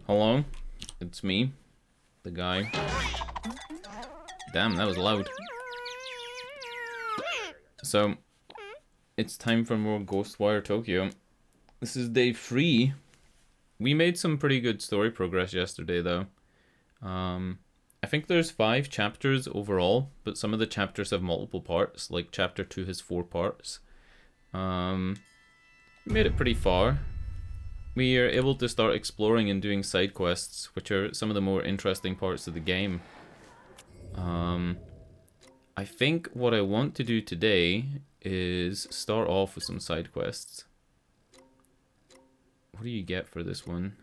Hello? It's me. The guy. Damn, that was loud. So, it's time for more Ghostwire Tokyo. This is day 3. We made some pretty good story progress yesterday, though. I think there's 5 chapters overall, but some of the chapters have multiple parts. Like, chapter 2 has 4 parts. We made it pretty far. We are able to start exploring and doing side quests, which are some of the more interesting parts of the game. I think what I want to do today is start off with some side quests. What do you get for this one?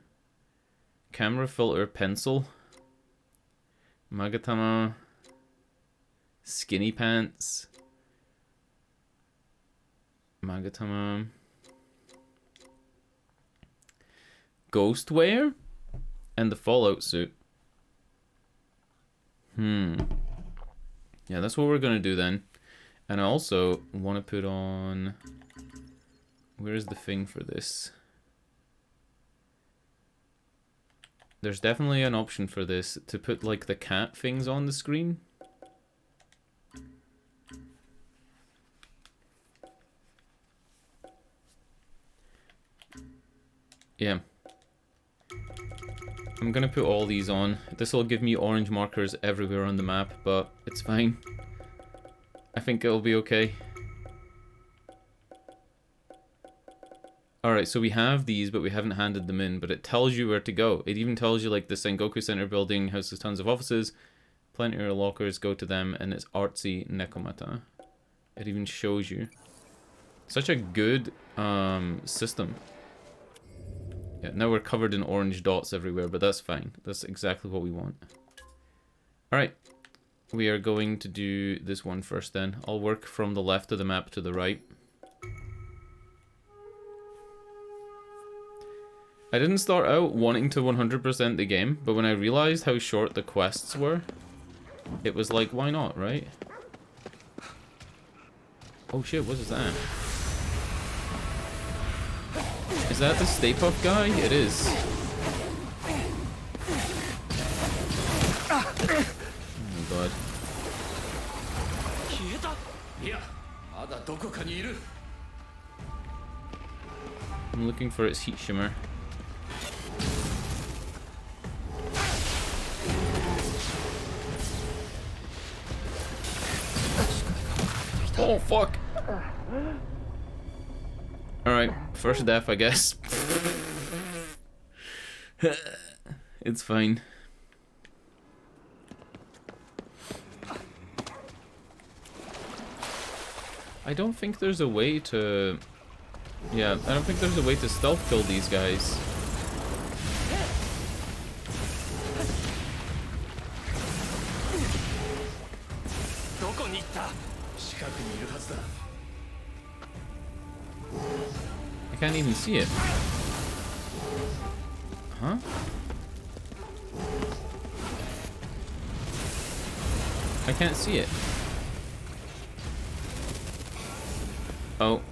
Camera filter pencil. Magatama. Skinny pants. Magatama. Ghostwire? And the Fallout suit. Yeah, that's what we're gonna do then. And I also want to put on... Where's the thing for this? There's definitely an option for this, to put like the cat things on the screen. Yeah. I'm gonna put all these on. This will give me orange markers everywhere on the map, but it's fine. I think it'll be okay. Alright, so we have these, but we haven't handed them in, but it tells you where to go. It even tells you, like, the Sengoku Center building houses tons of offices, plenty of lockers, go to them, and it's artsy Nekomata. It even shows you. Such a good system. Yeah, now we're covered in orange dots everywhere, but that's fine. That's exactly what we want. Alright, we are going to do this one first then. I'll work from the left of the map to the right. I didn't start out wanting to 100% the game, but when I realized how short the quests were, it was like, why not, right? Oh shit, what is that? Is that the Stay Puft guy? It is. Oh my god. I'm looking for its heat shimmer. Oh fuck! Alright, first death, I guess. It's fine. I don't think there's a way to... Yeah, I don't think there's a way to stealth kill these guys. I can't even see it. Huh? I can't see it. Oh.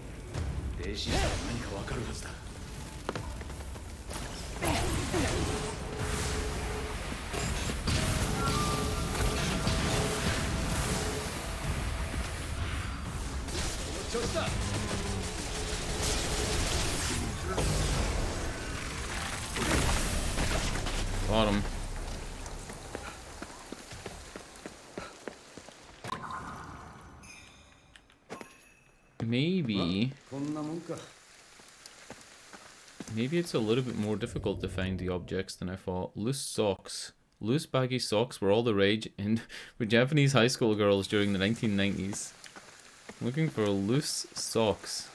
Bottom. Maybe it's a little bit more difficult to find the objects than I thought. Loose socks. Loose baggy socks were all the rage in with Japanese high school girls during the 1990s. Looking for loose socks.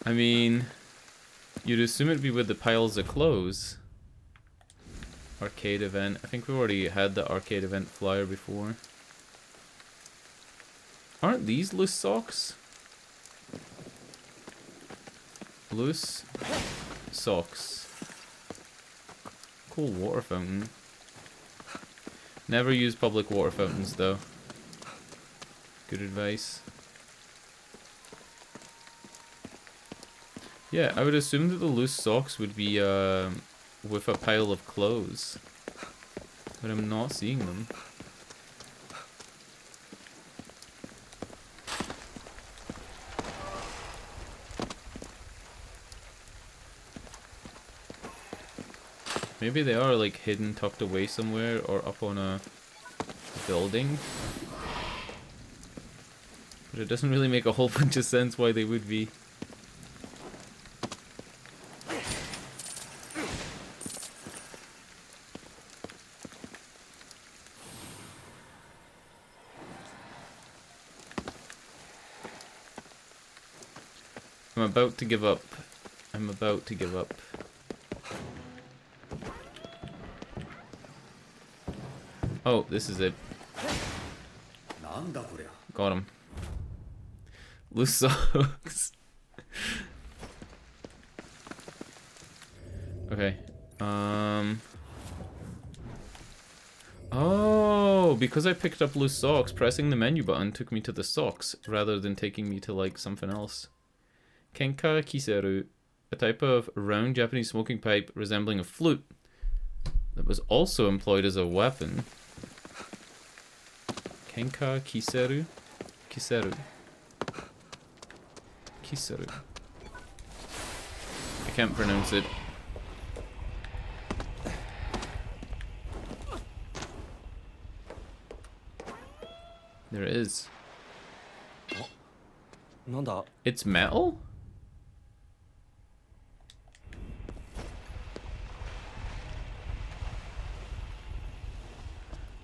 I mean, you'd assume it'd be with the piles of clothes. Arcade event. I think we already had the arcade event flyer before. Aren't these loose socks? Loose socks. Cool water fountain. Never use public water fountains though. Good advice. Yeah, I would assume that the loose socks would be with a pile of clothes. But I'm not seeing them. Maybe they are like hidden, tucked away somewhere, or up on a building. But it doesn't really make a whole bunch of sense why they would be. I'm about to give up. I'm about to give up. Oh, this is it. Got him. Loose socks. Okay. Oh, because I picked up loose socks, pressing the menu button took me to the socks rather than taking me to like something else. Kenka kiseru, a type of round Japanese smoking pipe resembling a flute that was also employed as a weapon. Kenka kiseru? Kiseru. Kiseru. I can't pronounce it. There it is. It's metal?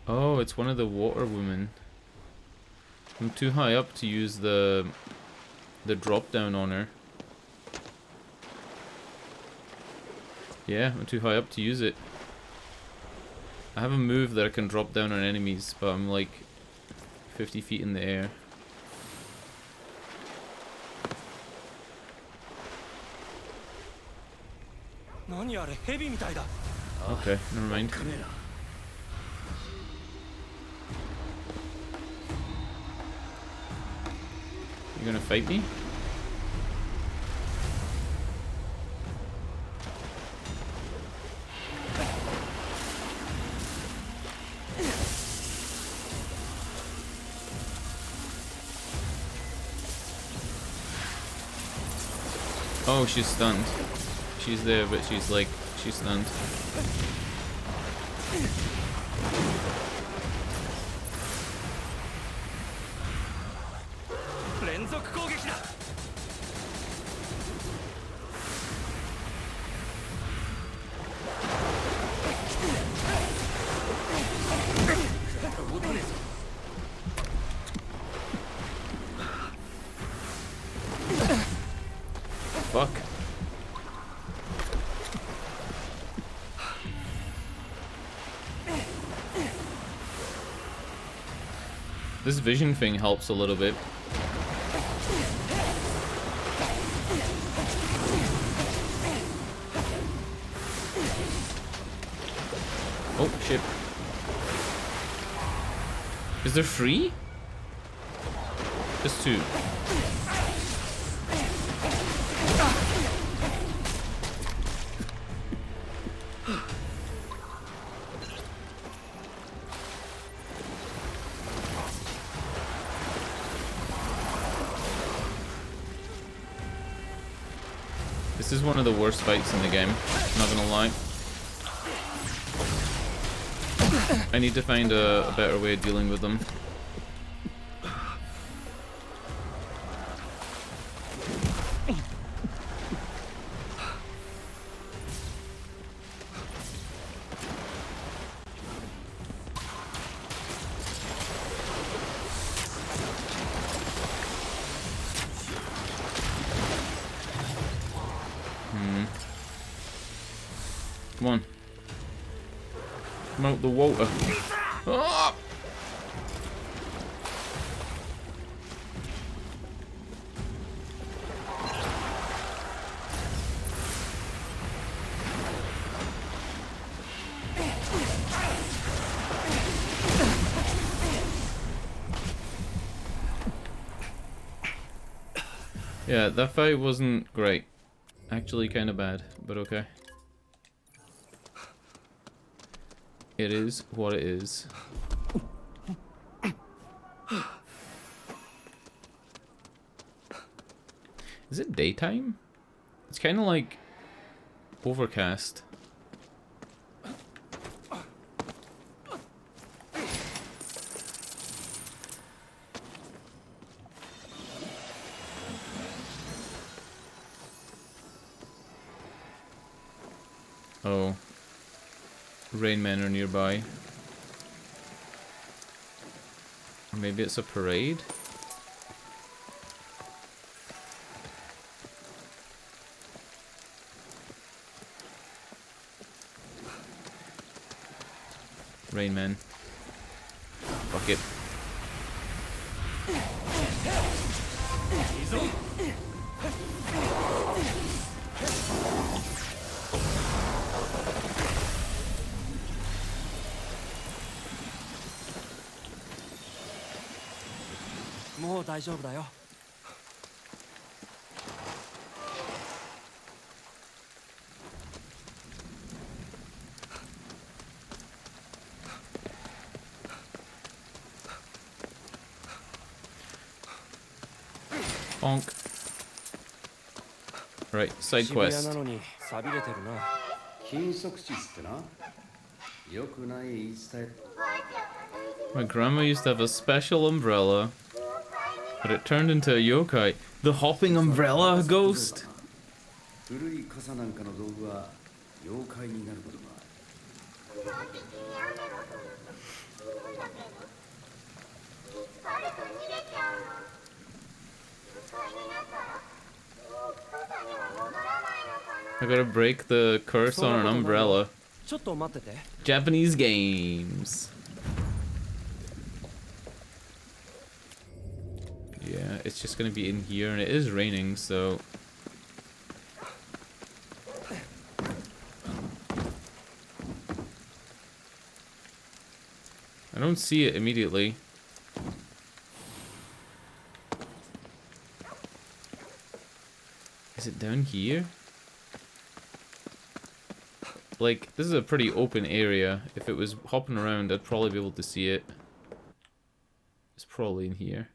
Oh, it's one of the water women. I'm too high up to use the drop down on her. Yeah, I'm too high up to use it. I have a move that I can drop down on enemies, but I'm like 50 feet in the air. Okay, never mind. You gonna fight me? Oh, she's stunned. She's there, but she's like, she's stunned. Fuck. This vision thing helps a little bit. Oh, shit. Is there 3? Just 2. This is one of the worst fights in the game, not gonna lie. I need to find a better way of dealing with them. Come on. Come out the water. Ah! Yeah, that fight wasn't great. Actually kind of bad, but okay. It is what it is. Is it daytime? It's kind of like overcast. Oh. Rain men are nearby. Maybe it's a parade? Rain men. Fuck it. Bonk. Right, side quest. My grandma used to have a special umbrella, but it turned into a yokai. The hopping umbrella ghost? I gotta break the curse on an umbrella. Japanese games. Yeah, it's just gonna be in here, and it is raining, so... I don't see it immediately. Is it down here? Like, this is a pretty open area. If it was hopping around, I'd probably be able to see it. It's probably in here.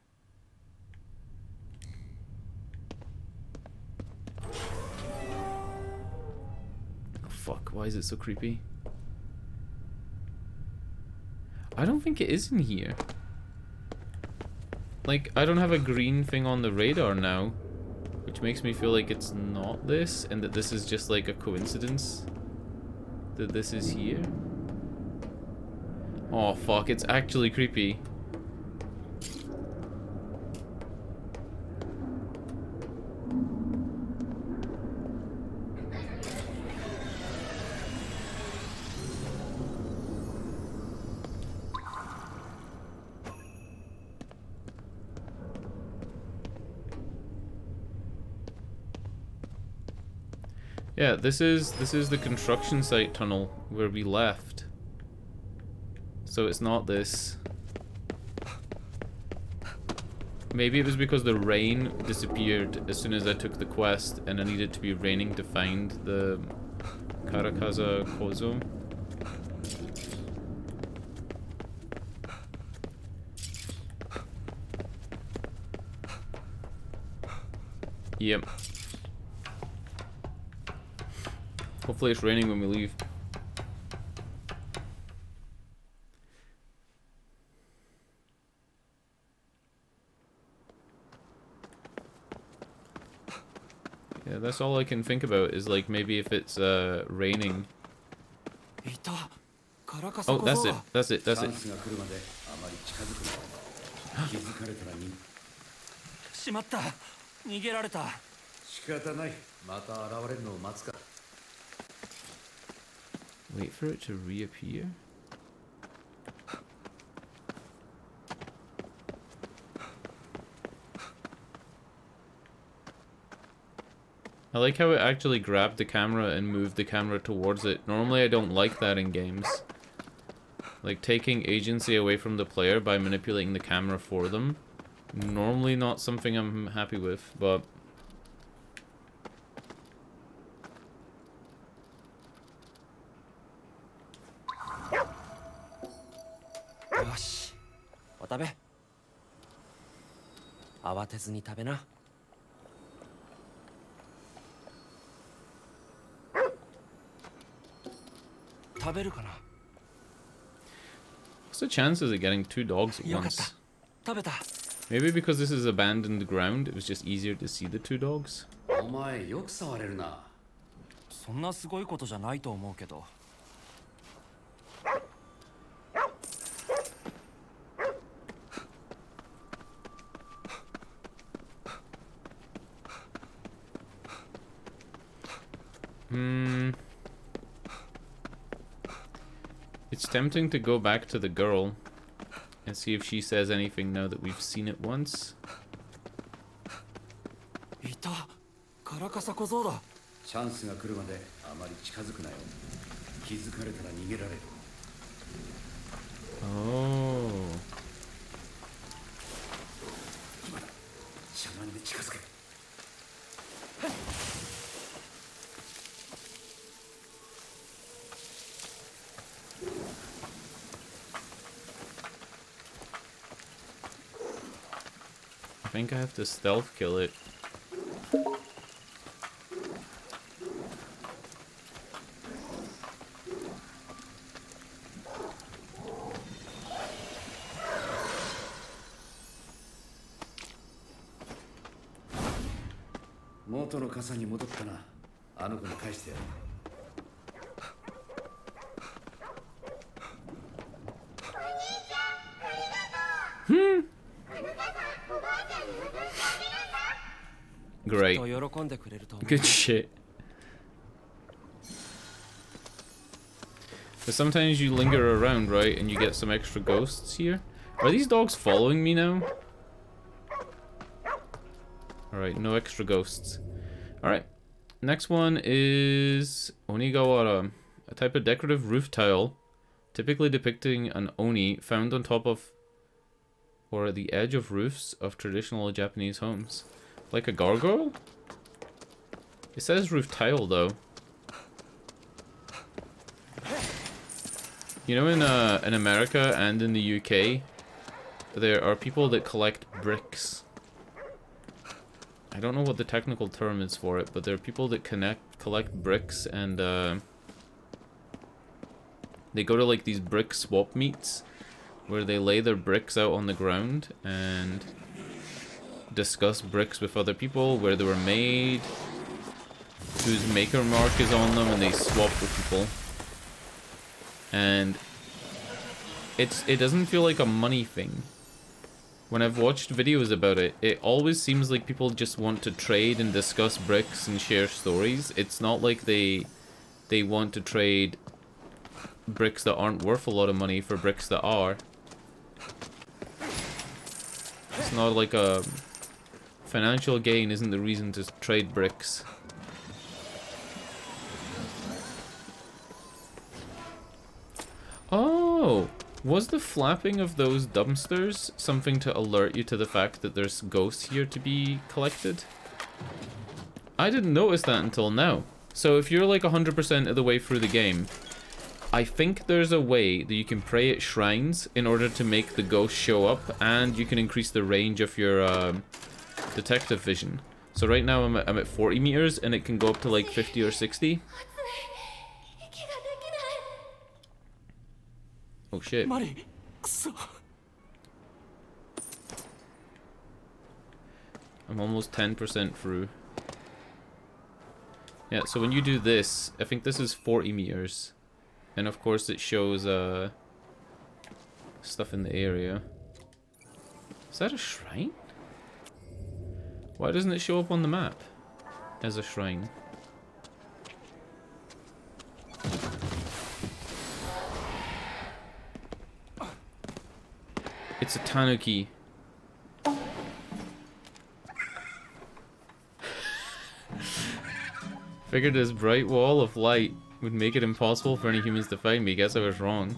Oh, fuck, why is it so creepy? I don't think it is in here. Like, I don't have a green thing on the radar now, which makes me feel like it's not this, and that this is just like a coincidence that this is here. Oh fuck, it's actually creepy. Yeah, this is the construction site tunnel where we left. So it's not this. Maybe it was because the rain disappeared as soon as I took the quest and I needed to be raining to find the Karakaza Kozo. Yep. Hopefully it's raining when we leave. Yeah, that's all I can think about is like maybe if it's raining. Oh, that's it. That's it. That's it. Wait for it to reappear. I like how it actually grabbed the camera and moved the camera towards it. Normally I don't like that in games. Like taking agency away from the player by manipulating the camera for them. Normally not something I'm happy with, but... 食べ。慌てずに食べな。食べるかな。 What's the chances of getting 2 dogs at よかった。 once? 食べた。 Maybe because this is abandoned ground, it was just easier to see the 2 dogs. お前よく触れるな。そんなすごいことじゃないと思うけど。It's tempting to go back to the girl and see if she says anything now that we've seen it once. いた。カラカサ小僧だ。チャンスが来るまであまり近づくなよ。気づかれたら逃げられる。 Oh. 今だ。しゃがんで近づけ。 I think I have to stealth kill it.元の傘に戻ったな。あの子に返してやる。 Great. と喜んでくれると思う。 Good shit. But sometimes you linger around, right, and you get some extra ghosts here. Are these dogs following me now? Alright, no extra ghosts. Alright. Next one is Onigawara, a type of decorative roof tile, typically depicting an oni found on top of or at the edge of roofs of traditional Japanese homes. Like a gargoyle? It says roof tile though. You know, in America and in the UK, there are people that collect bricks. I don't know what the technical term is for it, but there are people that collect bricks, and they go to like these brick swap meets where they lay their bricks out on the ground and discuss bricks with other people, where they were made, whose maker mark is on them, and they swap with people. And it doesn't feel like a money thing. When I've watched videos about it, it always seems like people just want to trade and discuss bricks and share stories. It's not like they want to trade bricks that aren't worth a lot of money for bricks that are. It's not like a financial gain isn't the reason to trade bricks. Oh! Was the flapping of those dumpsters something to alert you to the fact that there's ghosts here to be collected? I didn't notice that until now. So if you're like 100% of the way through the game, I think there's a way that you can pray at shrines in order to make the ghosts show up, and you can increase the range of your detective vision. So right now I'm at 40 meters, and it can go up to like 50 or 60. Oh shit. I'm almost 10% through. Yeah, so when you do this, I think this is 40 meters. And of course it shows stuff in the area. Is that a shrine? Why doesn't it show up on the map as a shrine? It's a tanuki. Figured this bright wall of light would make it impossible for any humans to find me. Guess I was wrong.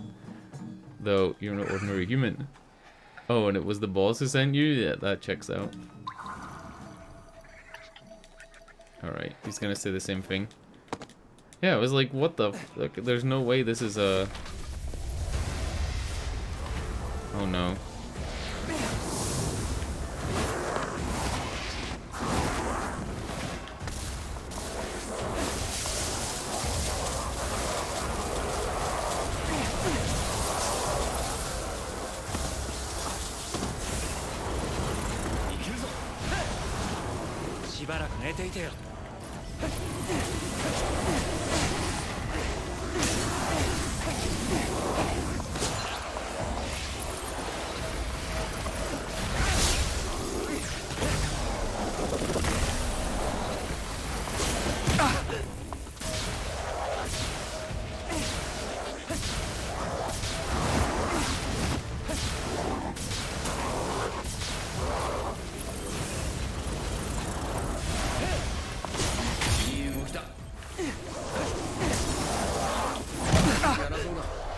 Though, you're no ordinary human. Oh, and it was the boss who sent you? Yeah, that checks out. Alright, he's gonna say the same thing. Yeah, I was like, what the fuck? There's no way this is a... Oh no. めていてよ。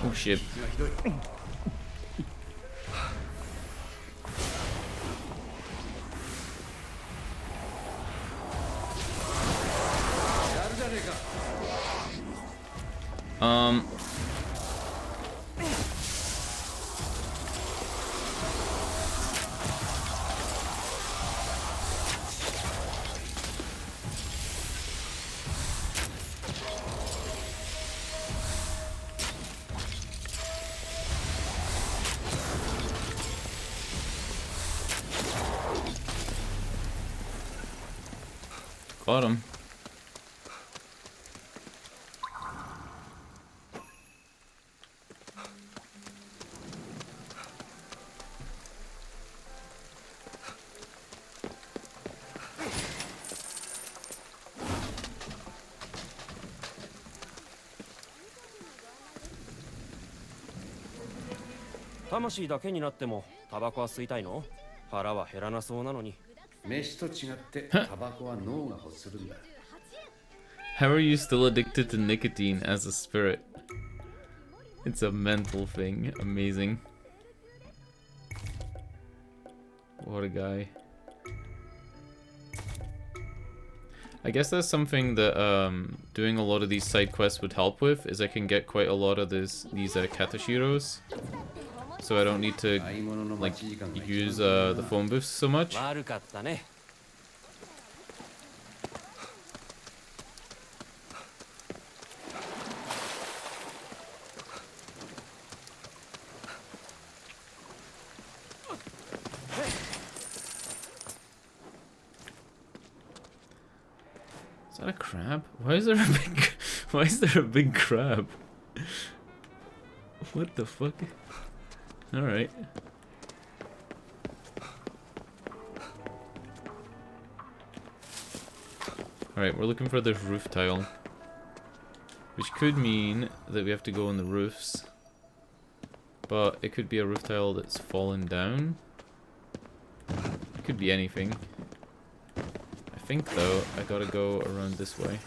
Oh shit. Um. Got him. "魂だけになってもタバコは吸いたいの？腹は減らなそうなのに。飯と違ってタバコは脳が欲するんだ。 How are you still addicted to nicotine as a spirit? It's a mental thing. Amazing. What a guy. I guess that's something that doing a lot of these side quests would help with, is I can get quite a lot of these katashiros, so I don't need to like use the phone booths so much. 悪かったね。Is that a crab? Why is there a big why is there a big crab? What the fuck? Alright. Alright, we're looking for this roof tile, which could mean that we have to go on the roofs, but it could be a roof tile that's fallen down. It could be anything. I think though I gotta go around this way.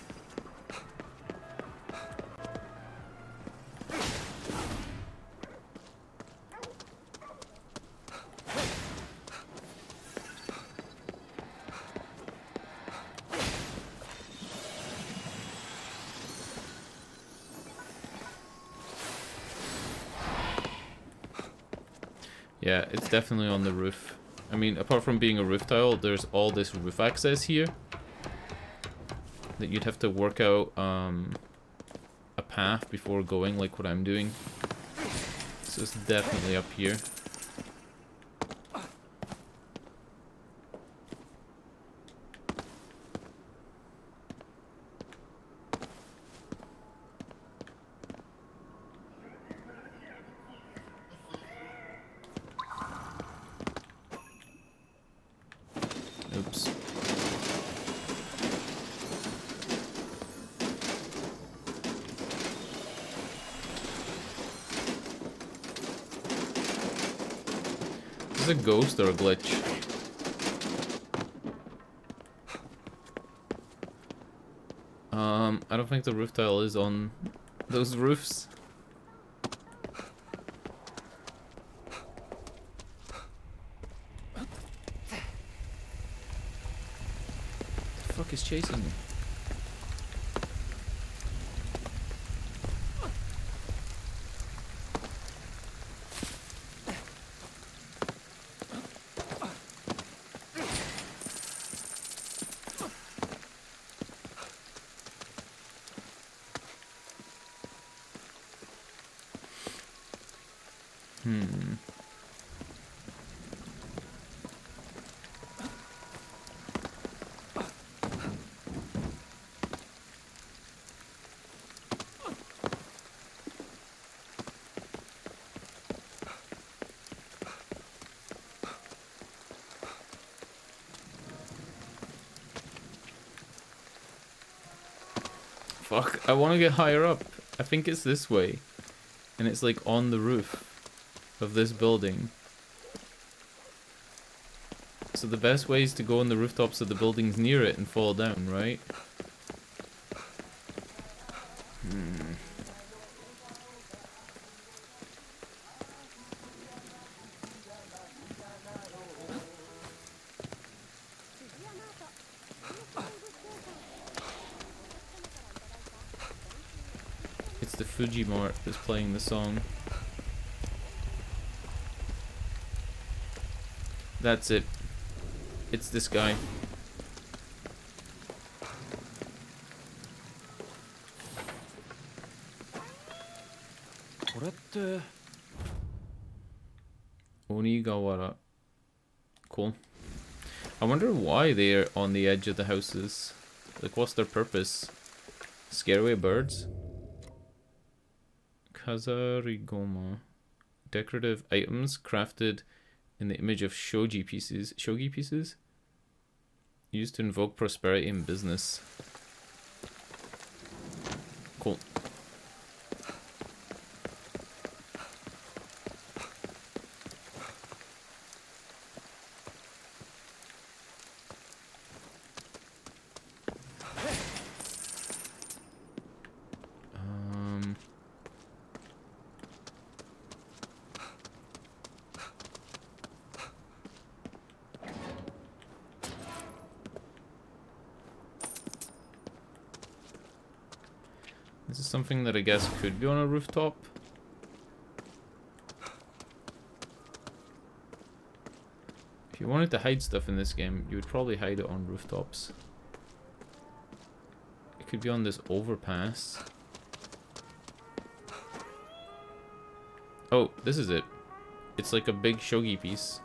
Yeah, it's definitely on the roof. I mean, apart from being a roof tile, there's all this roof access here that you'd have to work out a path before going, like what I'm doing. So it's definitely up here. Oops. Is this a ghost or a glitch? I don't think the roof tile is on those roofs. The fuck is chasing me? Fuck, I want to get higher up. I think it's this way. And it's like on the roof of this building. So the best way is to go on the rooftops of the buildings near it and fall down, right? It's the Fuji Mart that's playing the song. That's it. It's this guy. Onigawara. Cool. I wonder why they're on the edge of the houses. Like, what's their purpose? Scare away birds? Kazarigoma. Decorative items crafted in the image of shogi pieces. Shogi pieces? Used to invoke prosperity in business. Cool. This is something that I guess could be on a rooftop. If you wanted to hide stuff in this game, you would probably hide it on rooftops. It could be on this overpass. Oh, this is it. It's like a big shogi piece.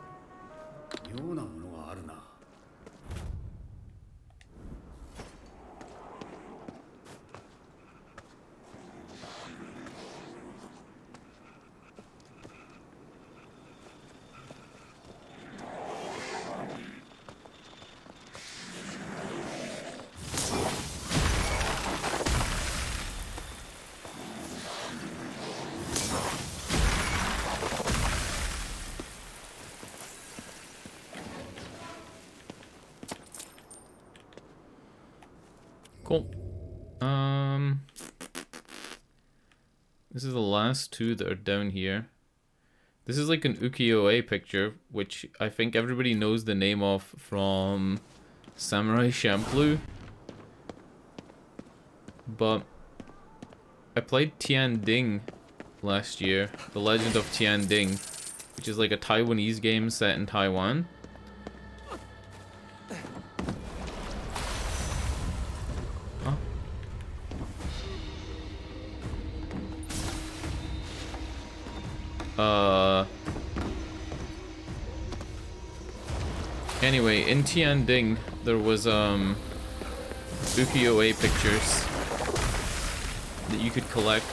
妙なものがあるな。Cool. This is the last two that are down here. This is like an ukiyo-e picture, which I think everybody knows the name of from Samurai Champloo. But I played Tian Ding last year, The Legend of Tian Ding, which is like a Taiwanese game set in Taiwan. Anyway, in Tian Ding, there was ukiyo-e pictures that you could collect.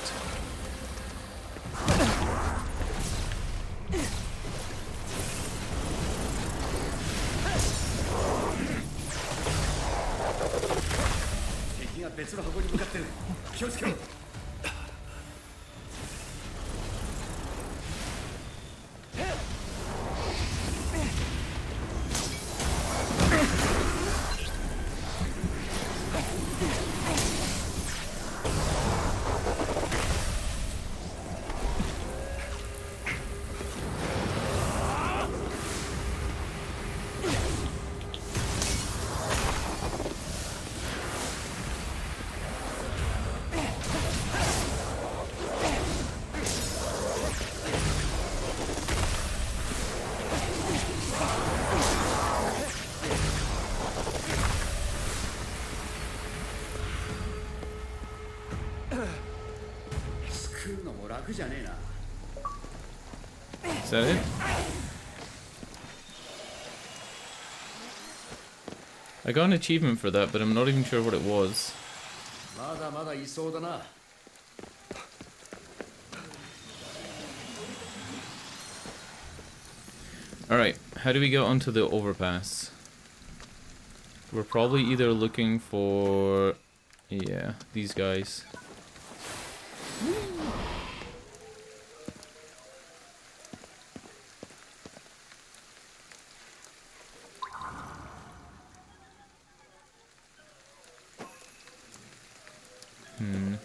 Is that it? I got an achievement for that, but I'm not even sure what it was. Alright, how do we get onto the overpass? We're probably either looking for Yeah, these guys. Hmm.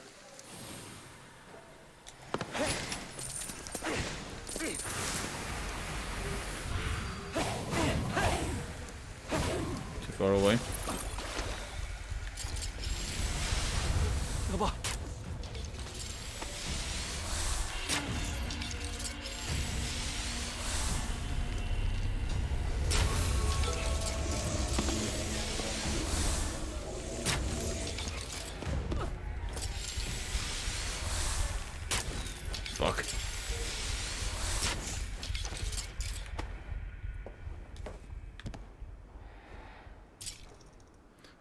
Too far away. Fuck.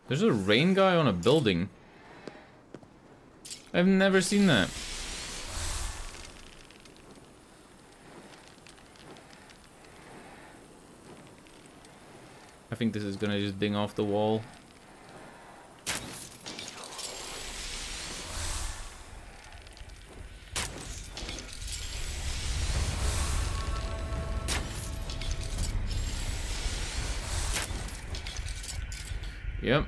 There's a rain guy on a building. I've never seen that. I think this is gonna just ding off the wall. Yep,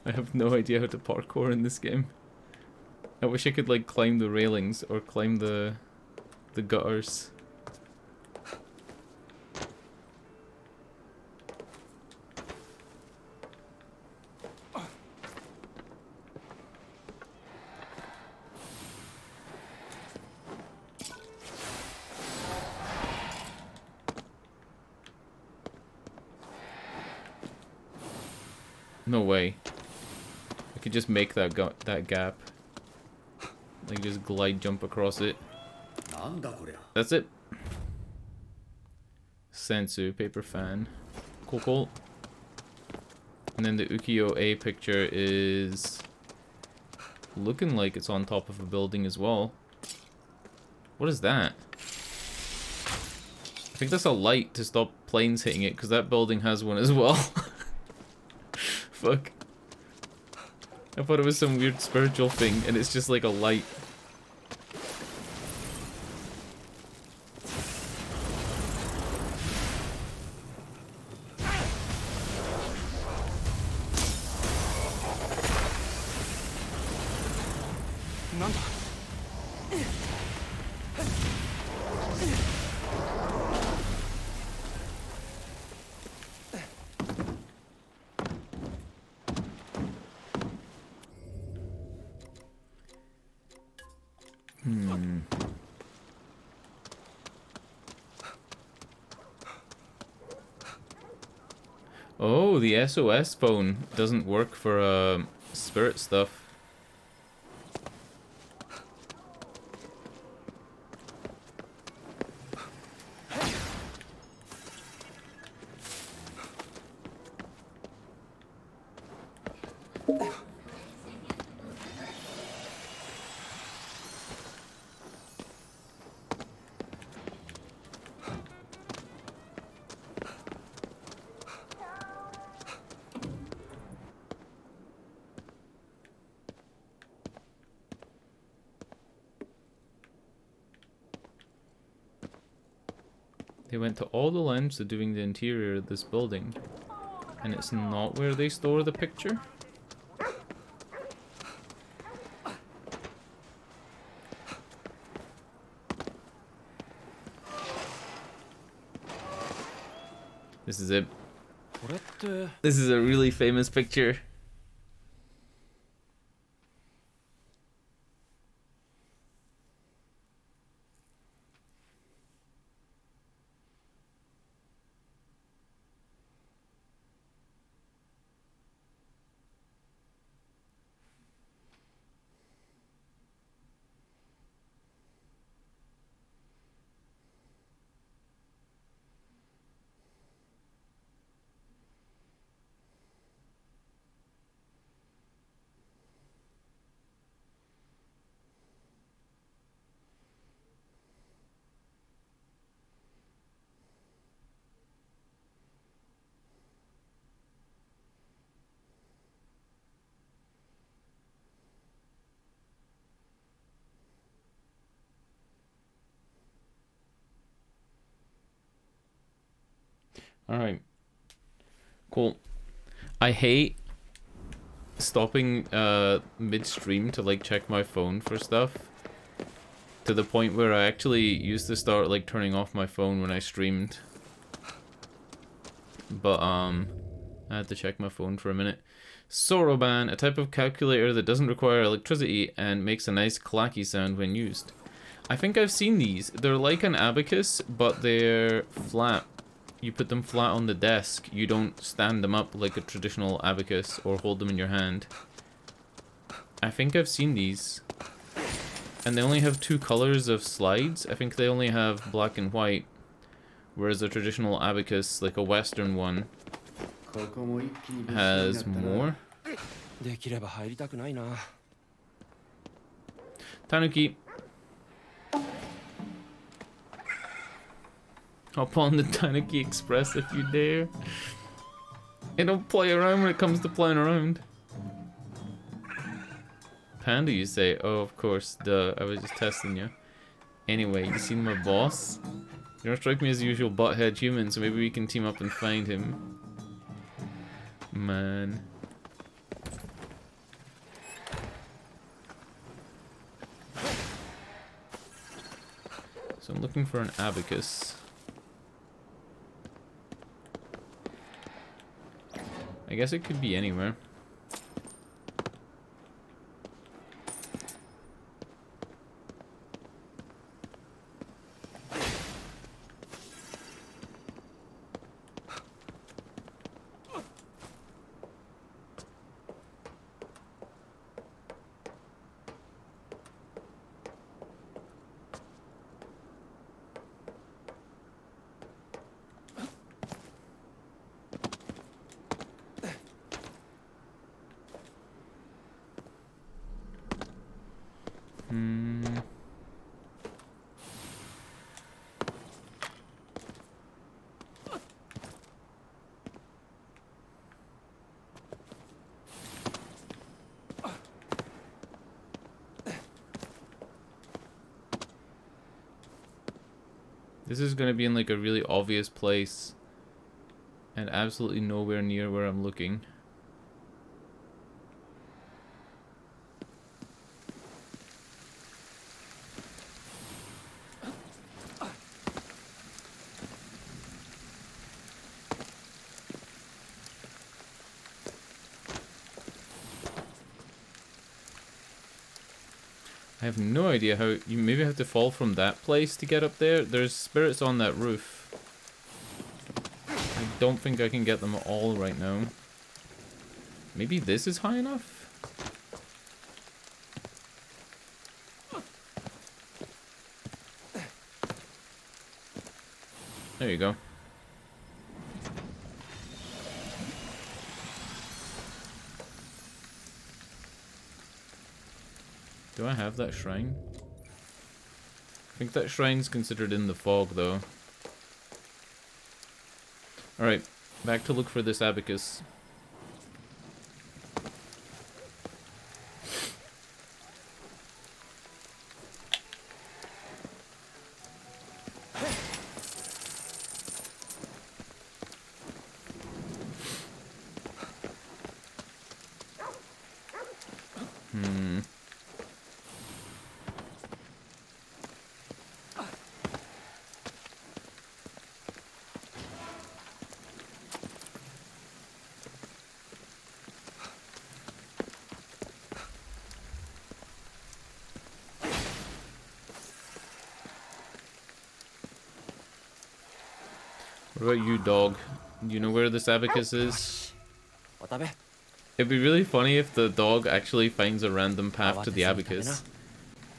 I have no idea how to parkour in this game. I wish I could like climb the railings or climb the gutters. No way. I could just make that gap. Like just glide jump across it. That's it. Sensu, paper fan. Cool, cool. And then the ukiyo-e picture is looking like it's on top of a building as well. What is that? I think that's a light to stop planes hitting it, because that building has one as well. Fuck. I thought it was some weird spiritual thing, and it's just like a light. Oh, the SOS phone doesn't work for spirit stuff. They went to all the lengths of doing the interior of this building, and it's not where they store the picture? This is it. This is a really famous picture. Alright. Cool. I hate stopping midstream to like check my phone for stuff. To the point where I actually used to start like turning off my phone when I streamed. But I had to check my phone for a minute. Soroban, a type of calculator that doesn't require electricity and makes a nice clacky sound when used. I think I've seen these. They're like an abacus, but they're flat. You put them flat on the desk. You don't stand them up like a traditional abacus or hold them in your hand. I think I've seen these. And they only have 2 colors of slides. I think they only have black and white. Whereas a traditional abacus, like a Western one, has more. Tanuki. Hop on the Tanuki Express if you dare. It don't play around when it comes to playing around. Panda, you say? Oh, of course. Duh. I was just testing you. Anyway, you seen my boss? You don't strike me as the usual butthead human, so maybe we can team up and find him. Man. So I'm looking for an abacus. I guess it could be anywhere. This is going to be in like a really obvious place and absolutely nowhere near where I'm looking. I have no idea how. You maybe have to fall from that place to get up there. There's spirits on that roof. I don't think I can get them all right now. Maybe this is high enough? There you go. Do I have that shrine? I think that shrine's considered in the fog, though. Alright, back to look for this abacus. What about you, dog? Do you know where this abacus is? It'd be really funny if the dog actually finds a random path to the abacus.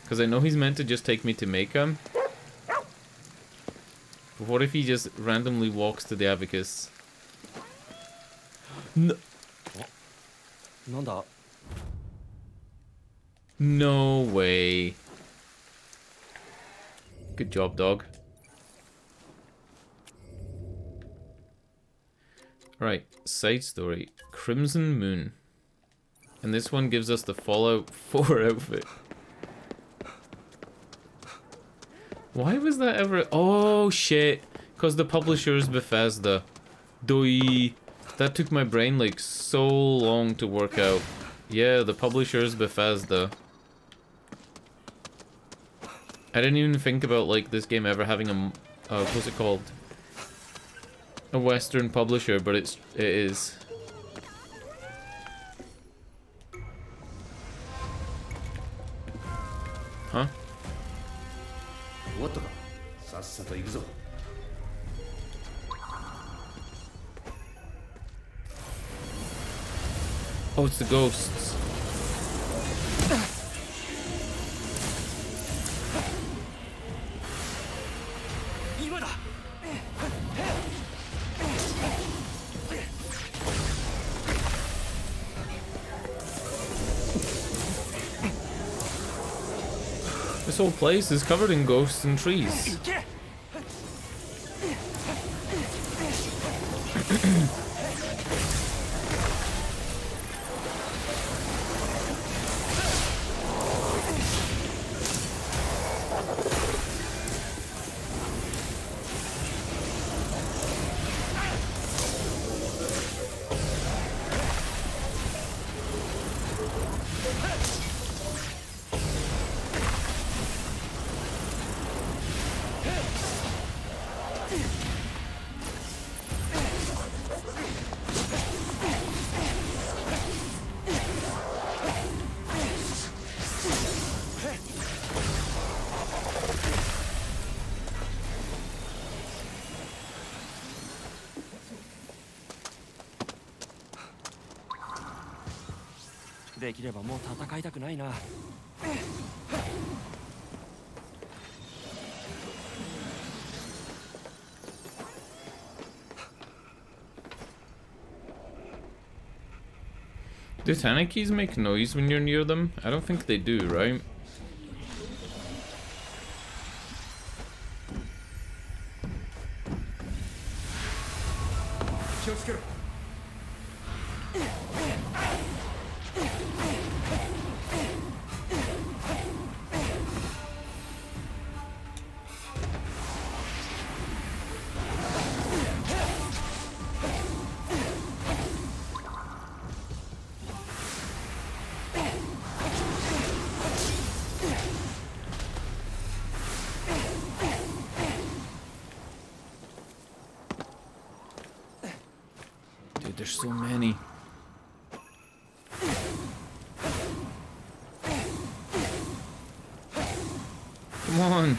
Because I know he's meant to just take me to Maka. But what if he just randomly walks to the abacus? No. No way. Good job, dog. Right, side story. Crimson Moon. And this one gives us the Fallout 4 outfit. Why was that ever... Oh, shit. Because the publisher's Bethesda. Doi. That took my brain like so long to work out. Yeah, the publisher's Bethesda. I didn't even think about like this game ever having a what's it called? A Western publisher, but it is. Huh? What the? さっさと行くぞ。Oh, it's the ghosts. This whole place is covered in ghosts and trees. Do Tanakis make noise when you're near them? I don't think they do, right? Dude, there's so many. Come on.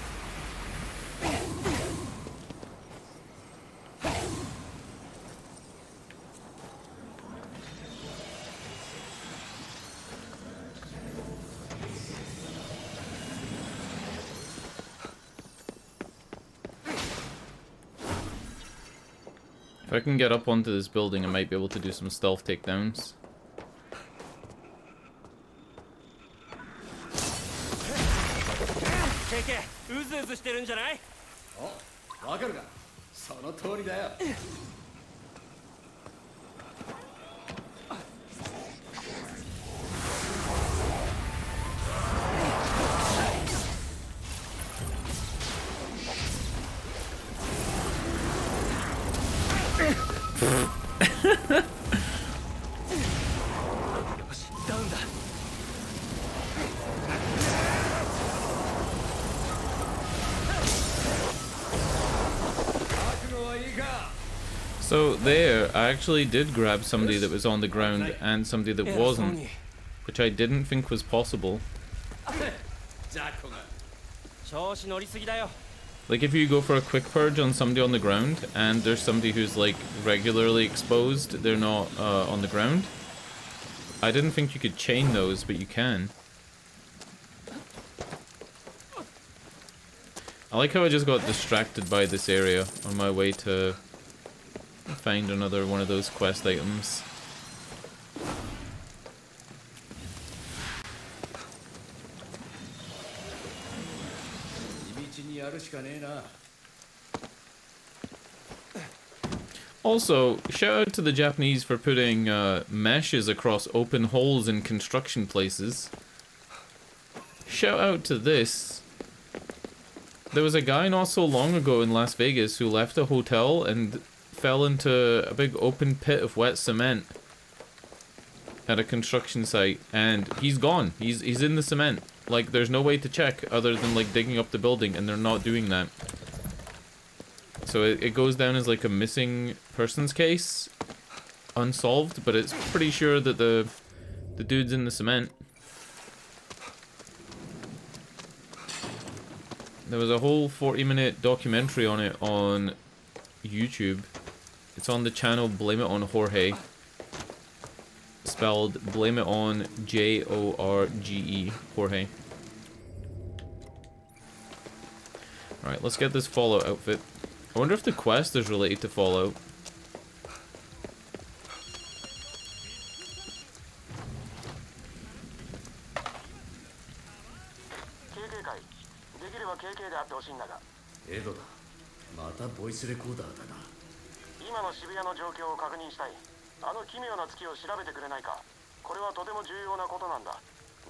If I can get up onto this building, I might be able to do some stealth takedowns. Oh, わかるか。その通りだよ。So there, I actually did grab somebody that was on the ground and somebody that wasn't, which I didn't think was possible. Like if you go for a quick purge on somebody on the ground and there's somebody who's like regularly exposed, they're not on the ground. I didn't think you could chain those, but you can. I like how I just got distracted by this area on my way to find another one of those quest items. Also, shout out to the Japanese for putting meshes across open holes in construction places. Shout out to this. There was a guy not so long ago in Las Vegas who left a hotel and fell into a big open pit of wet cement at a construction site, and he's gone. He's in the cement. Like, there's no way to check other than, like, digging up the building, and they're not doing that. So it goes down as, like, a missing persons case. Unsolved, but it's pretty sure that the dude's in the cement. There was a whole 40-minute documentary on it on YouTube. It's on the channel Blame It On Jorge. Spelled Blame It On Jorge. Jorge. Alright, let's get this Fallout outfit. I wonder if the quest is related to Fallout.エドだ。またボイスレコーダーだな。今の渋谷の状況を確認したい。あの奇妙な月を調べてくれないか。これはとても重要なことなんだ。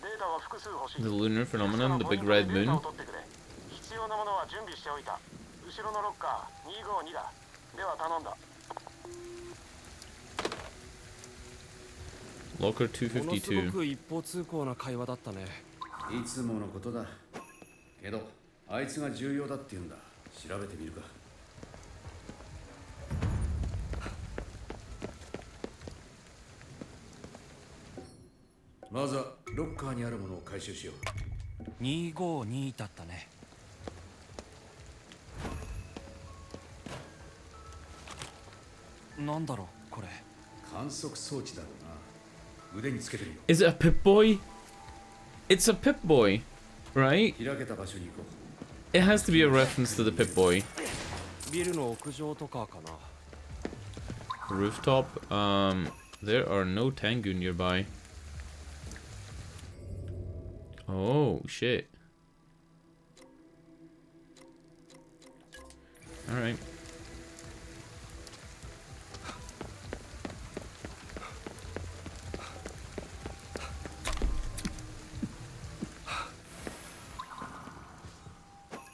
データは複数欲しい。 The lunar phenomenon, the big red moon. 必要なものは準備しておいた。後ろのロッカー252だ。では頼んだ。 Locker ものすご252. く一方通行な会話だったね。いつものことだ。けど、あいつが重要だって言うんだ。調べてみるか。まずはロッカーにあるものを回収しよう。252だったね。なんだろうこれ。観測装置だろうな。腕につけてみよ Is it a Pip-Boy? It's a Pip-Boy, right? う。開けた場所に行こ It has to be a reference to the Pip-Boy. ビルの屋上とかかな。 Rooftop. There are no Tengu nearby. Oh, shit. Alright.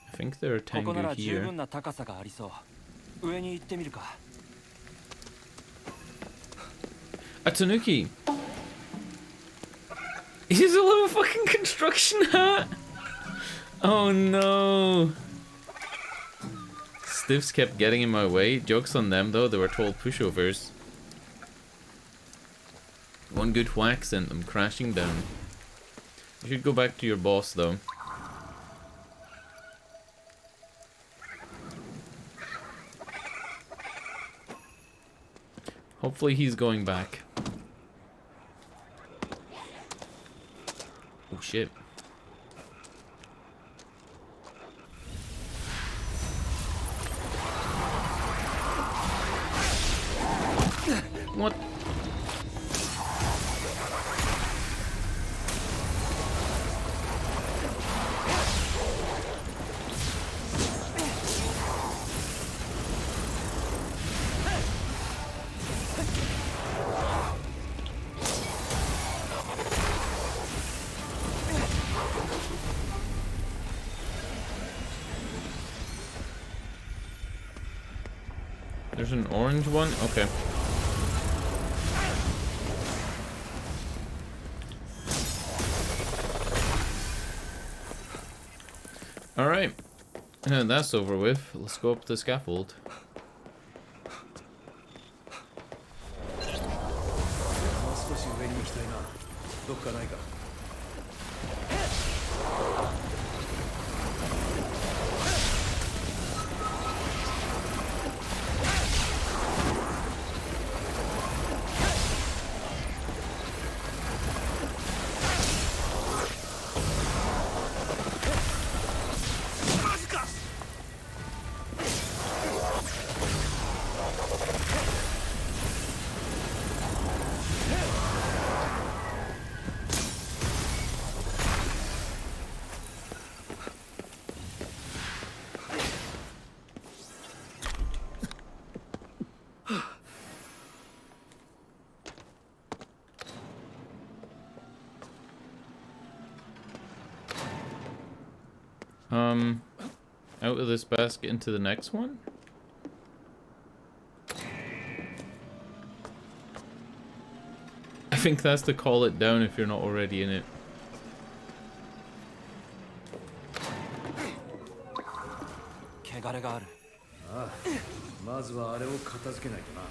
I think there are ここな Tengu ら十 here. 分な高さがありそう。上に行ってみるか。 A Tanuki! He's a little fucking construction hat! Oh no! Stiffs kept getting in my way. Joke's on them though, they were total pushovers. One good whack sent them crashing down. You should go back to your boss though. Hopefully he's going back. Oh shit. What? There's an orange one? Okay. Alright. And that's over with. Let's go up the scaffold. う。もう少し上に行きたいな。どっかないか。Out of this basket into the next one? think that's to call it down if you're not already in it. 汚れがある。ああ、まずはあれを片付けないとな。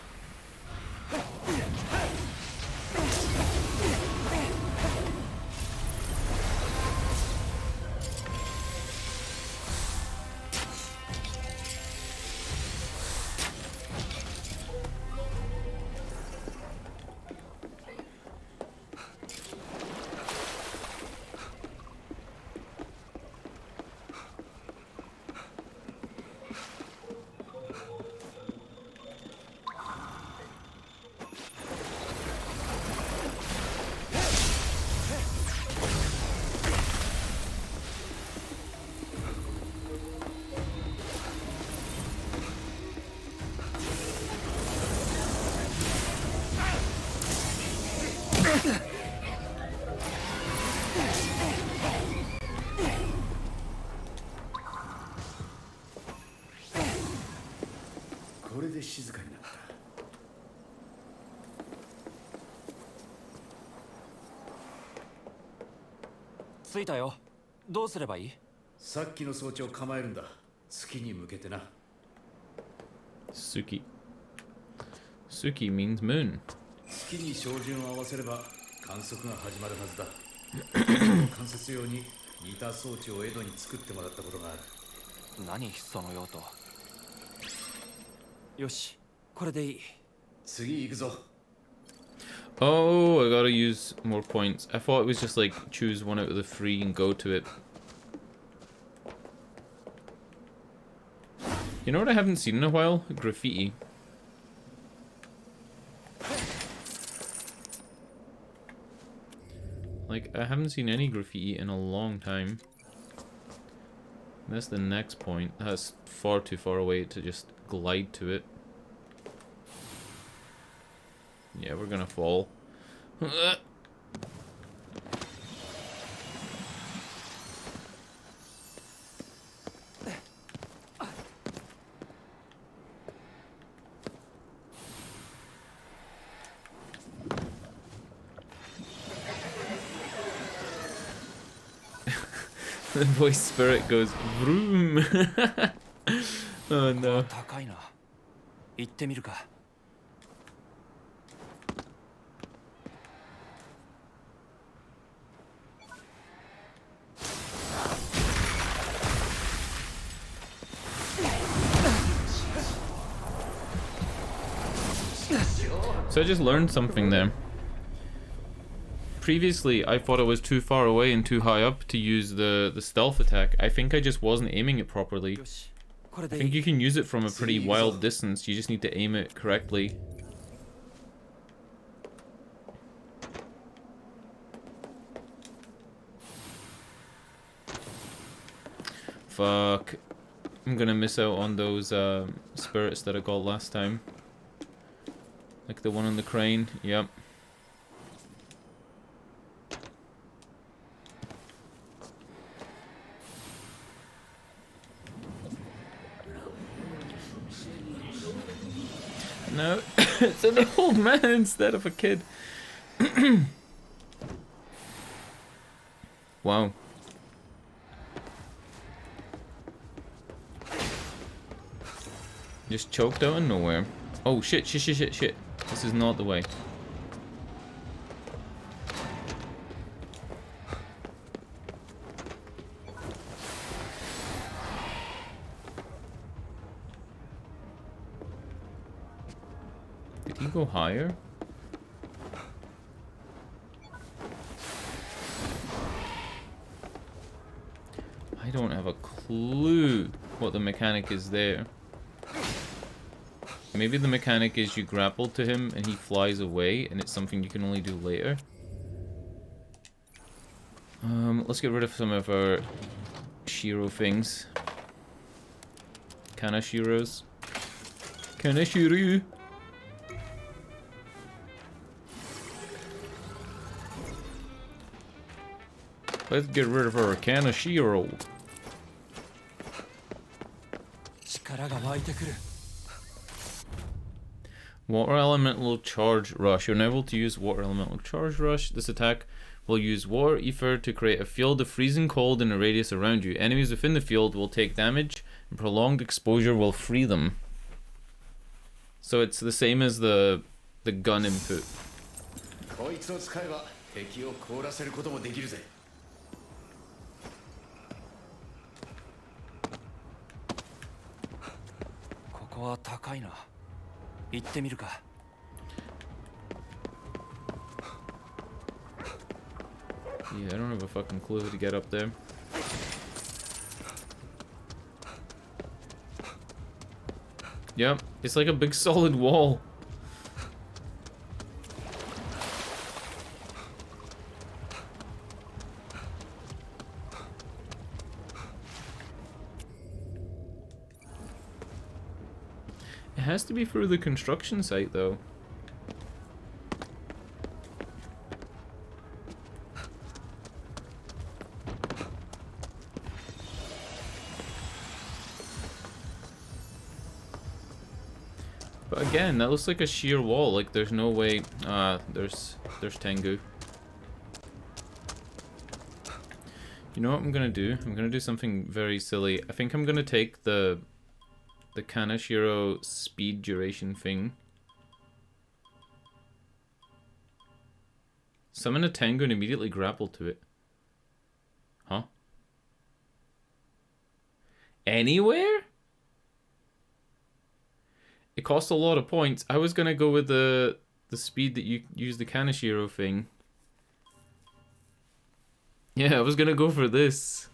これで静かになった。着いたよ。どうすればいい？さっきの装置を構えるんだ。月に向けてな。Suki. Suki means moon. 月に照準を合わせれば観測が始まるはずだ。観察用に似た装置をエドに作ってもらったことがある。何その用途。よし、これでいい。次行くぞ。 Oh, I gotta use more points. I thought it was just like choose one out of the 3 and go to it. You know what I haven't seen in a while? Graffiti. Like, I haven't seen any graffiti in a long time. That's the next point. That's far too far away to just glide to it. Yeah, we're gonna fall. The voice spirit goes vroom. Oh no. 高いな。行ってみるか。So I just learned something there. Previously, I thought I was too far away and too high up to use the stealth attack. I think I just wasn't aiming it properly. I think you can use it from a pretty wild distance. You just need to aim it correctly. Fuck. I'm gonna miss out on those spirits that I got last time. Like the one on the crane. Yep. No, it's an old man instead of a kid. Wow. Just choked out of nowhere. Oh shit, shit, shit, shit, shit. This is not the way. Did he go higher? I don't have a clue what the mechanic is there. Maybe the mechanic is you grapple to him and he flies away and it's something you can only do later. Let's get rid of some of our Shiro things. Kanashiros. Kanashiru! Let's get rid of our Kanashiro. 力が湧いてくる。Water Elemental Charge Rush. You're now able to use Water Elemental Charge Rush. This attack will use Water Ether to create a field of freezing cold in a radius around you. Enemies within the field will take damage, and prolonged exposure will free them. So it's the same as the gun input. こいつを使えば敵を凍らせることもできるぜ。ここは高いな。行ってみるか。Yeah, I don't have a fucking clue how to get up there. Yep, it's like a big solid wall. It has to be through the construction site, though. But again, that looks like a sheer wall. Like there's no way. There's Tengu. You know what I'm gonna do? I'm gonna do something very silly. I think I'm gonna take the Kanashiro speed duration thing. Summon a Tengu and immediately grapple to it. Huh? Anywhere? It costs a lot of points. I was gonna go with the speed that you use the Kanashiro thing. Yeah, I was gonna go for this.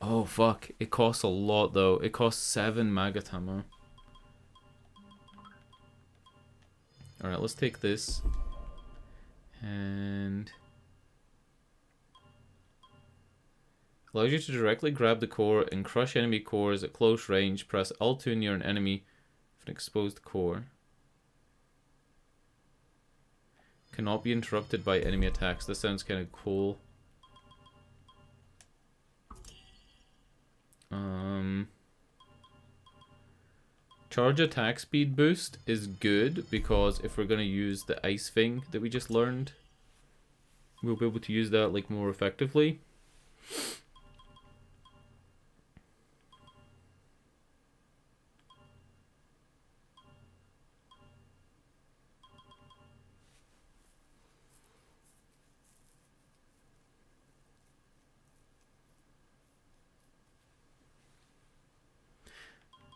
Oh fuck, it costs a lot though. It costs 7 Magatama. Alright, let's take this. And allows you to directly grab the core and crush enemy cores at close range. Press L2 near an enemy with an exposed core. Cannot be interrupted by enemy attacks. This sounds kind of cool. Charge attack speed boost is good because if we're going to use the ice thing that we just learned, we'll be able to use that like more effectively.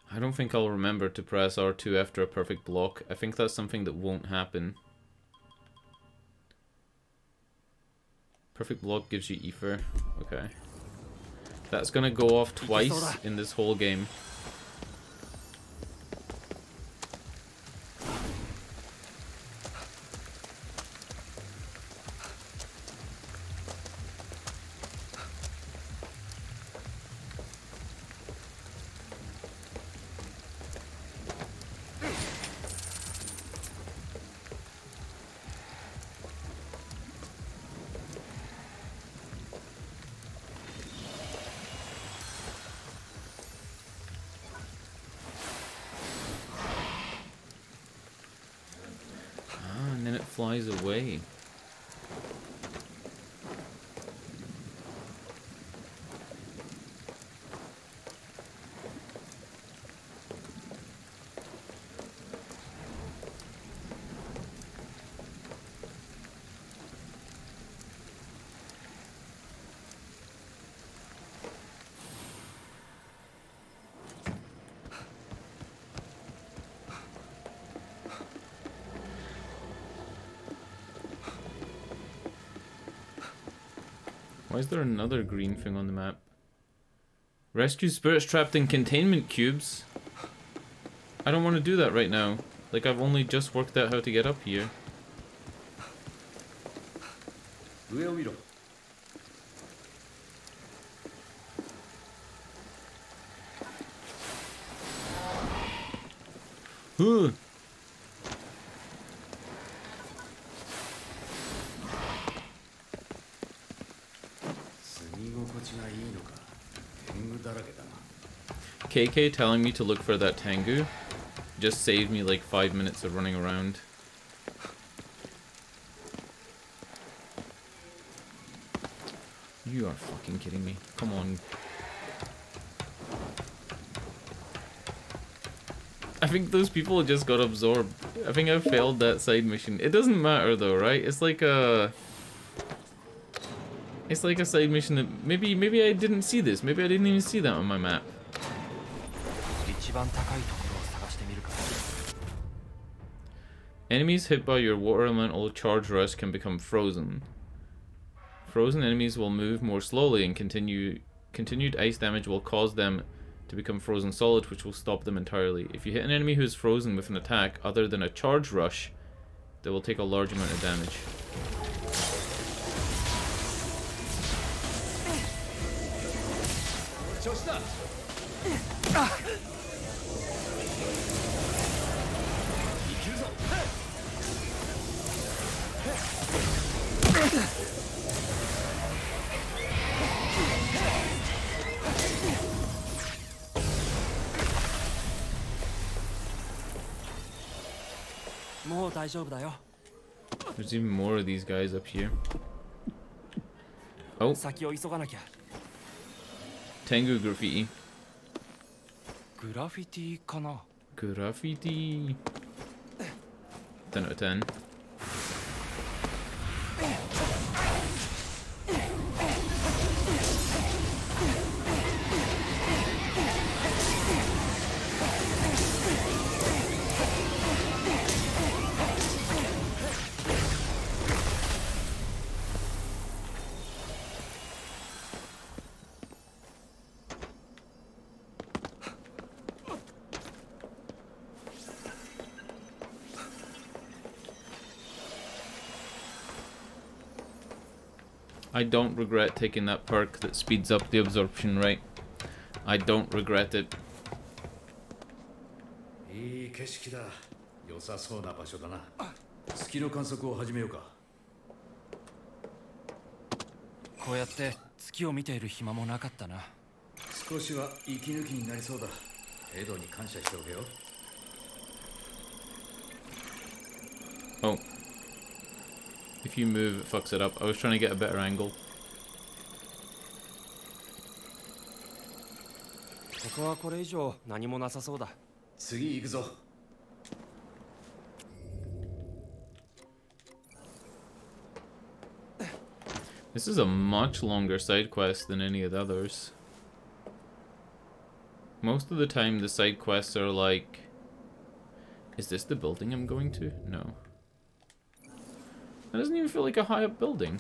I don't think I'll remember to press R2 after a perfect block. I think that's something that won't happen. Perfect block gives you ether. Okay. That's gonna go off twice in this whole game. Flies away. Why is there another green thing on the map? Rescue spirits trapped in containment cubes? I don't want to do that right now. Like, I've only just worked out how to get up here. Huh. 住み心地がいいのか。だらけだな。 KK telling me to look for that Tengu just saved me like 5 minutes of running around. You are fucking kidding me. Come on. I think those people just got absorbed. I think I failed that side mission. It doesn't matter though, right? It's like a side mission that maybe I didn't see this. Maybe I didn't even see that on my map. Enemies hit by your water elemental charge rush can become frozen. Frozen enemies will move more slowly, and continued ice damage will cause them to become frozen solid, which will stop them entirely. If you hit an enemy who is frozen with an attack other than a charge rush, they will take a large amount of damage. There's even more of these guys up here. Oh. Tengu graffiti. Graffiti kana? Graffiti. 10 out of 10. I don't regret taking that perk that speeds up the absorption rate. I don't regret it. いい景色だ。良さそうな場所だな。月の観測を始めようか。こうやって月を見ている暇もなかったな。少しは息抜きになりそうだ。エドに感謝しておけよ。Oh. If you move, it fucks it up. I was trying to get a better angle. ここはこれ以上何もなさそうだ。次行くぞ。This is a much longer side quest than any of the others. Most of the time the side quests are like... Is this the building I'm going to? No. That doesn't even feel like a high up building.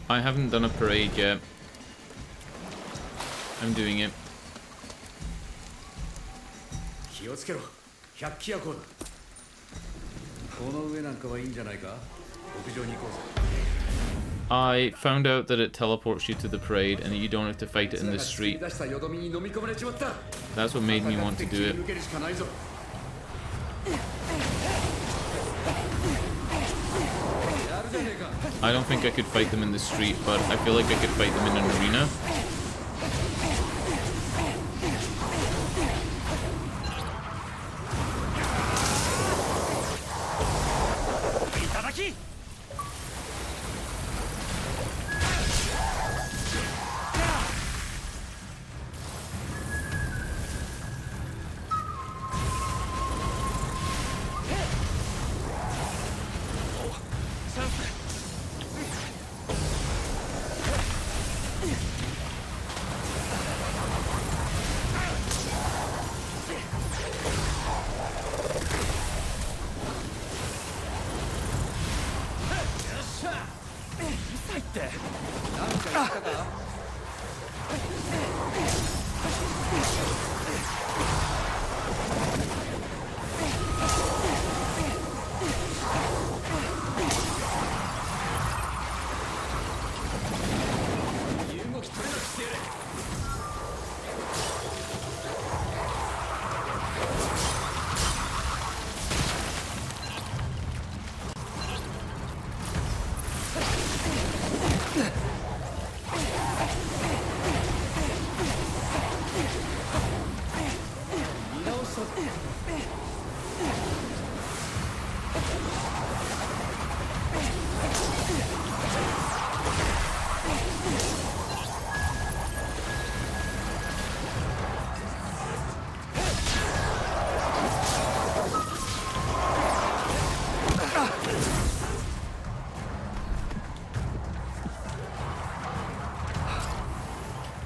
I haven't done a parade yet. I'm doing it. 気をつけろ。百鬼夜行だ。この上なんかはいいんじゃないか。屋上に行こうぜ。I found out that it teleports you to the parade and that you don't have to fight it in the street. That's what made me want to do it. I don't think I could fight them in the street, but I feel like I could fight them in an arena.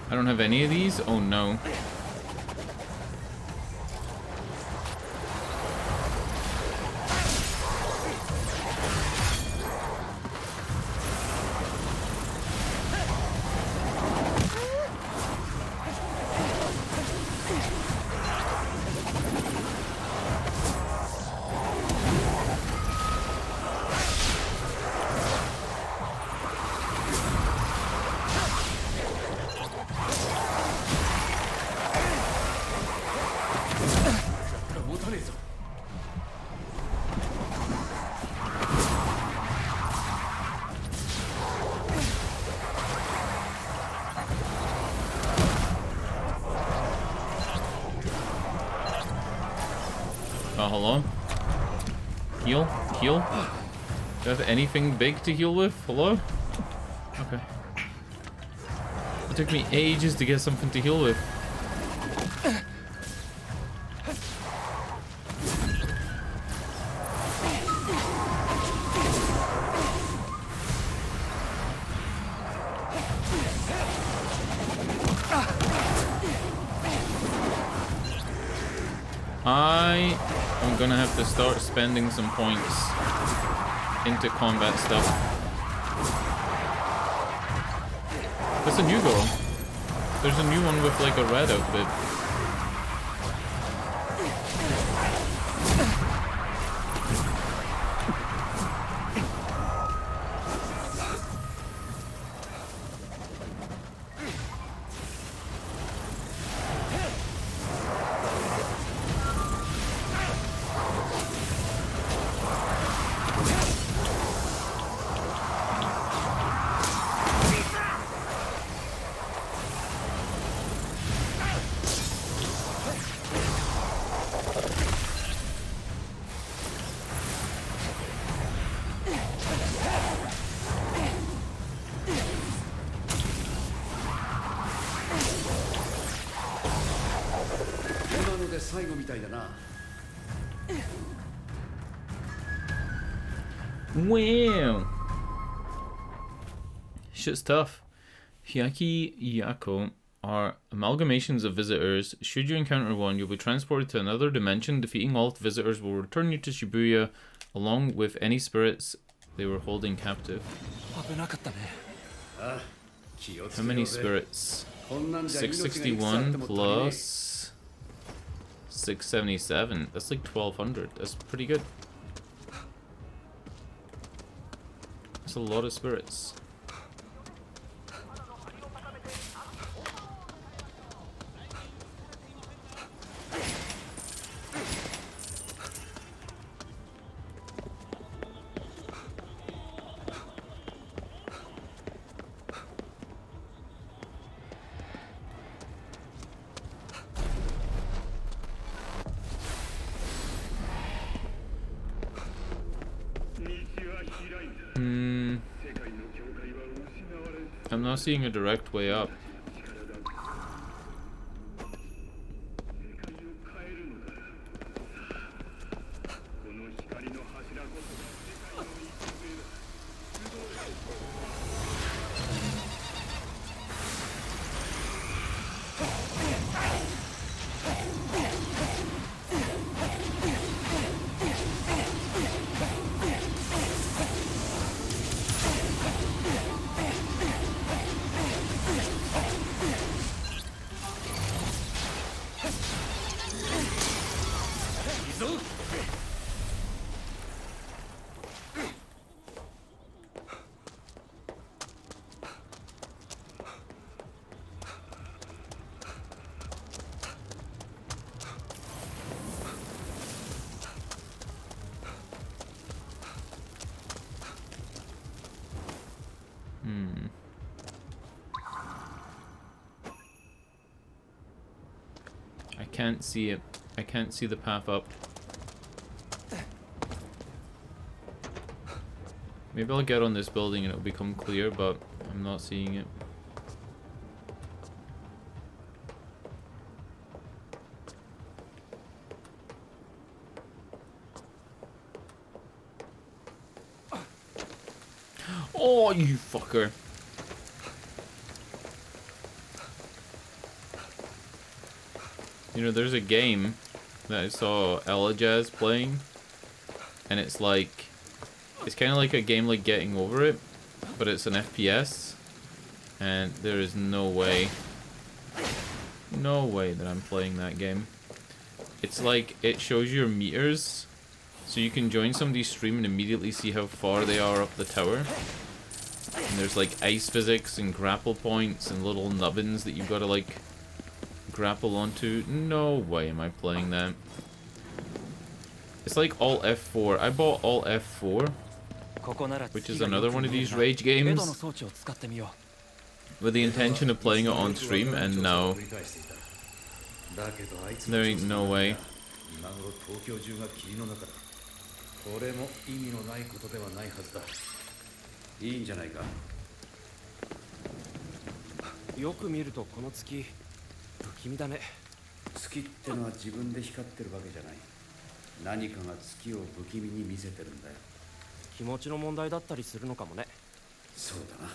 I don't have any of these? Oh no. Hello? Heal? Heal? Do I have anything big to heal with? Hello? Okay. It took me ages to get something to heal with. I'm gonna have to start spending some points into combat stuff. That's a new girl. There's a new one with like a red outfit. Wow. Shit's tough. Hyaki Yako are amalgamations of visitors. Should you encounter one, you'll be transported to another dimension. Defeating all visitors will return you to Shibuya along with any spirits they were holding captive. How many spirits? 661 plus 677. That's like 1200. That's pretty good. That's a lot of spirits. I'm not seeing a direct way up. can't see it. I can't see the path up. Maybe I'll get on this building and it'll become clear, but I'm not seeing it. Oh, you fucker. You know, there's a game that I saw Elajaz playing, and it's like, it's kind of like a game like Getting Over It, but it's an FPS, and there is no way that I'm playing that game. It's like, it shows your meters, so you can join somebody's stream and immediately see how far they are up the tower. And there's like ice physics and grapple points and little nubbins that you've got to like grapple onto. No way am I playing that. It's like Alt F4. I bought Alt F4, which is another one of these rage games, with the intention of playing it on stream, and no. There ain't no way. これも意味のないことではないはずだ。いいんじゃないか。よく見るとこの月不気味だね。月ってのは自分で光ってるわけじゃない。何かが月を不気味に見せてるんだよ。気持ちの問題だったりするのかもね。そうだな。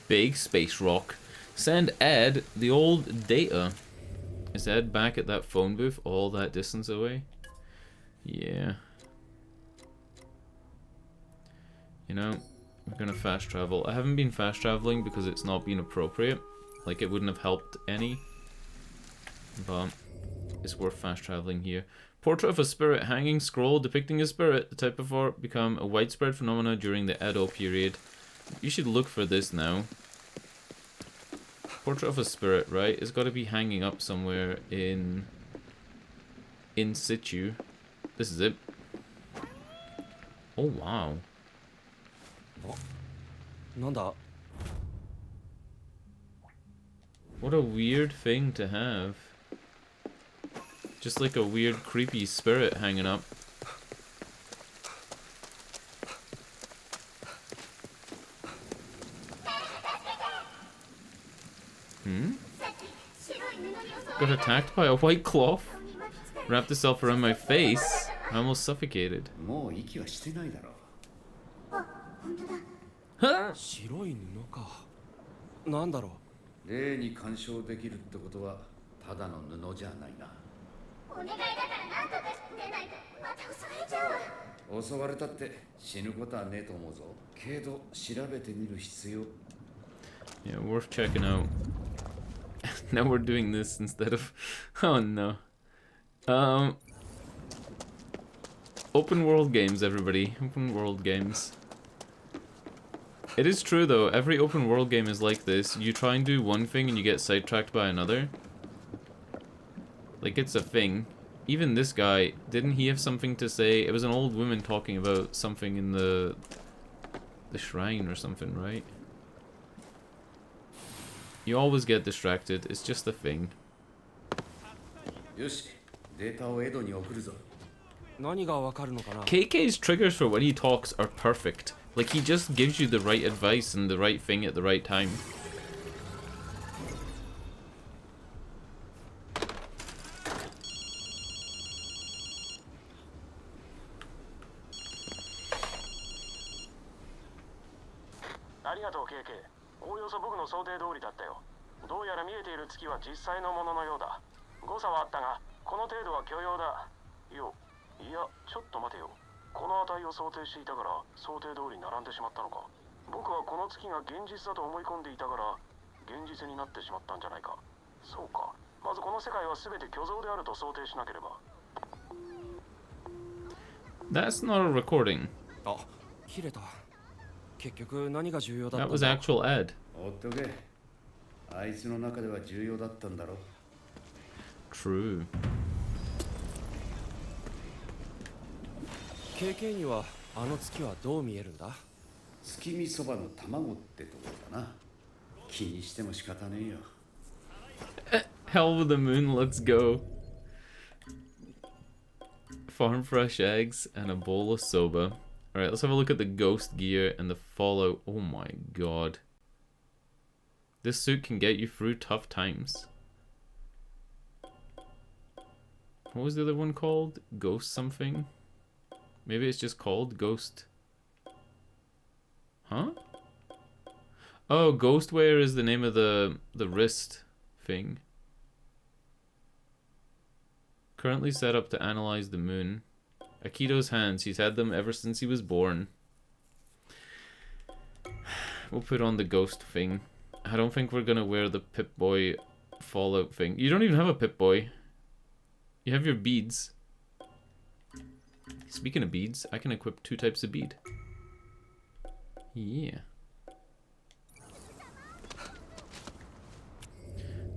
Big space rock. Send Ed the old data. Is Ed back at that phone booth all that distance away? Yeah. You know, we're gonna fast travel. I haven't been fast traveling because it's not been appropriate. Like, it wouldn't have helped any. But it's worth fast traveling here. Portrait of a spirit, hanging scroll depicting a spirit. The type of art become a widespread phenomena during the Edo period. You should look for this now. Portrait of a spirit, right? It's got to be hanging up somewhere in situ. This is it. Oh wow. What a weird thing to have. Just like a weird creepy spirit hanging up. Got attacked by a white cloth. Wrapped itself around my face. I almost suffocated. Huh? 白い布か。なんだろう。霊に干渉できるってことはただの布じゃないな。お願いだからなんとか出ないとまた襲われちゃう。襲われたって死ぬことはねえと思うぞ。けど調べてみる必要。Yeah, worth checking out. Now we're doing this instead of... Oh no. Open world games, everybody. Open world games. It is true though, every open world game is like this. You try and do one thing and you get sidetracked by another. Like, it's a thing. Even this guy, didn't he have something to say? It was an old woman talking about something in the shrine or something, right? You always get distracted, it's just a thing. KK's triggers for when he talks are perfect. Like, he just gives you the right advice and the right thing at the right time. That's not a recording. That was actual Ed. True. KK にはあの月はどう見えるんだ？月見そばの卵ってところだな。気にしても仕方ねえよ。Hell with the moon, let's go. Farm fresh eggs and a bowl of soba. Alright, let's have a look at the ghost gear and the fallout. Oh my god. This suit can get you through tough times. What was the other one called? Ghost something? Maybe it's just called Ghost. Huh? Oh, Ghostwire is the name of the wrist thing. Currently set up to analyze the moon. Akito's hands, he's had them ever since he was born. We'll put on the ghost thing. I don't think we're gonna wear the Pip-Boy Fallout thing. You don't even have a Pip-Boy. You have your beads. Speaking of beads, I can equip 2 types of bead. Yeah.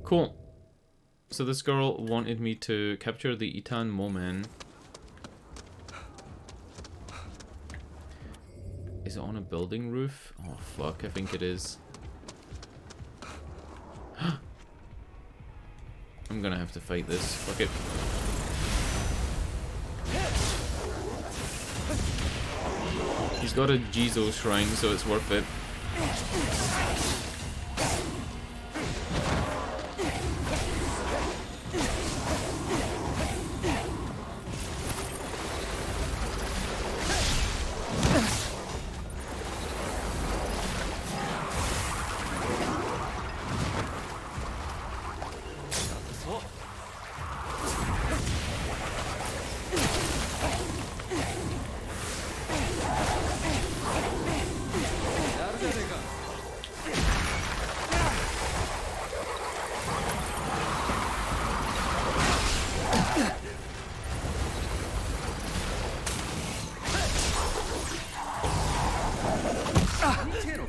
Cool. So this girl wanted me to capture the Itan Momen. Is it on a building roof? Oh fuck, I think it is. I'm gonna have to fight this. Fuck it. He's got a Jizo shrine, so it's worth it.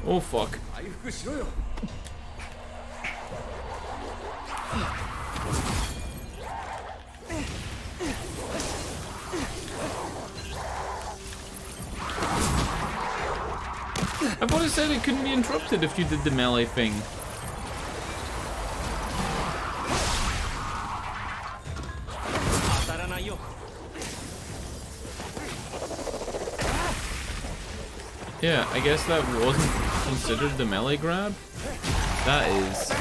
Oh fuck. I thought it said it couldn't be interrupted if you did the melee thing. Yeah, I guess that wasn't considered the melee grab. That is.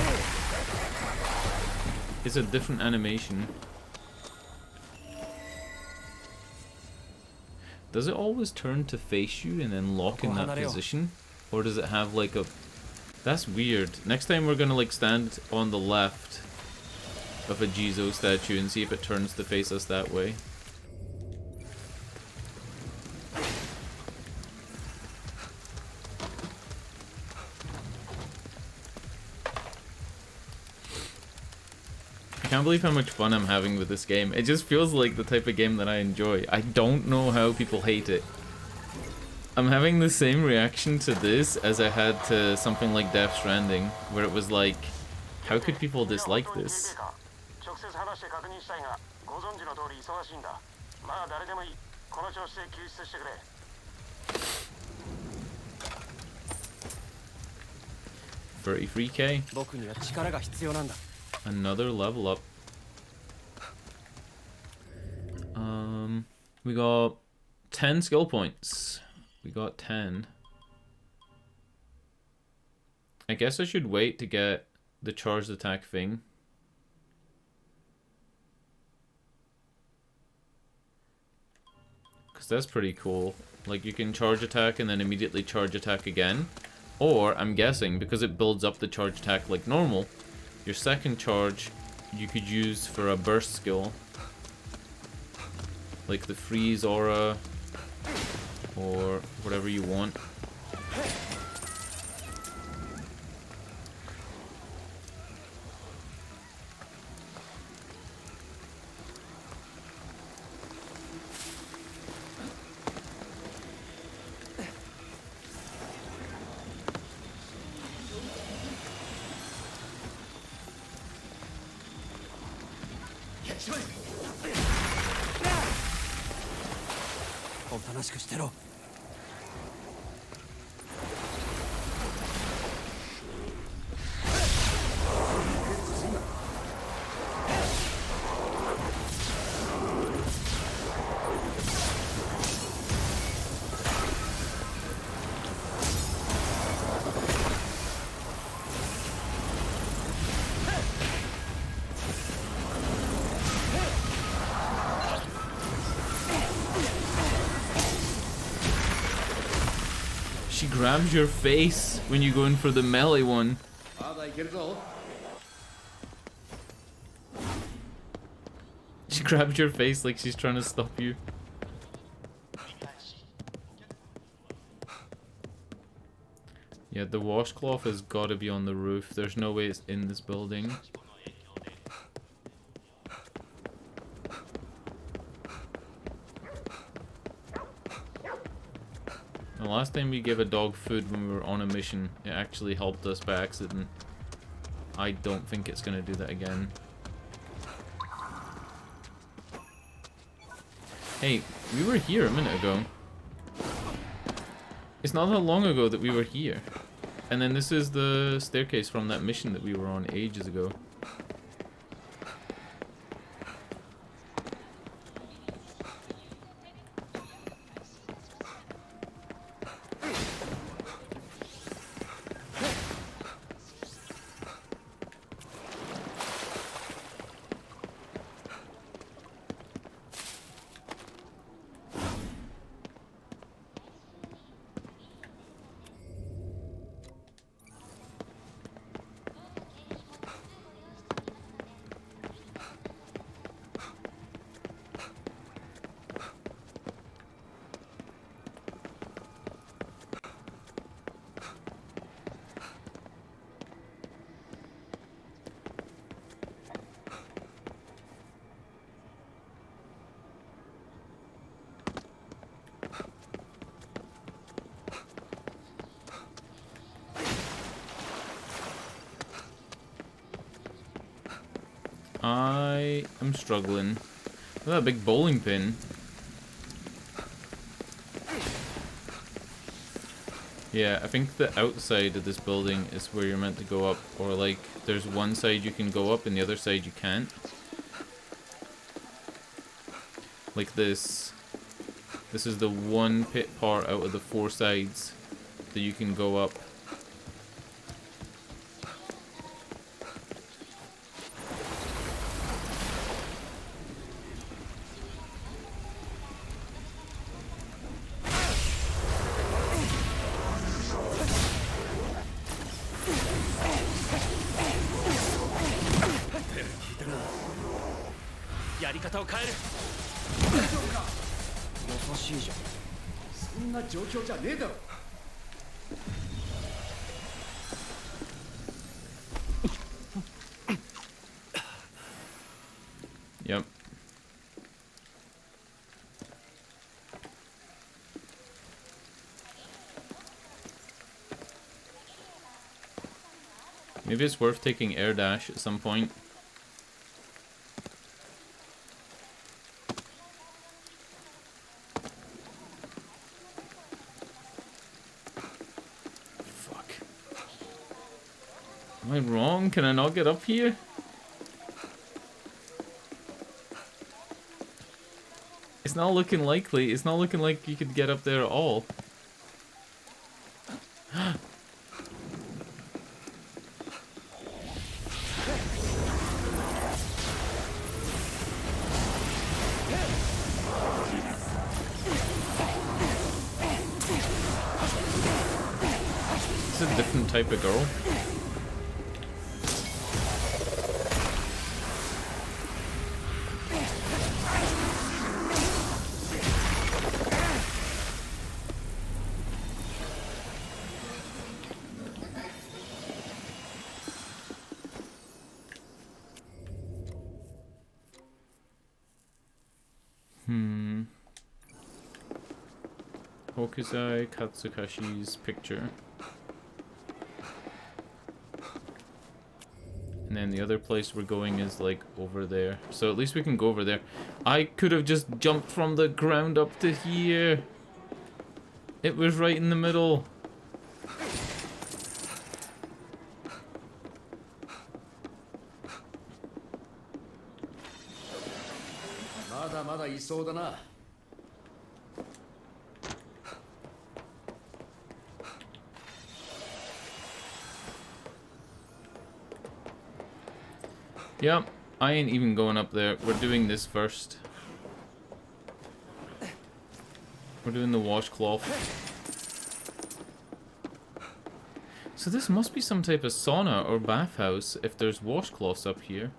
It's a different animation. Does it always turn to face you and then lock in that position? Or does it have like a... That's weird. Next time we're gonna like stand on the left of a Jizo statue and see if it turns to face us that way. I can't believe how much fun I'm having with this game. It just feels like the type of game that I enjoy. I don't know how people hate it. I'm having the same reaction to this as I had to something like Death Stranding, where it was like, how could people dislike this? $33K. Another level up. We got 10 skill points. We got 10. I guess I should wait to get the charged attack thing. Because that's pretty cool. Like, you can charge attack and then immediately charge attack again. Or, I'm guessing, because it builds up the charge attack like normal, your second charge you could use for a burst skill. Like the freeze aura, or whatever you want. grabs your face when you go in for the melee one. まだいけるぞ。 She grabs your face like she's trying to stop you. Yeah, the washcloth has got to be on the roof. There's no way it's in this building. The last time we gave a dog food when we were on a mission, it actually helped us by accident. I don't think it's going to do that again. Hey, we were here a minute ago. It's not that long ago that we were here. And then this is the staircase from that mission that we were on ages ago. I am struggling. Look at that big bowling pin. Yeah, I think the outside of this building is where you're meant to go up. Or like, there's one side you can go up and the other side you can't. Like this. This is the one pit part out of the 4 sides that you can go up. Yep. Maybe it's worth taking air dash at some point. Fuck. Am I wrong? Can I not get up here? It's not looking likely. It's not looking like you could get up there at all. It's a different type of girl. Hokusai Katsukashi's picture. And then the other place we're going is like over there. So at least we can go over there. I could have just jumped from the ground up to here. It was right in the middle. Yep, I ain't even going up there. We're doing this first. We're doing the washcloth. So this must be some type of sauna or bathhouse if there's washcloths up here.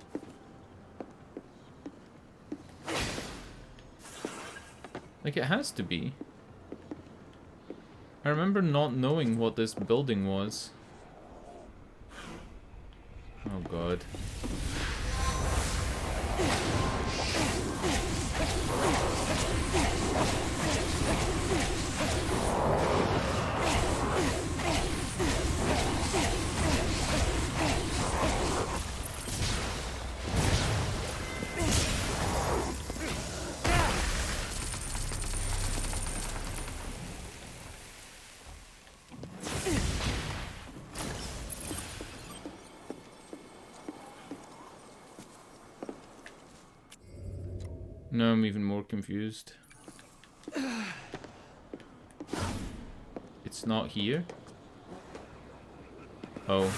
Like, it has to be. I remember not knowing what this building was. Oh god. Now I'm even more confused. It's not here? Oh.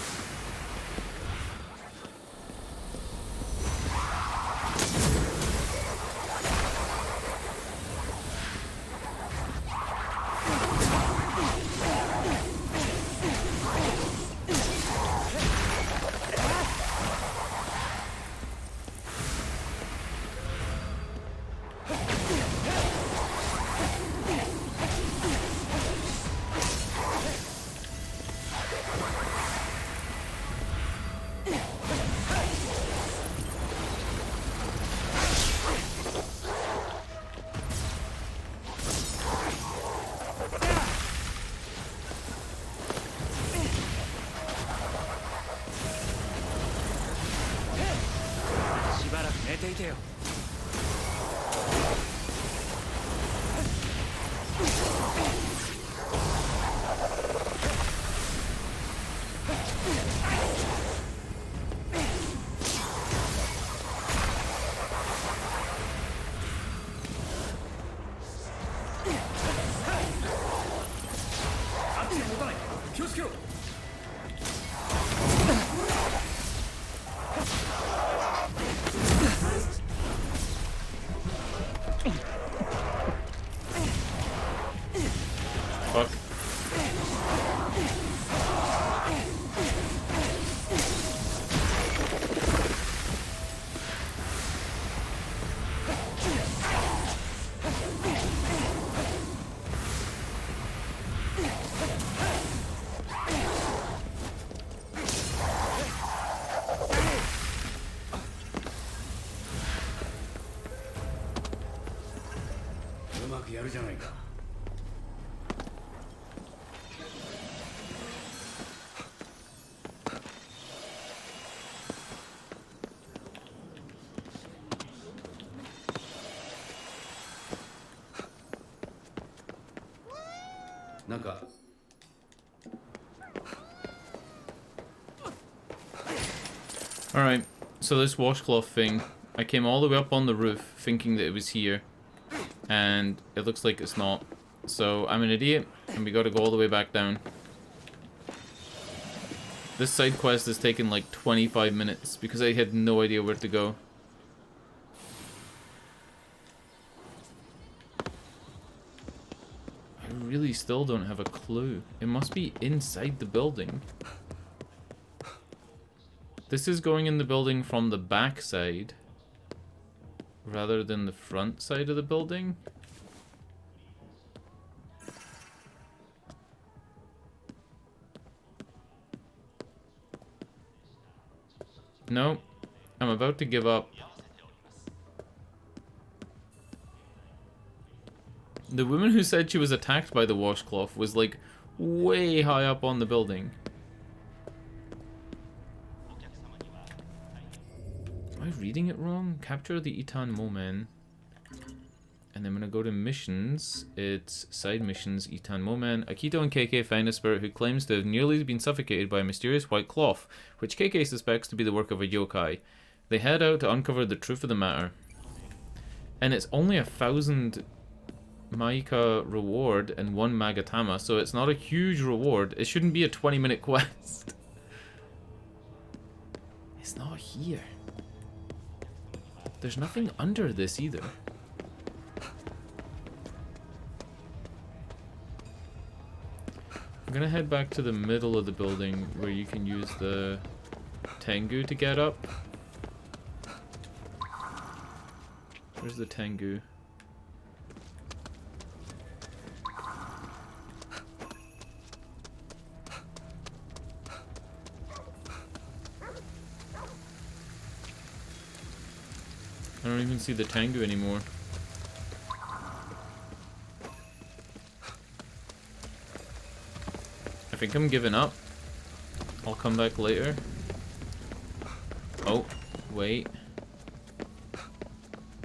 Fuck. Alright, so this washcloth thing, I came all the way up on the roof thinking that it was here, and it looks like it's not. So I'm an idiot, and we gotta go all the way back down. This side quest has taken like 25 minutes because I had no idea where to go. I really still don't have a clue. It must be inside the building. This is going in the building from the back side rather than the front side of the building. No, I'm about to give up. The woman who said she was attacked by the washcloth was like way high up on the building. Am I reading it wrong? Capture the Itan Momen. And I'm gonna go to missions. It's side missions, Itan Momen. Akito and KK find a spirit who claims to have nearly been suffocated by a mysterious white cloth, which KK suspects to be the work of a yokai. They head out to uncover the truth of the matter. And it's only 1,000 Maika reward and 1 Magatama, so it's not a huge reward. It shouldn't be a 20-minute quest. It's not here. There's nothing under this either. I'm gonna head back to the middle of the building where you can use the Tengu to get up. Where's the Tengu? I don't even see the Tengu anymore. I think I'm giving up. I'll come back later. Oh, wait.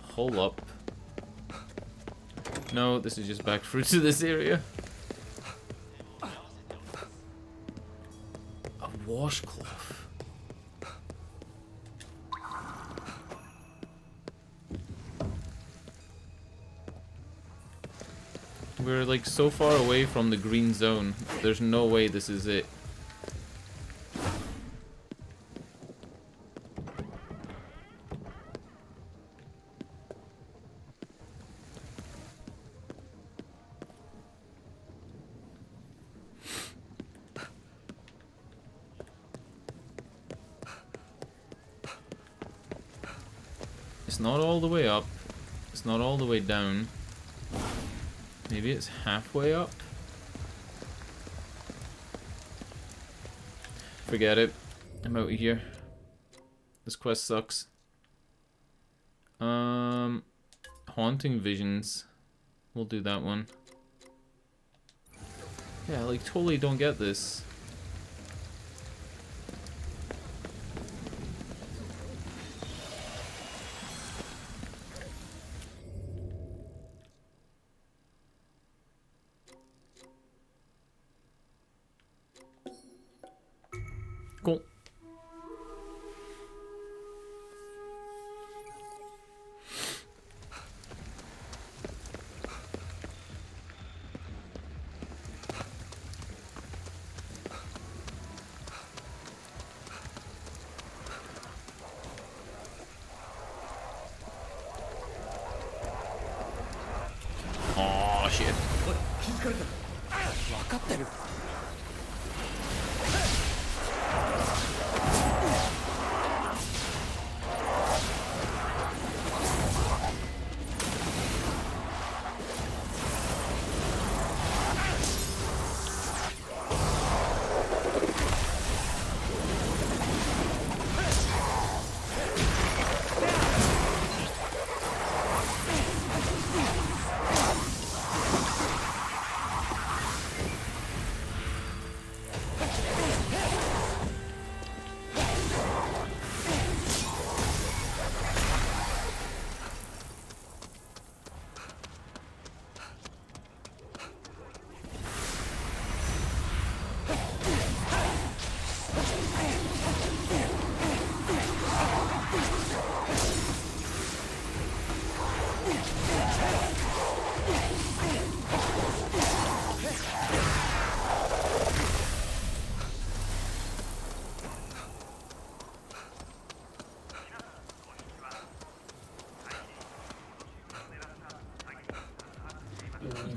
Hold up. No, this is just back through to this area. A washcloth. We're like so far away from the green zone. There's no way this is it. It's not all the way up. It's not all the way down. Maybe it's halfway up? Forget it. I'm out of here. This quest sucks. Haunting Visions. We'll do that one. Yeah, like totally don't get this. Cool. Oh shit. 分かってる。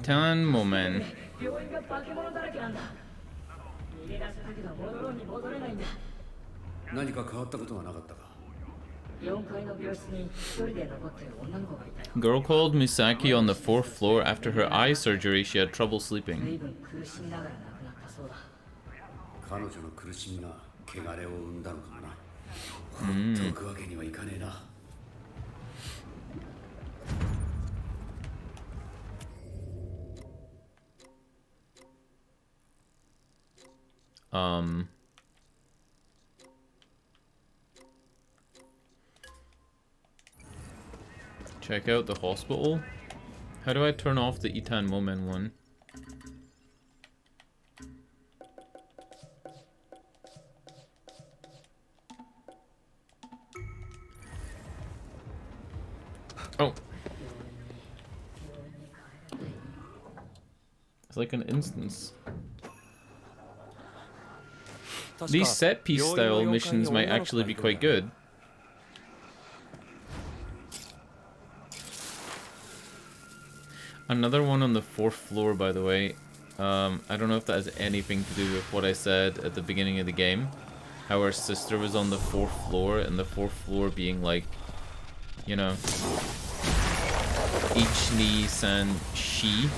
Itan Momen. 病院が化け物だらけなんだ。逃げ出せたけど戻ろうに戻れないんだ。何か変わったことはなかったか。4階の病室に一人で残ってる女の子がいたよ。 Girl called Misaki on the 4th floor after her eye surgery. She had trouble sleeping. 随分苦しみながら亡くなったそうだ。彼女の苦しみが汚れを生んだのかもな。ほっとくわけにはいかねえな。Check out the hospital. How do I turn off the Itan Momen one? Oh. It's like an instance. These set piece style missions might actually be quite good. Another one on the 4th floor, by the way. I don't know if that has anything to do with what I said at the beginning of the game. How her sister was on the 4th floor, and the 4th floor being like, you know, Ichni-san Shi,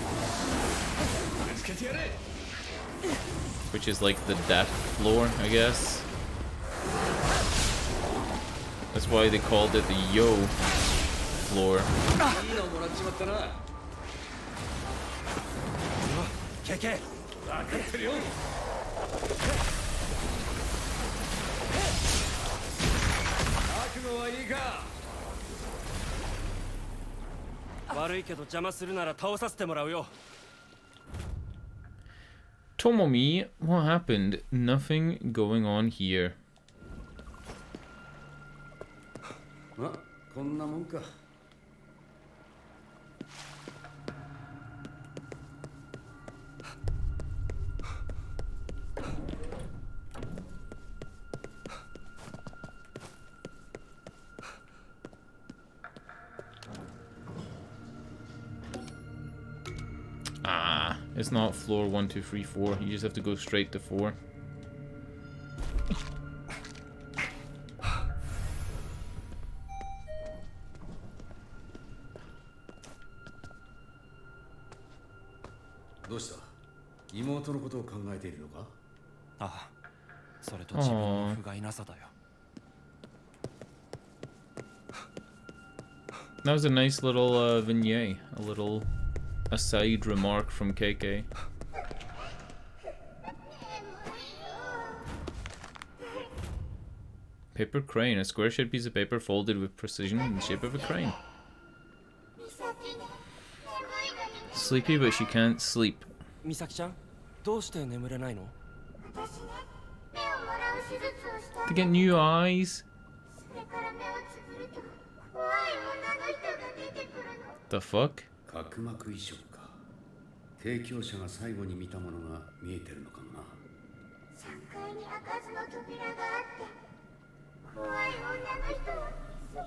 which is like the death floor, I guess. That's why they called it the Yo floor. けけ分かってるよ覚悟はいいか悪いけど邪魔するなら倒させてもらうよ Tomomi, what happened? Nothing going on here. あ、こんなもんか。Ah, it's not floor 1, 2, 3, 4. You just have to go straight to 4. What's up? 妹のことを考えているのか？ああそれと自分の不甲斐なさだよ That was a nice little vignette, a little aside remark from KK. Paper crane, a square-shaped piece of paper folded with precision in the shape of a crane. Sleepy, but she can't sleep. 美咲ちゃんどうして眠れないの To get new eyes. The fuck? 角膜移植か。提供者が最後に見たものが見えてるのかもな。3階に開かずの扉があって、怖い女の人は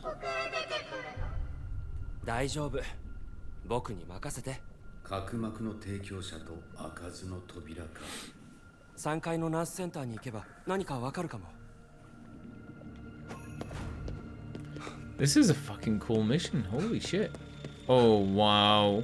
そこから出てくるの。大丈夫僕に任せて角膜の提供者と開かずの扉か。3階のナースセンターに行けば何かわかるかも This is a fucking cool mission. Holy shit. Oh, wow.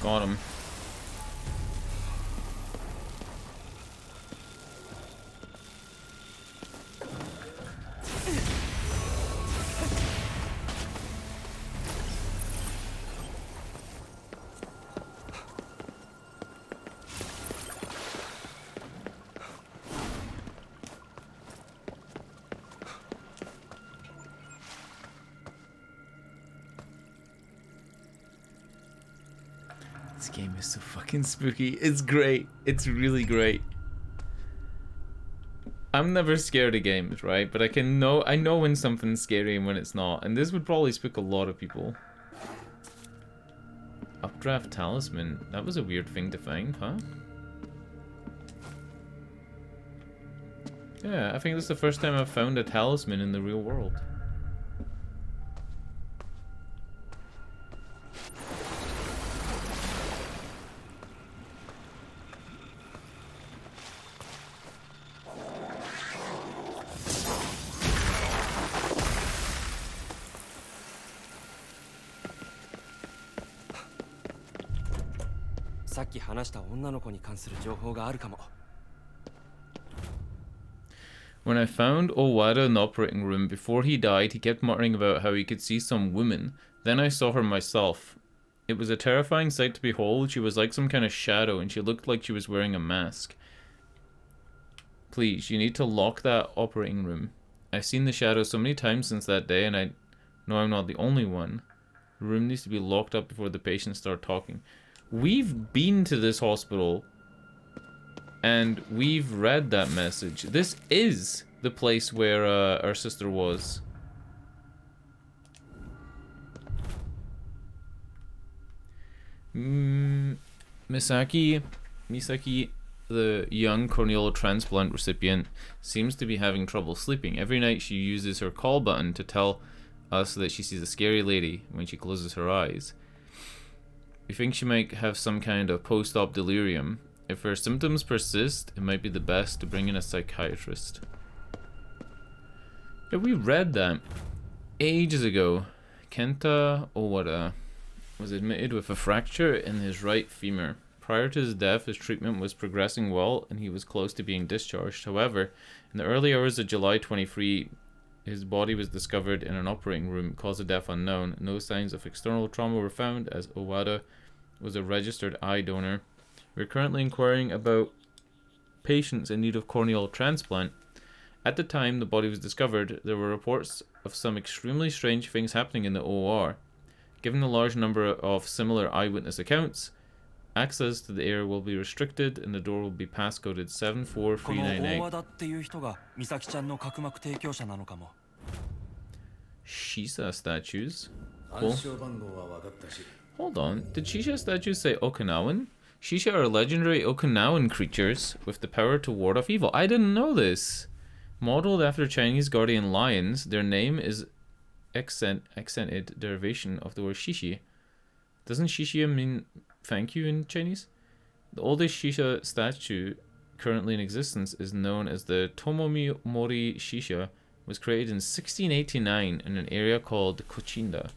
Got him. This game is so fucking spooky. It's great. It's really great. I'm never scared of games, right? But I know when something's scary and when it's not. And this would probably spook a lot of people. Updraft talisman. That was a weird thing to find, huh? Yeah, I think this is the first time I've found a talisman in the real world. さっき話した女の子に関する情報があるかも。 When I found Owada in the operating room before he died, he kept muttering about how he could see some woman. Then I saw her myself. It was a terrifying sight to behold. She was like some kind of shadow, and she looked like she was wearing a mask. Please, you need to lock that operating room. I've seen the shadow so many times since that day, and I know I'm not the only one. The room needs to be locked up before the patients start talking. We've been to this hospital, and we've read that message. This is the place where our sister was. Misaki, the young corneal transplant recipient, seems to be having trouble sleeping. Every night she uses her call button to tell us that she sees a scary lady when she closes her eyes. We think she might have some kind of post-op delirium. If her symptoms persist, it might be the best to bring in a psychiatrist. Yeah, we read that ages ago. Kenta Owada was admitted with a fracture in his right femur. Prior to his death, his treatment was progressing well and he was close to being discharged. However, in the early hours of July 23, his body was discovered in an operating room. Cause of death unknown. No signs of external trauma were found, as Owada was a registered eye donor. We're currently inquiring about patients in need of corneal transplant. At the time the body was discovered, there were reports of some extremely strange things happening in the OR. Given the large number of similar eyewitness accounts, access to the area will be restricted and the door will be passcoded 74398. Shisha statues. Cool. Hold on, did Shisha statues say Okinawan? Shisha are legendary Okinawan creatures with the power to ward off evil. I didn't know this. Modeled after Chinese guardian lions, their name is accented derivation of the word shishi. Doesn't shishi mean thank you in Chinese? The oldest Shisha statue currently in existence is known as the Tomomi Mori Shisha. Was created in 1689 in an area called Kochinda.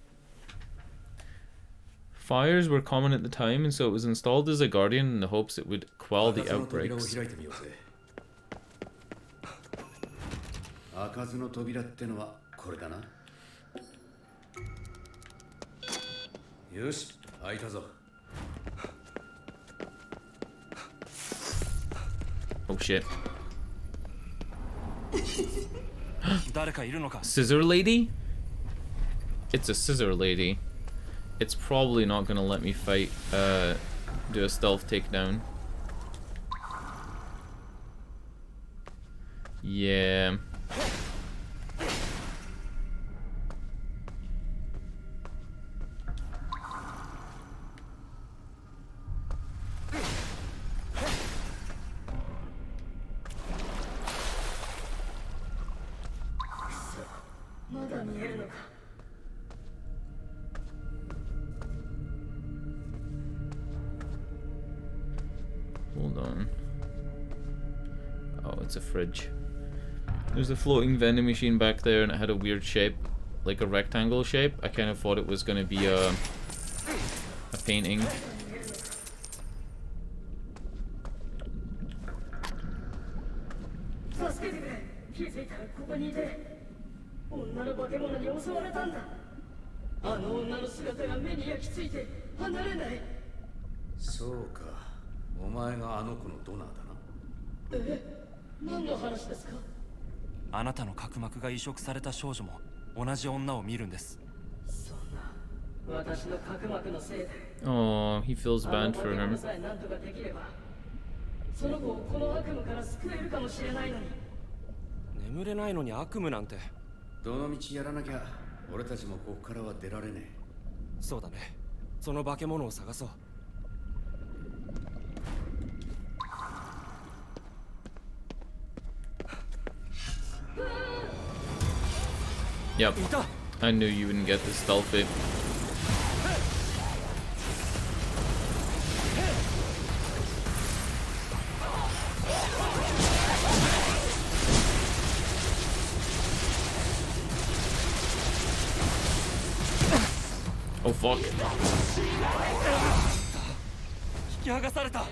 Fires were common at the time, and so it was installed as a guardian in the hopes it would quell the outbreaks. Oh shit. Scissor lady? It's a scissor lady. It's probably not gonna let me fight, do a stealth takedown. Yeah. Hold on. Oh, it's a fridge. There's a floating vending machine back there and it had a weird shape, like a rectangle shape. I kind of thought it was going to be a painting. Oh, he feels bad for him. Yep, I knew you wouldn't get this stealthy. Oh fuck. き剥がされた。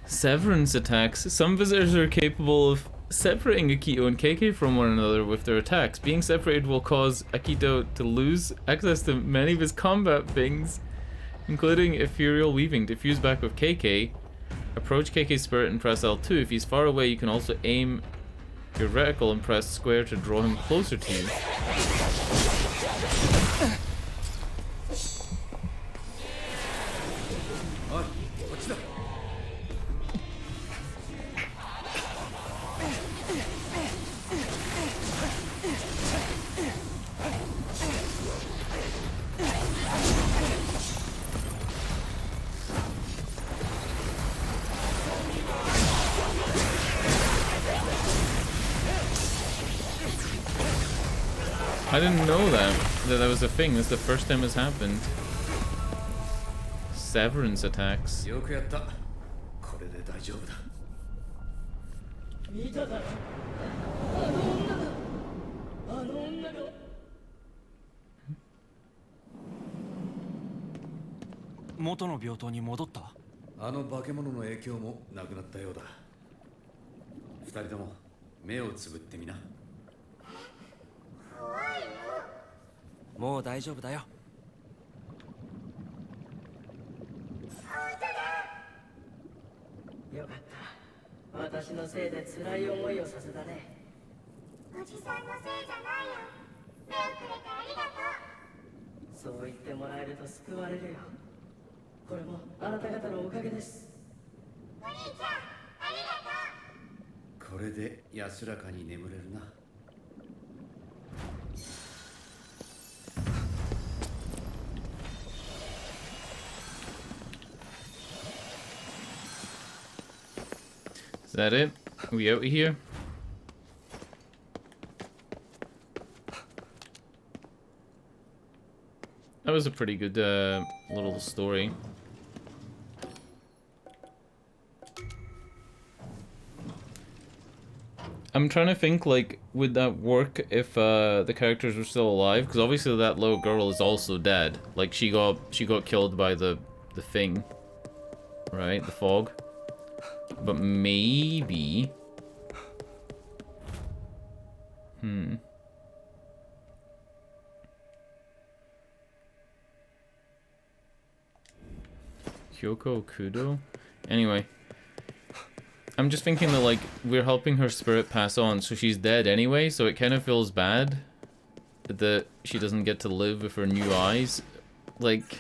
Severance attacks. Some visitors are capable of separating Akito and KK from one another with their attacks. Being separated will cause Akito to lose access to many of his combat things, including ethereal weaving. Diffuse back with KK. Approach KK's spirit and press L2. If he's far away, you can also aim your reticle and press square to draw him closer to you. I didn't know that was a thing. That's the first time it's happened. Severance attacks. よくやった。これで大丈夫だ。見ただろ。あの女だ。あの女が。元の病棟に戻った。あの化け物の影響もなくなったようだ。二人とも目をつぶってみな。もう大丈夫だよ。よかった。私のせいで辛い思いをさせたね。おじさんのせいじゃないよ。目をくれてありがとう。そう言ってもらえると救われるよ。これもあなた方のおかげです。お兄ちゃん、ありがとう。これで安らかに眠れるな。Is that it? Are we out of here? That was a pretty good little story. I'm trying to think, like, would that work if the characters were still alive? Because obviously that little girl is also dead. Like, she got killed by the thing, right? The fog. But maybe... Kyoko Kudo? Anyway. I'm just thinking that, like, we're helping her spirit pass on, so she's dead anyway, so it kind of feels bad that she doesn't get to live with her new eyes. Like...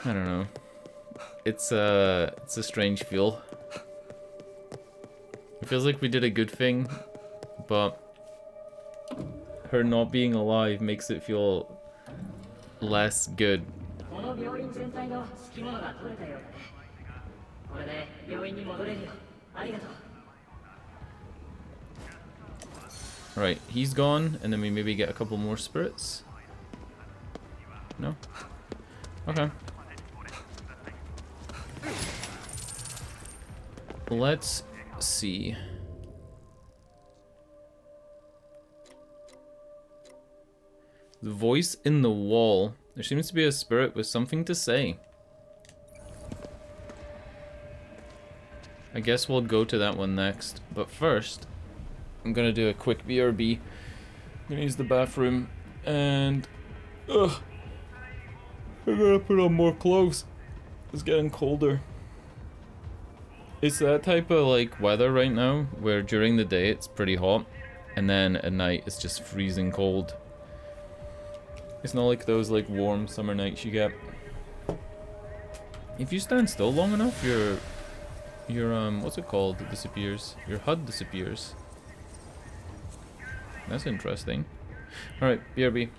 I don't know. It's a strange feel. It feels like we did a good thing, but her not being alive makes it feel less good. Right, he's gone, and then we maybe get a couple more spirits. No? Okay. Let's see. The voice in the wall. There seems to be a spirit with something to say. I guess we'll go to that one next. But first, I'm gonna do a quick BRB. I'm gonna use the bathroom and... I'm gonna put on more clothes. It's getting colder. It's that type of like weather right now where during the day it's pretty hot and then at night it's just freezing cold. It's not like those like warm summer nights you get. If you stand still long enough, your what's it called? It disappears. Your HUD disappears. That's interesting. Alright, BRB.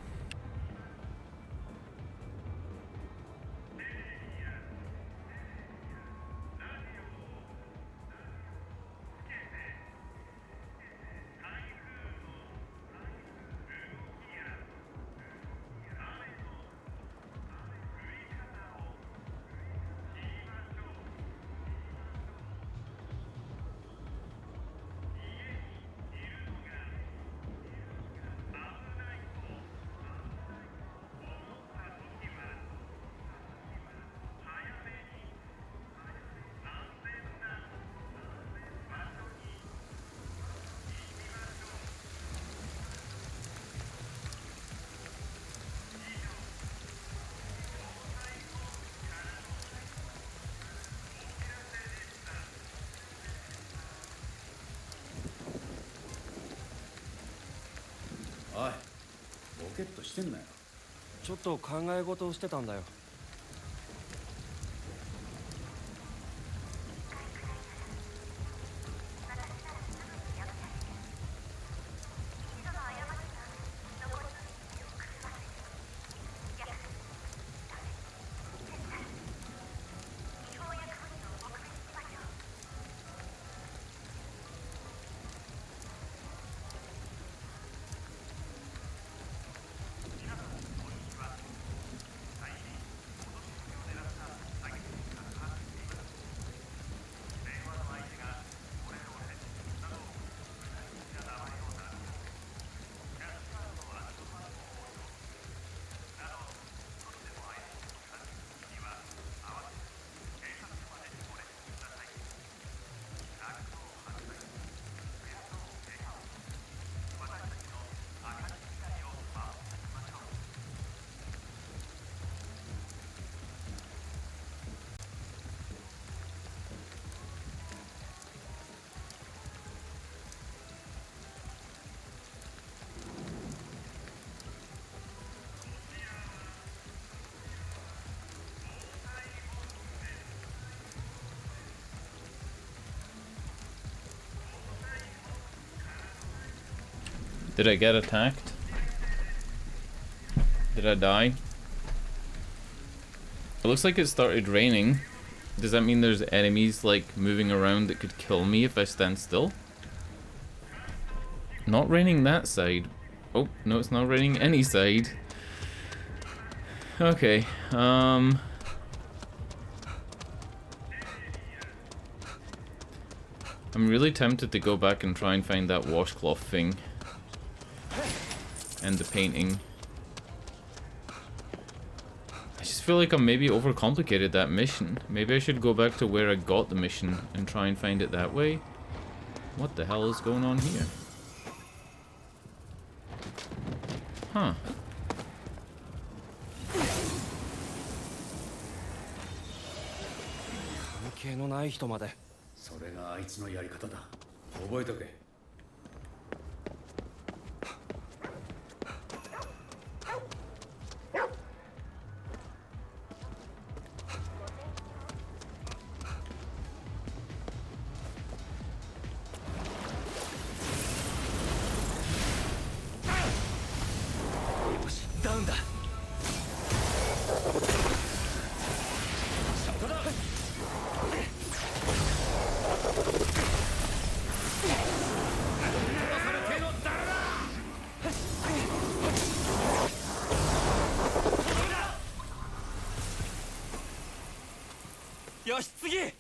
ケットしてんなよ。ちょっと考え事をしてたんだよ。Did I get attacked? Did I die? It looks like it started raining. Does that mean there's enemies like moving around that could kill me if I stand still? Not raining that side. Oh, no, it's not raining any side. Okay, I'm really tempted to go back and try and find that washcloth thing. And the painting. I just feel like I maybe overcomplicated that mission. Maybe I should go back to where I got the mission and try and find it that way. What the hell is going on here? Huh. 関係のない人まで。それがあいつのやり方だ。覚えとけ。ダウンだ。よし、次。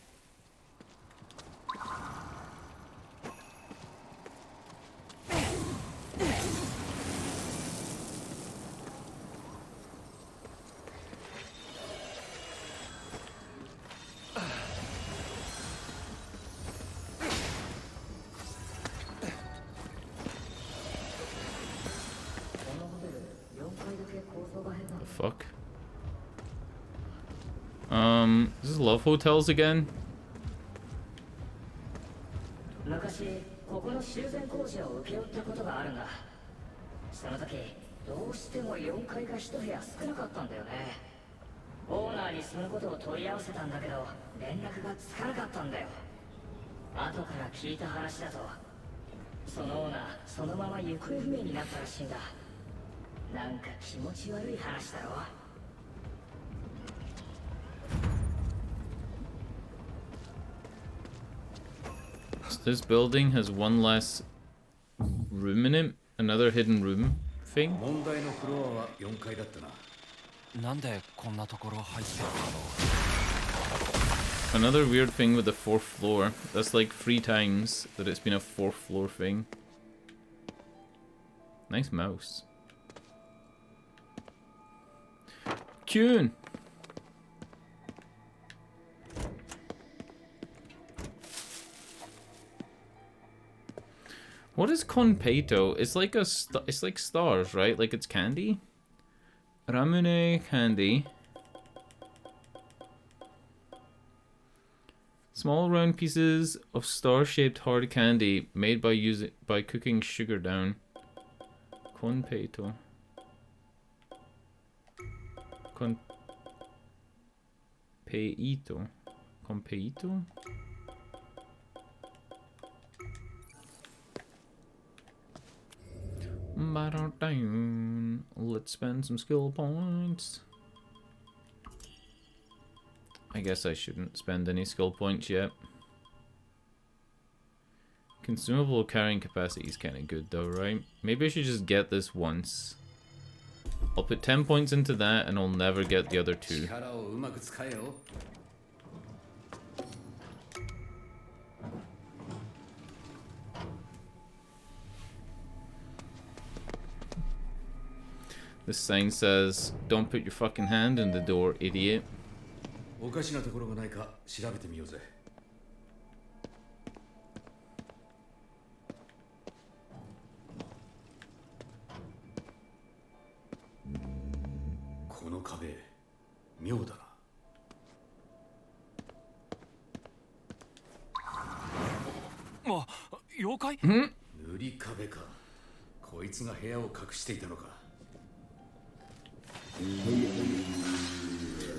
The fuck? This is Love Hotels again? 昔ここの修繕工事を請け負ったことがあるんだ。その時どうしても4階が1部屋少なかったんだよね。オーナーにそのことを問い合わせたんだけど連絡がつかなかったんだよ。後から聞いた話だとそのオーナーそのまま行方不明になったらしいんだ。なんか気持ち悪い話だろ。This building has one less room in it. Another hidden room thing. 問題のフロアは4階だったな。なんでこんなところ入ってるんだろう。 Another weird thing with the 4th floor. That's like 3 times that it's been a 4th floor thing. Nice mouse. Tune! What is conpeito? It's like it's like stars, right? Like it's candy? Ramune candy. Small round pieces of star-shaped hard candy made by cooking sugar down. Conpeito. Compeito. Compeito? Let's spend some skill points. I guess I shouldn't spend any skill points yet. Consumable carrying capacity is kind of good though, right? Maybe I should just get this once. I'll put 10 points into that and I'll never get the other 2. This sign says, "Don't put your fucking hand in the door, idiot." おかしなところがないか調べてみようぜ。この壁、妙だな。あ、妖怪？塗り壁か。こいつが部屋を隠していたのか。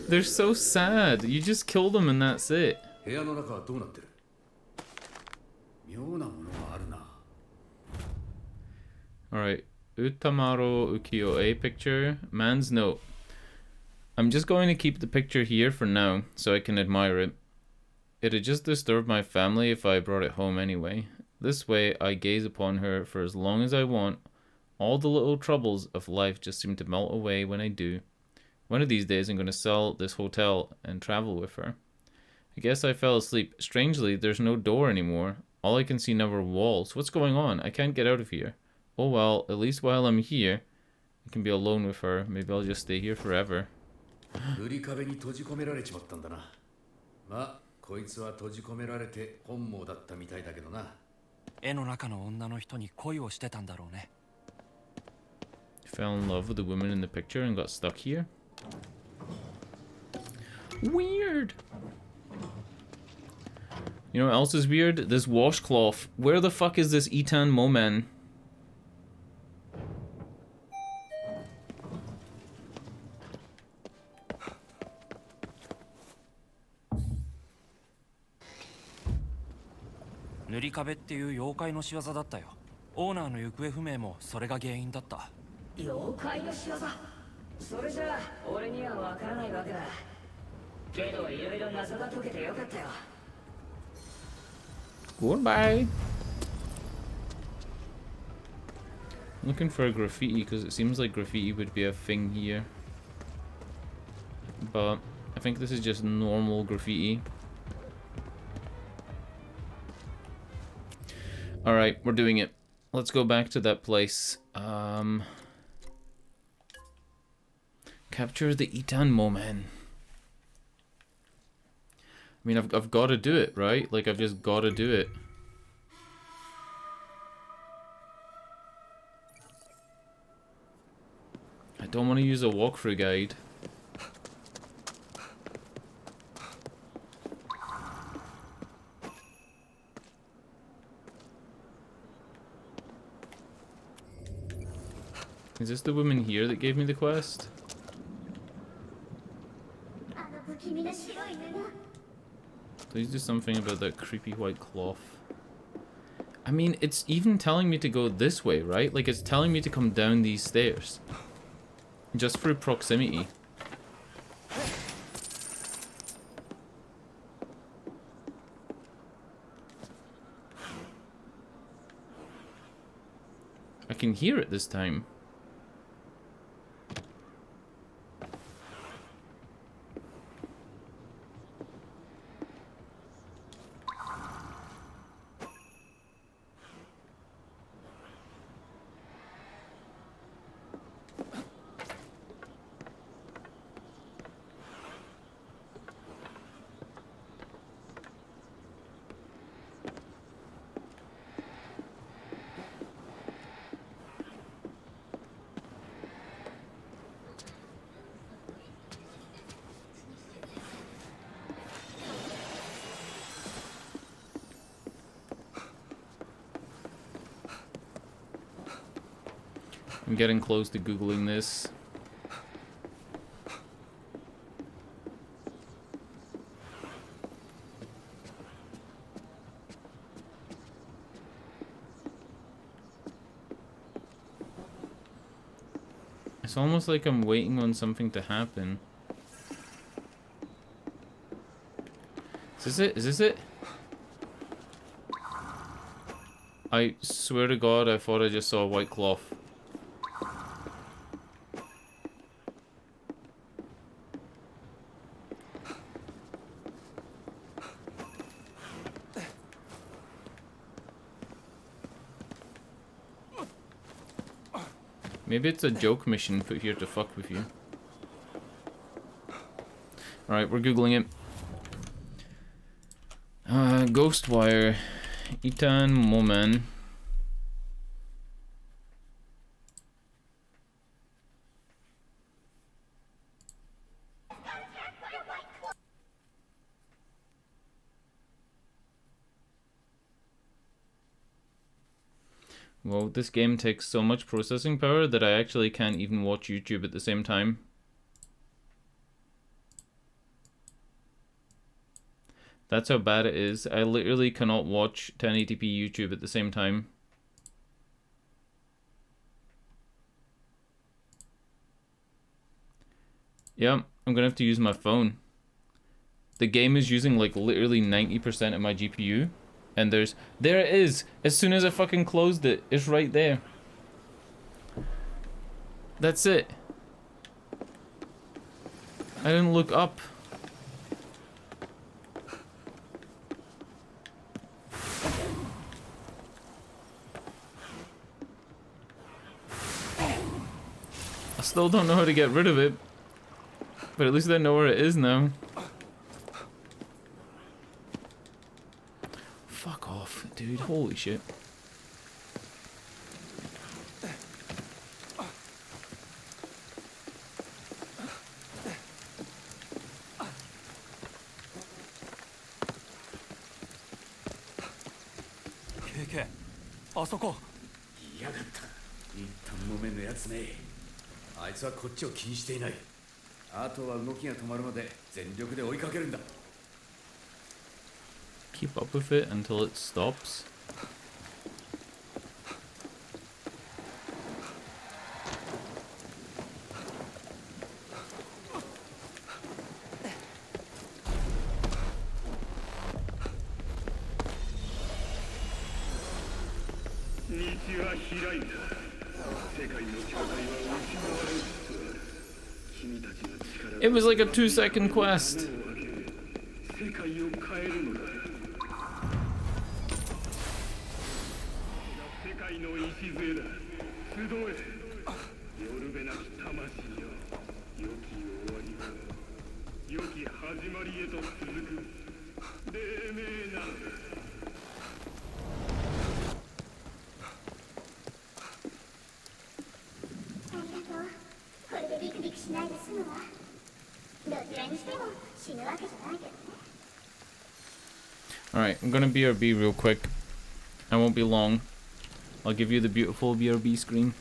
They're so sad. You just kill them and that's it. 部屋の中はどうなってる？妙なものがあるな。Alright. Utamaro Ukiyo-e picture. Man's note. I'm just going to keep the picture here for now, so I can admire it. It'd just disturb my family if I brought it home anyway. This way, I gaze upon her for as long as I want. All the little troubles of life just seem to melt away when I do. One of these days I'm going to sell this hotel and travel with her. I guess I fell asleep. Strangely, there's no door anymore. All I can see now are walls. What's going on? I can't get out of here. Oh well, at least while I'm here, I can be alone with her. Maybe I'll just stay here forever. 塗り壁に閉じ込められちまったんだな。まあ、こいつは閉じ込められて本望だったみたいだけどな。絵の中の女の人に恋をしてたんだろうね。Fell in love with the woman in the picture and got stuck here. Weird. You know what else is weird? This washcloth. Where the fuck is this Itan Momen? Nuri壁っていう妖怪の仕業だったよ。オーナーの行方不明もそれが原因だった。妖怪の仕業？それじゃあ俺にはわからないわけだ。けどいろいろ謎が解けてよかったよ。Goodbye. Looking for a graffiti because it seems like graffiti would be a thing here. But I think this is just normal graffiti. Alright, we're doing it. Let's go back to that place. Capture the Itan Momen. I mean, I've got to do it, right? Like, I've just got to do it. I don't want to use a walkthrough guide. Is this the woman here that gave me the quest? Please do something about that creepy white cloth. I mean, it's even telling me to go this way, right? Like, it's telling me to come down these stairs. Just through proximity. I can hear it this time. I'm getting close to Googling this. It's almost like I'm waiting on something to happen. Is this it? Is this it? I swear to God, I thought I just saw a white cloth. Maybe it's a joke mission put here to fuck with you. Alright, we're googling it. Ghostwire. Itan Moman. Well, this game takes so much processing power that I actually can't even watch YouTube at the same time. That's how bad it is. I literally cannot watch 1080p YouTube at the same time. Yeah, I'm gonna have to use my phone. The game is using like literally 90% of my GPU. And there it is! As soon as I fucking closed it, it's right there. That's it. I didn't look up. I still don't know how to get rid of it. But at least I know where it is now. Fuck off, dude. Holy shit. KK、あそこ。やがった。一旦木綿のやつね。あいつはこっちを気にしていない。あとは動きが止まるまで全力で追いかけるんだ。Keep up with it until it stops. It was like a 2-second quest. Alright, I'm gonna BRB real quick. I won't be long. I'll give you the beautiful BRB screen.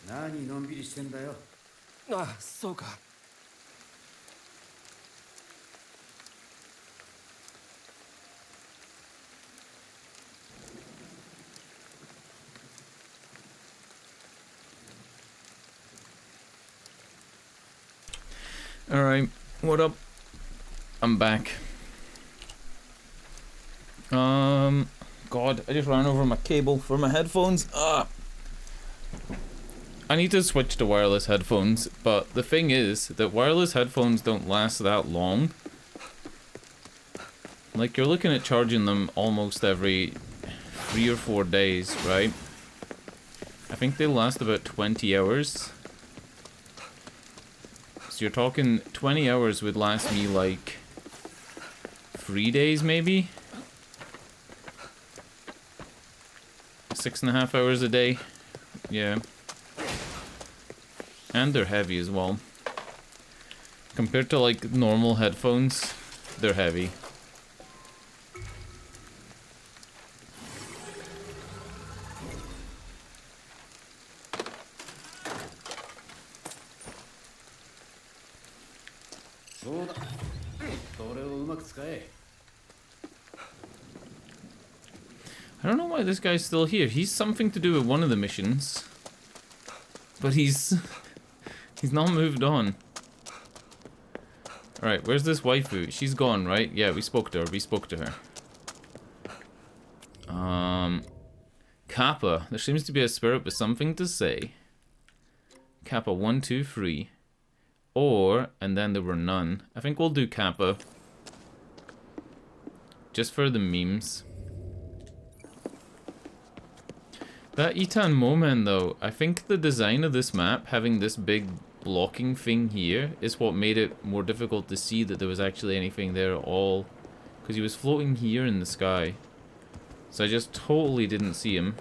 何のんびりしてんだよ。あ、そうか。Alright, what up? I'm back. God, I just ran over my cable for my headphones. Ah! I need to switch to wireless headphones, but the thing is that wireless headphones don't last that long. Like, you're looking at charging them almost every 3 or 4 days, right? I think they last about 20 hours. So you're talking 20 hours would last me like 3 days maybe? 6.5 hours a day. Yeah. And they're heavy as well. Compared to like normal headphones, they're heavy. I don't know why this guy's still here. He's something to do with one of the missions. But he's not moved on. Alright, where's this waifu? She's gone, right? Yeah, we spoke to her. Kappa. There seems to be a spirit with something to say. Kappa 1, 2, 3. Or, and then there were none. I think we'll do Kappa. Just for the memes. That Itan Momen though, I think the design of this map, having this big blocking thing here, is what made it more difficult to see that there was actually anything there at all. Because he was floating here in the sky. So I just totally didn't see him.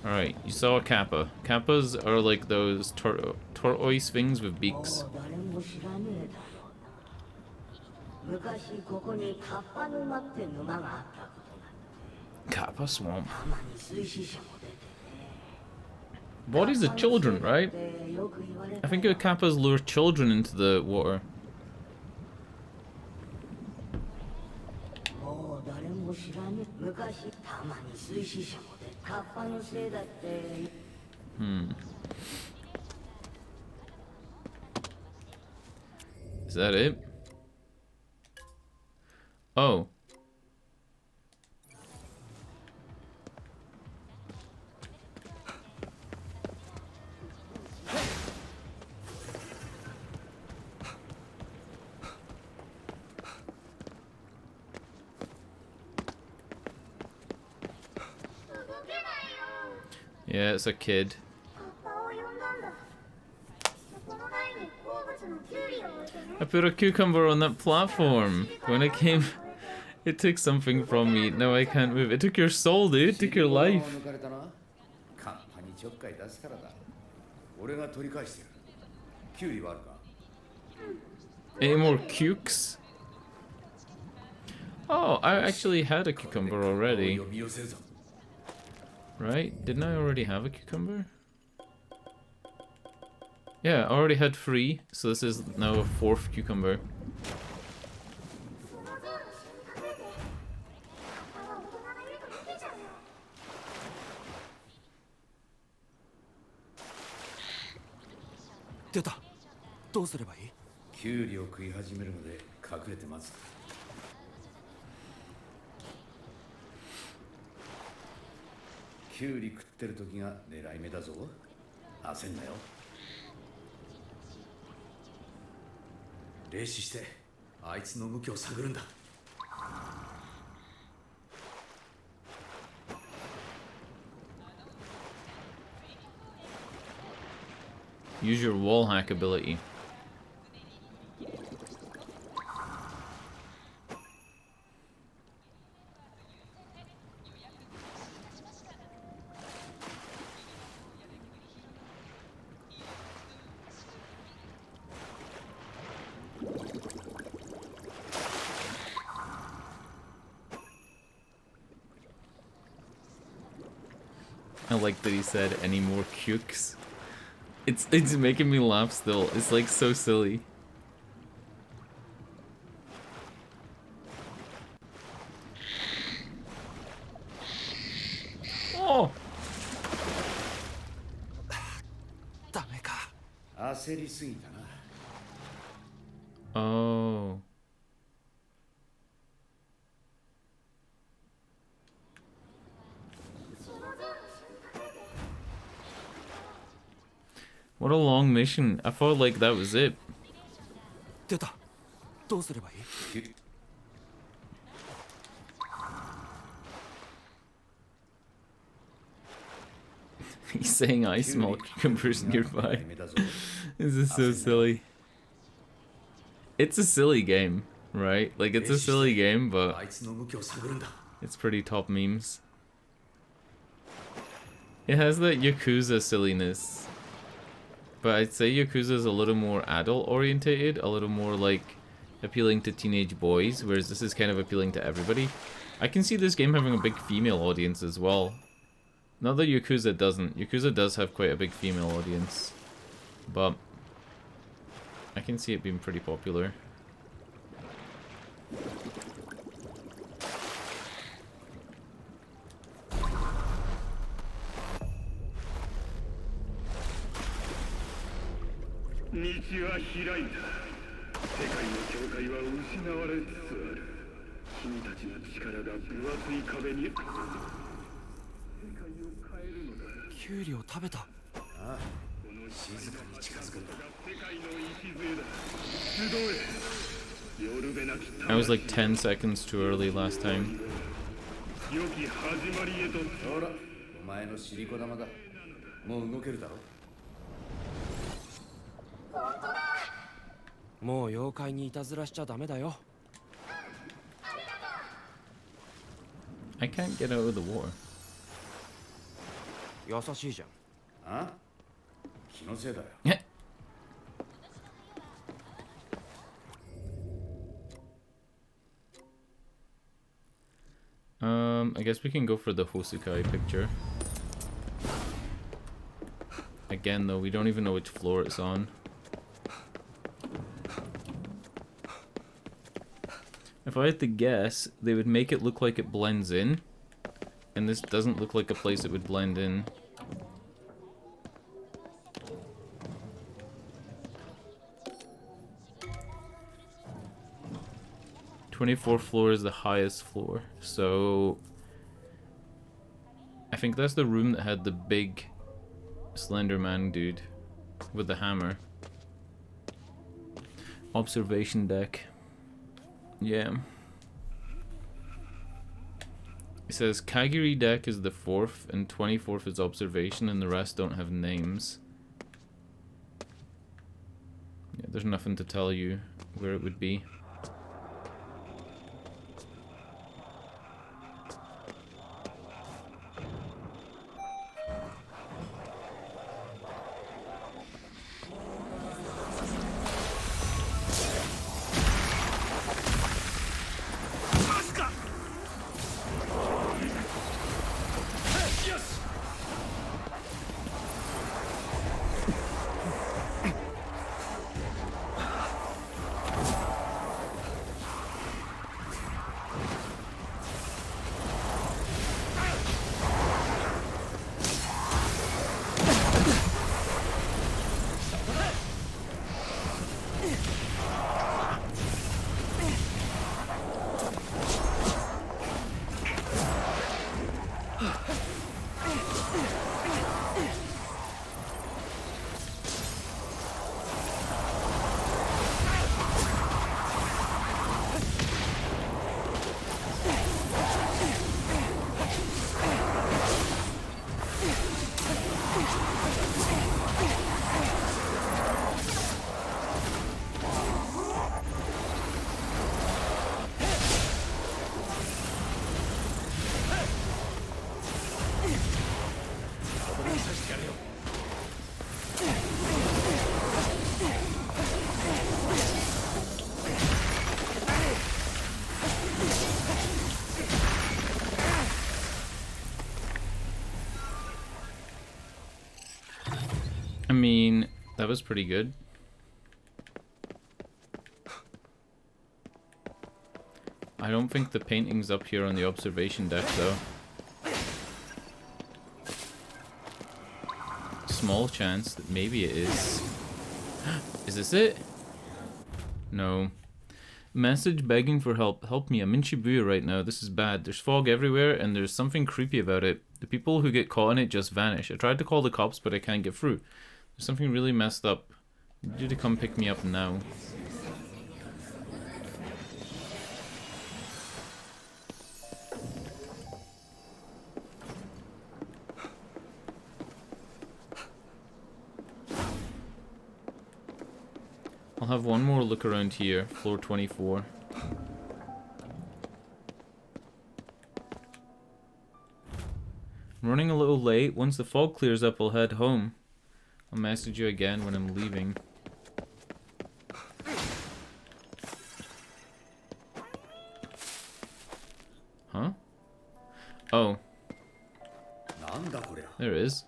Alright, you saw a Kappa. Kappas are like those tortoise things with beaks. Kappa Swamp. Bodies of children, right? I think Kappas lure children into the water. Is that it? Oh. Yeah, it's a kid. I put a cucumber on that platform. When I came, it took something from me. Now I can't move. It took your soul, dude. It took your life. Any more cukes? Oh, I actually had a cucumber already. Right? Didn't I already have a cucumber? Yeah, I already had 3, so this is now a 4th cucumber. Use your wall hack ability. I like that he said any more cukes. It's making me laugh still. It's like so silly. Oh. ダメか。焦りすぎたな。 Oh. What a long mission. I felt like that was it. 出た。どうすればいい？ He's saying I smell cucumbers nearby. This is so silly. It's a silly game, right? Like, it's a silly game, but it's pretty top memes. It has that Yakuza silliness. But I'd say Yakuza is a little more adult orientated, a little more like appealing to teenage boys, whereas this is kind of appealing to everybody. I can see this game having a big female audience as well. Not that Yakuza doesn't. Yakuza does have quite a big female audience. But I can see it being pretty popular. I was like 10 seconds too early last time. ほら、お前の尻子玉だ。もう動けるだろ。もう妖怪にいたずらしちゃダメだよ。 I can't get out of the war. 優しいじゃん。あ？気のせいだよ。 I guess we can go for the Hosukai picture. Again though, we don't even know which floor it's on. If I had to guess, they would make it look like it blends in. And this doesn't look like a place it would blend in. '24th floor is the highest floor, so I think that's the room that had the big Slender Man dude with the hammer. Observation deck. Yeah. It says Kagiri deck is the 4th and 24th is observation and the rest don't have names. Yeah, there's nothing to tell you where it would be. I mean, that was pretty good. I don't think the painting's up here on the observation deck, though. Small chance that maybe it is. Is this it? No. Message begging for help. Help me, I'm in Shibuya right now. This is bad. There's fog everywhere and there's something creepy about it. The people who get caught in it just vanish. I tried to call the cops, but I can't get through. There's something really messed up. I need you to come pick me up now. I'll have one more look around here, floor 24. I'm running a little late. Once the fog clears up, I'll head home. I'll message you again when I'm leaving. Huh? Oh. There it is.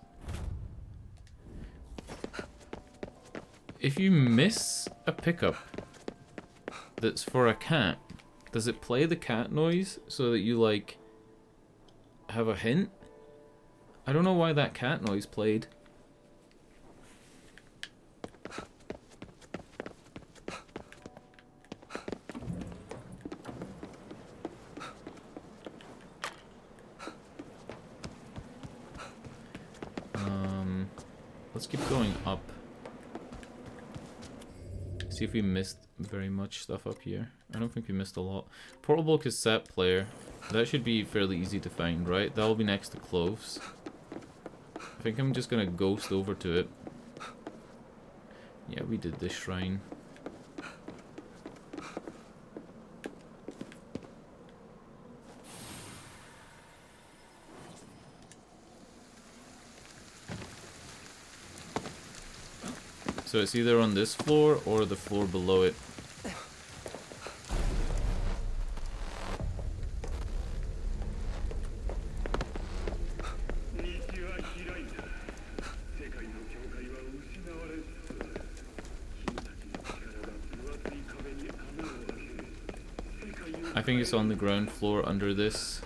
If you miss a pickup that's for a cat, does it play the cat noise so that you, like, have a hint? I don't know why that cat noise played. Let's keep going up. See if we missed very much stuff up here. I don't think we missed a lot. Portable cassette player. That should be fairly easy to find, right? That'll be next to clothes. I think I'm just gonna ghost over to it. Yeah, we did this shrine. So it's either on this floor or the floor below it. I think it's on the ground floor under this.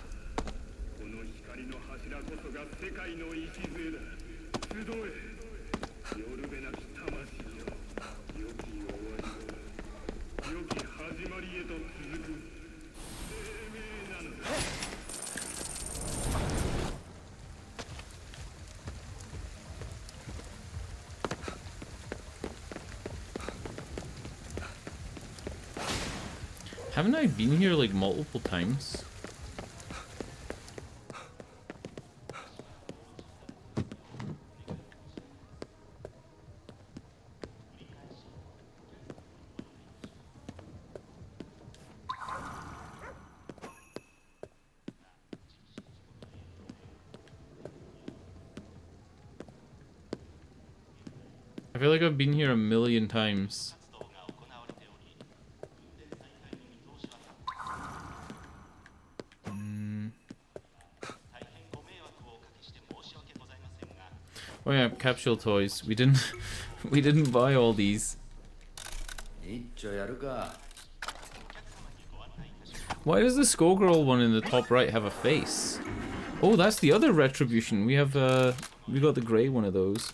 Haven't I been here like multiple times? I feel like I've been here a million times. Oh yeah, capsule toys. We didn't buy all these. Why does the Skullgirl one in the top right have a face? Oh, that's the other retribution. We have we got the grey one of those.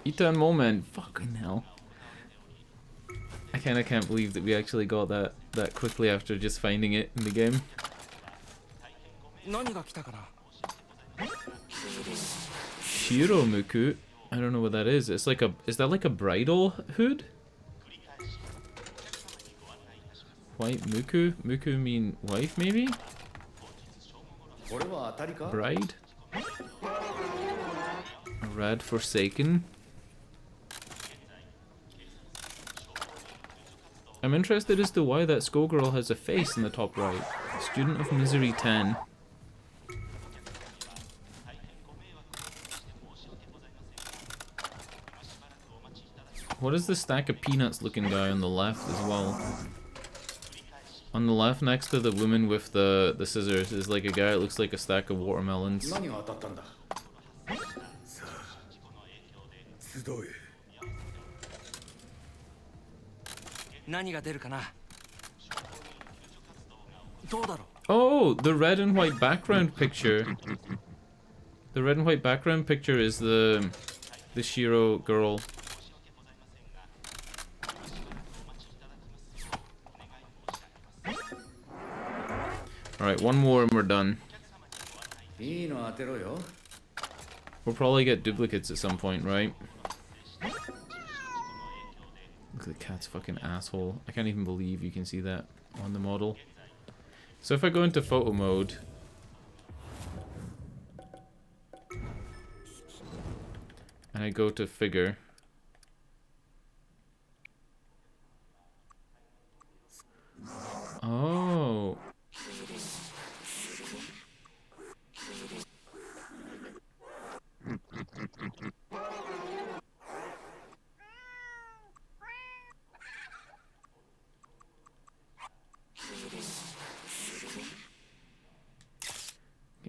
Itan moment. Fucking hell. I kinda can't believe that we actually got that quickly after just finding it in the game. Shiromuku? I don't know what that is. It's like is that like a bridal hood? White muku? Muku mean wife maybe? Bride? A rad forsaken? I'm interested as to why that Skullgirl has a face in the top right. Student of Misery 10. What is the stack of peanuts looking guy on the left as well? On the left, next to the woman with the scissors, is like a guy that looks like a stack of watermelons. 何が当たったんだ。集え。何が出るかな。どうだろう。 Oh, the red and white background picture. The red and white background picture is the Shiro girl. Alright, one more and we're done. いいの当てろよ。 We'll probably get duplicates at some point, right? Look at the cat's fucking asshole. I can't even believe you can see that on the model. So if I go into photo mode... and I go to figure... Oh...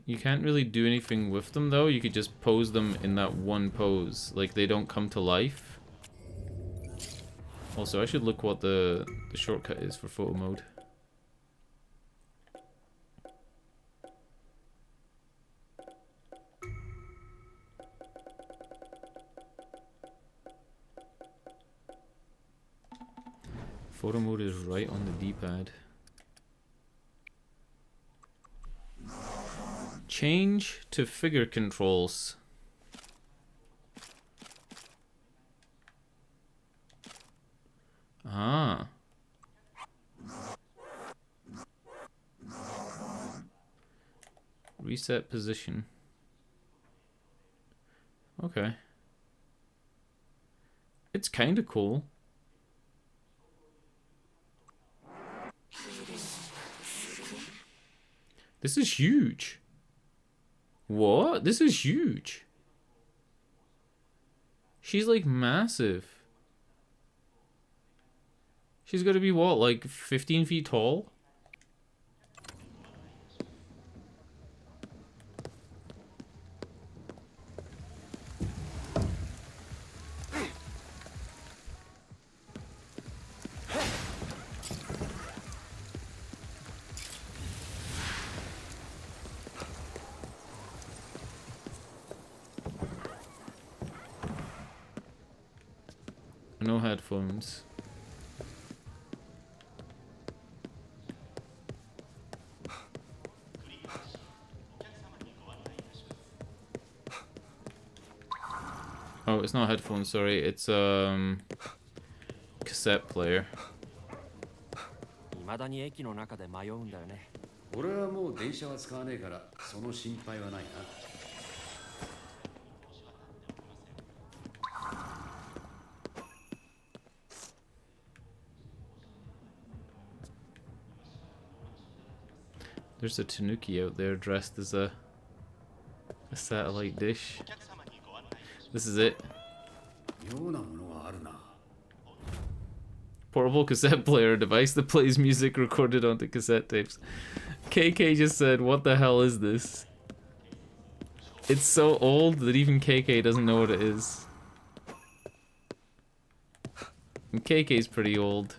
You can't really do anything with them though, you could just pose them in that one pose. Like they don't come to life. Also, I should look what the shortcut is for photo mode. Photo mode is right on the D-pad. Change to figure controls. Ah. Reset position. Okay. It's kind of cool. This is huge. What? This is huge. She's like massive. She's got to be what, like 15 feet tall? No headphones. Oh, it's not headphones, sorry. It's cassette player. 未だに駅の中で迷うんだよね。俺はもう電車は使わねえからその心配はないな。 There's a tanuki out there dressed as a satellite dish. This is it. 妙なものがあるな。 Portable cassette player device that plays music recorded onto cassette tapes. KK just said, what the hell is this? It's so old that even KK doesn't know what it is. And KK's pretty old.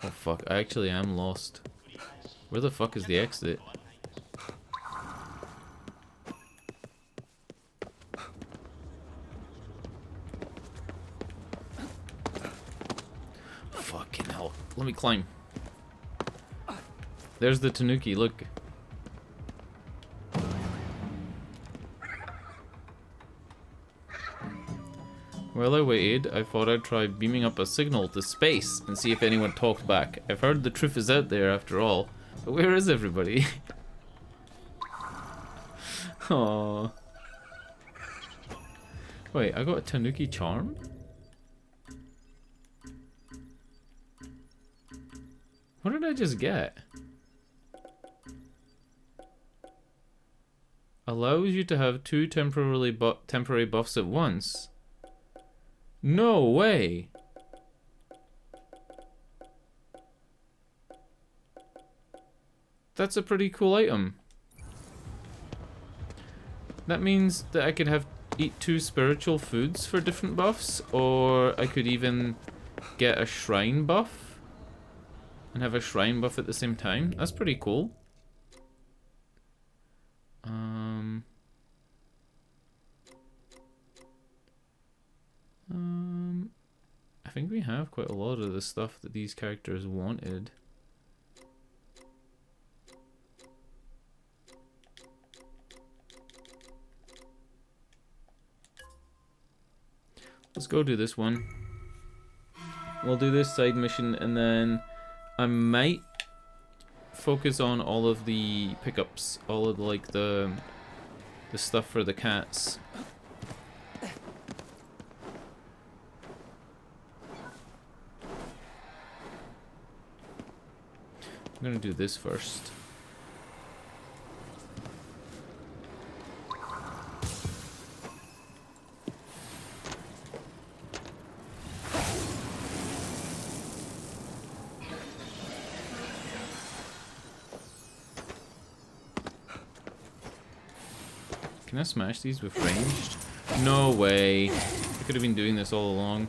Oh fuck, I actually am lost. Where the fuck is the exit? Fucking hell. Let me climb. There's the tanuki, look. While I waited, I thought I'd try beaming up a signal to space and see if anyone talked back. I've heard the truth is out there after all, but where is everybody? Aww. Wait, I got a tanuki charm? What did I just get? Allows you to have two temporary buffs at once. No way! That's a pretty cool item. That means that I could eat two spiritual foods for different buffs, or I could even get a shrine buff and have a shrine buff at the same time. That's pretty cool. I think we have quite a lot of the stuff that these characters wanted. Let's go do this one. We'll do this side mission, and then I might focus on all of the pickups, all of like the stuff for the cats. I'm gonna do this first. Can I smash these with ranged? No way. I could have been doing this all along.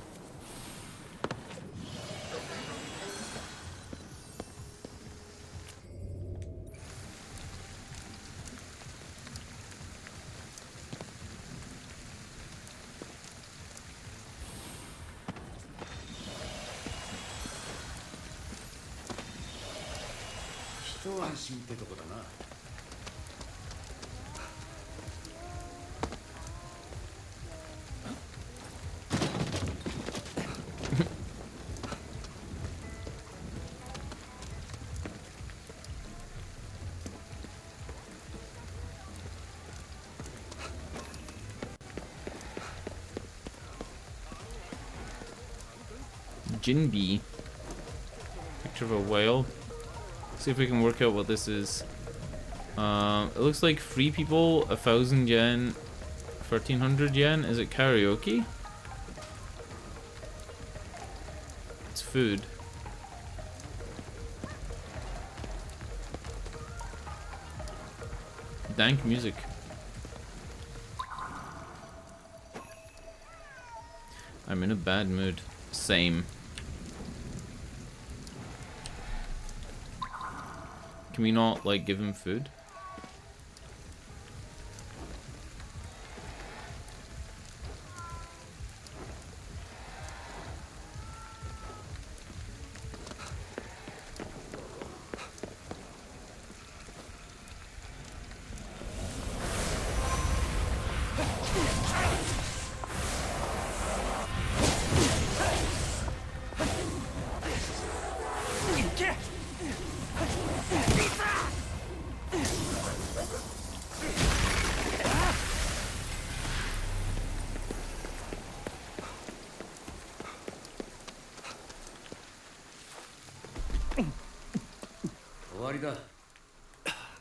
Jinbi. Picture of a whale. See if we can work out what this is. It looks like free people, 1,000 yen, 1,300 yen. Is it karaoke? It's food. Dank music. I'm in a bad mood. Same. Can we not, like, give him food?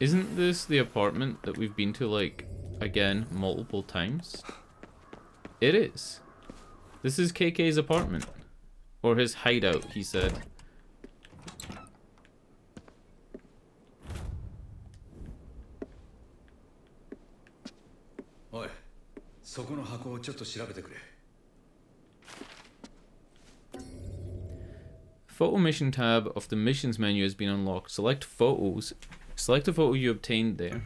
Isn't this the apartment that we've been to, like, again, multiple times? It is. This is KK's apartment. Or his hideout, he said. Oi, そこの箱をちょっと調べてくれ。 Photo mission tab of the missions menu has been unlocked. Select photos. Select a photo you obtained there.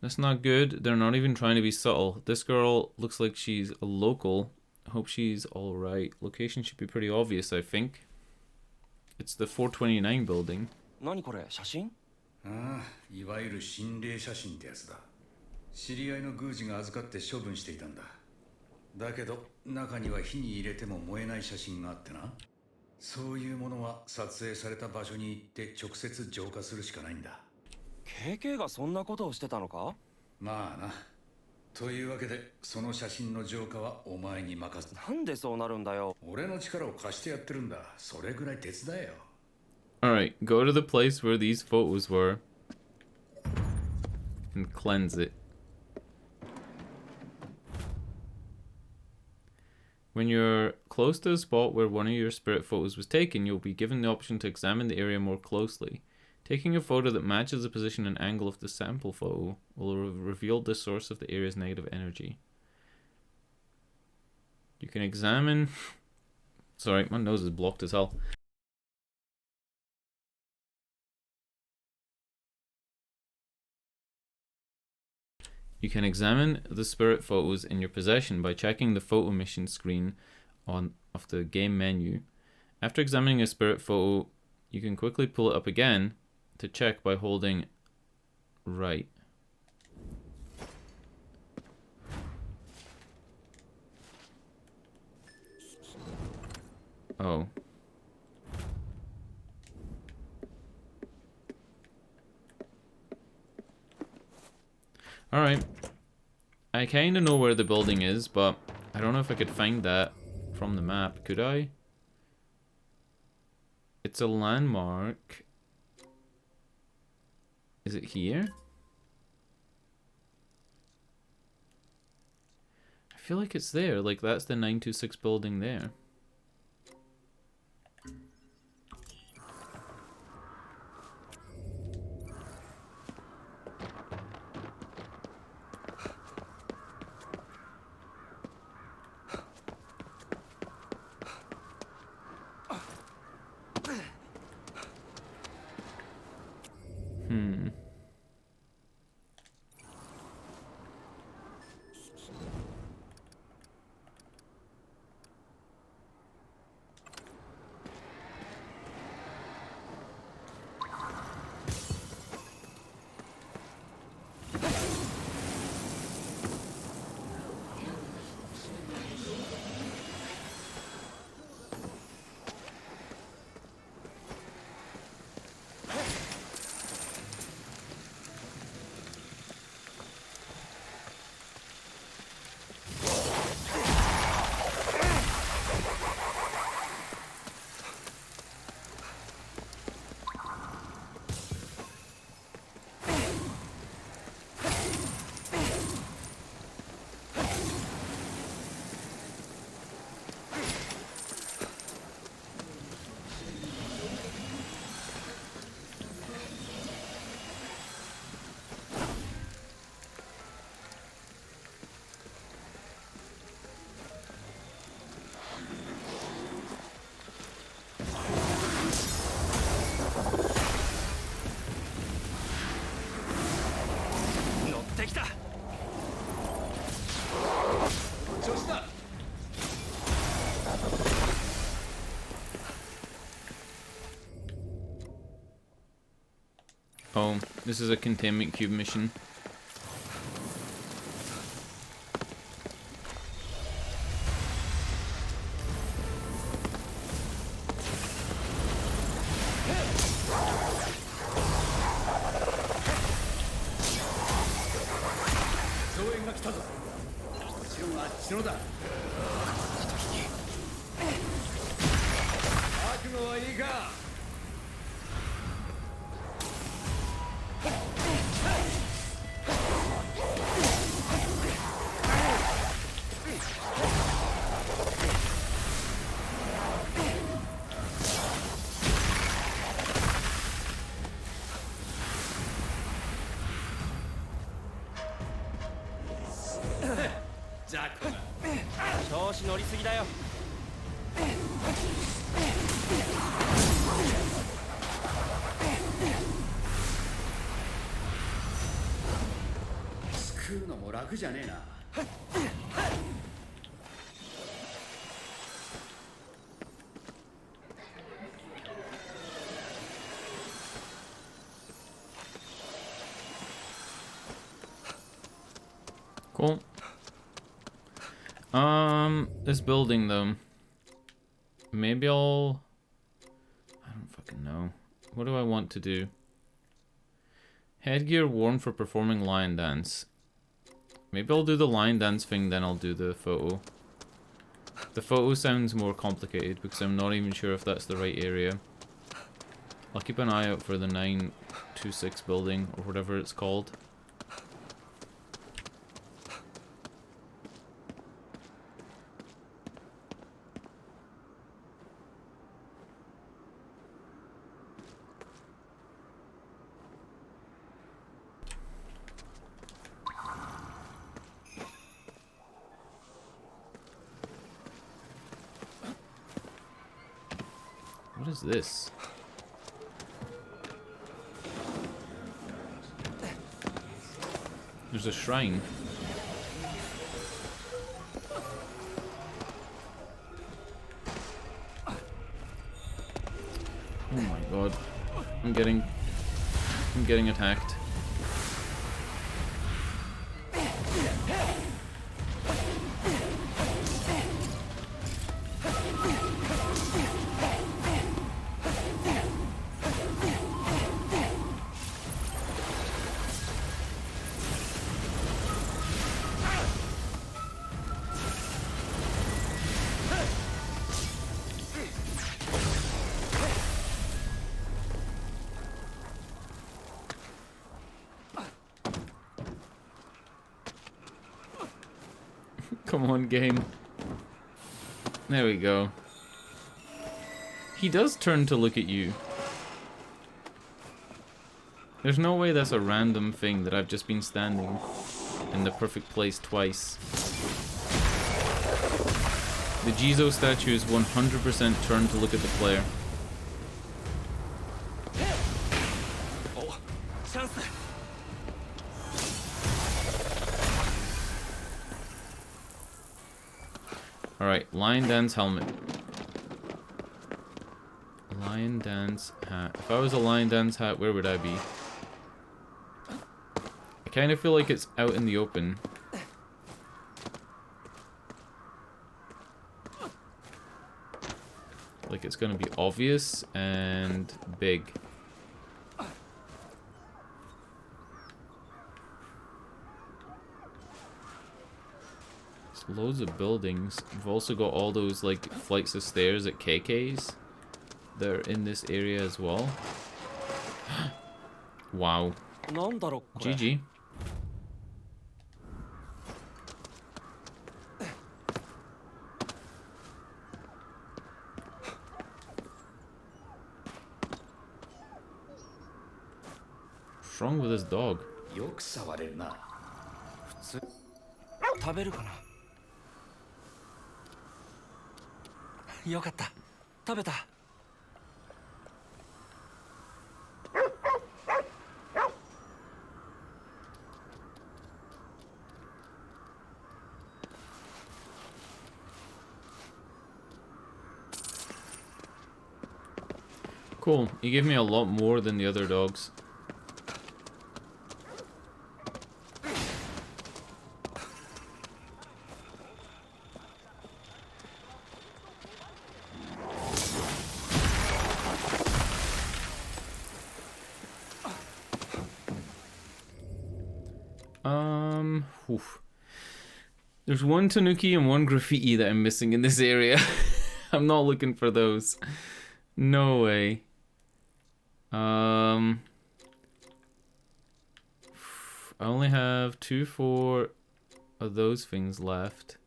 That's not good. They're not even trying to be subtle. This girl looks like she's a local. Hope she's alright. Location should be pretty obvious, I think. It's the 429 building. 何これ写真？ああ、いわゆる心霊写真ってやつだ。知り合いの宮司が預かって処分していたんだ。だけど中には火に入れても燃えない写真があってな。そういうものは撮影された場所に行って直接浄化するしかないんだ。KK がそんなことをしてたのか？まあな。というわけで、その写真の浄化はお前に任せ。なんでそうなるんだよ。俺の力を貸してやってるんだ。それぐらい手伝えよ。Alright, go to the place where these photos were and cleanse it. When you're close to the spot where one of your spirit photos was taken, you'll be given the option to examine the area more closely. Taking a photo that matches the position and angle of the sample photo will reveal the source of the area's negative energy. You can examine... Sorry, my nose is blocked as hell. You can examine the spirit photos in your possession by checking the photo mission screen of the game menu. After examining a spirit photo, you can quickly pull it up again to check by holding right. Oh. Alright. I kinda know where the building is, but I don't know if I could find that from the map. Could I? It's a landmark. Is it here? I feel like it's there. Like, that's the 926 building there. Oh, this is a containment cube mission. Cool. This building though. Maybe I'll... I don't fucking know. What do I want to do? Headgear worn for performing lion dance. Maybe I'll do the line dance thing, then I'll do the photo. The photo sounds more complicated because I'm not even sure if that's the right area. I'll keep an eye out for the 926 building or whatever it's called. What is this? There's a shrine. Oh my god. I'm getting attacked. Come on, game. There we go. He does turn to look at you. There's no way that's a random thing that I've just been standing in the perfect place twice. The Jizo statue is 100% turned to look at the player. Oh, chance. Alright, lion dance helmet. Lion dance hat. If I was a lion dance hat, where would I be? I kind of feel like it's out in the open. Like it's gonna be obvious and big. There's loads of buildings. We've also got all those like flights of stairs at KK's that are in this area as well. Wow. GG. What's wrong with this dog? よく触れるな。食べるかな。よかった。食べた。Cool. You gave me a lot more than the other dogs. Oof. There's one tanuki and one graffiti that I'm missing in this area. I'm not looking for those. No way. I only have 4 of those things left.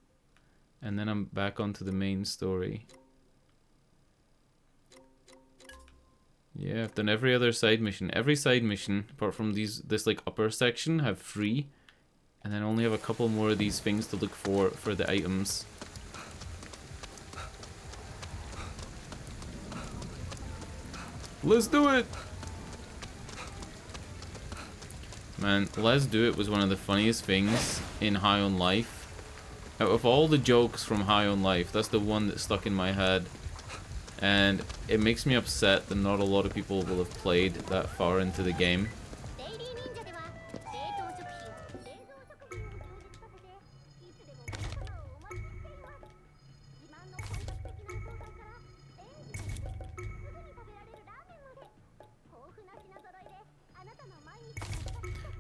And then I'm back onto the main story. Yeah, I've done every other side mission. Every side mission, apart from this like upper section, have 3. And then I only have a couple more of these things to look for the items. Let's do it! Man, Let's Do It was one of the funniest things in High on Life. Out of all the jokes from High on Life, that's the one that stuck in my head. And it makes me upset that not a lot of people will have played that far into the game.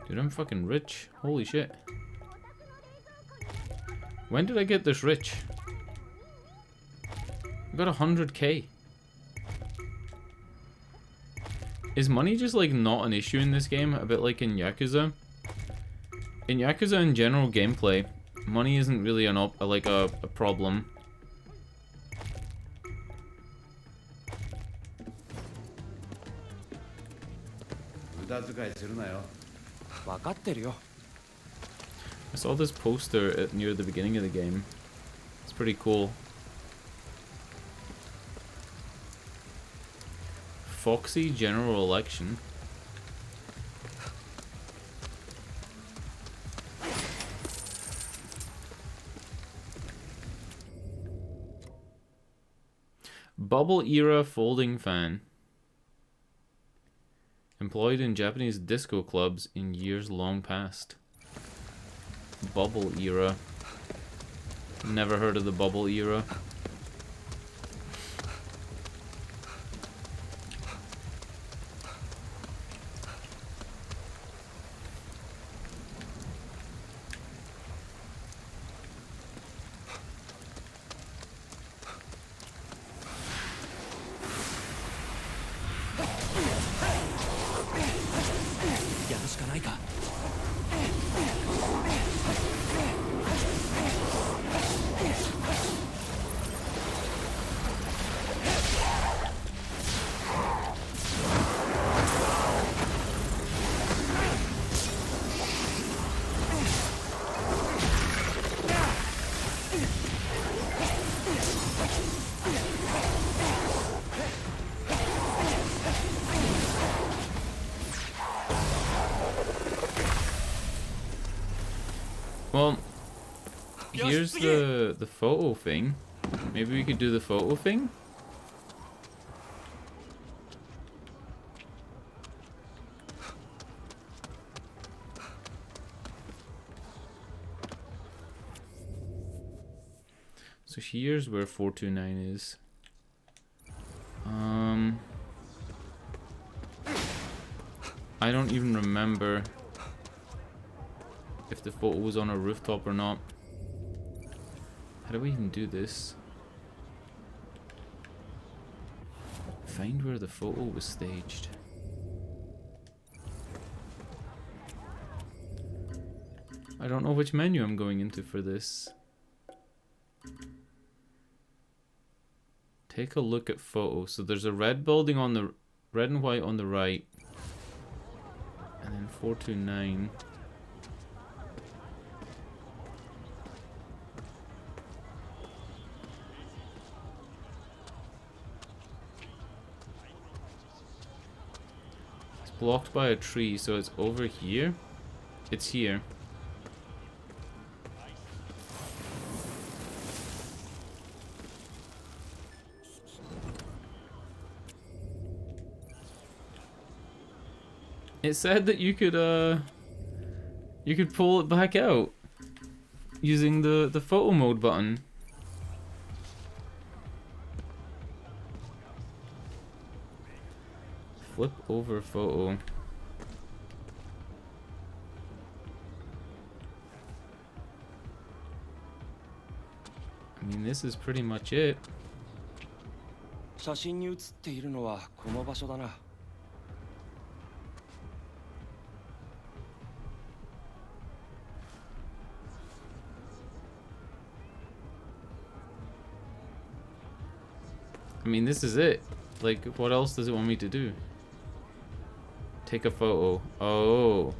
Dude, I'm fucking rich. Holy shit. When did I get this rich? I got 100k. Is money just like not an issue in this game? A bit like in Yakuza? In Yakuza in general gameplay, money isn't really a problem. 無駄遣いするなよ。分かってるよ。 I saw this poster near the beginning of the game. It's pretty cool. Foxy General Election. Bubble Era Folding Fan. Employed in Japanese disco clubs in years long past. Bubble Era. Never heard of the Bubble Era. Well, here's the photo thing. Maybe we could do the photo thing? So here's where 429 is. I don't even remember if the photo was on a rooftop or not. How do we even do this? Find where the photo was staged. I don't know which menu I'm going into for this. Take a look at photo. So there's a red building on the red and white on the right. And then 429. It's blocked by a tree, so it's over here. It's here. It said that you could pull it back out using the photo mode button. Flip over photo. I mean, this is pretty much it. 写真に写っているのはこの場所だな。I mean, this is it. Like, what else does it want me to do? Take a photo. Oh.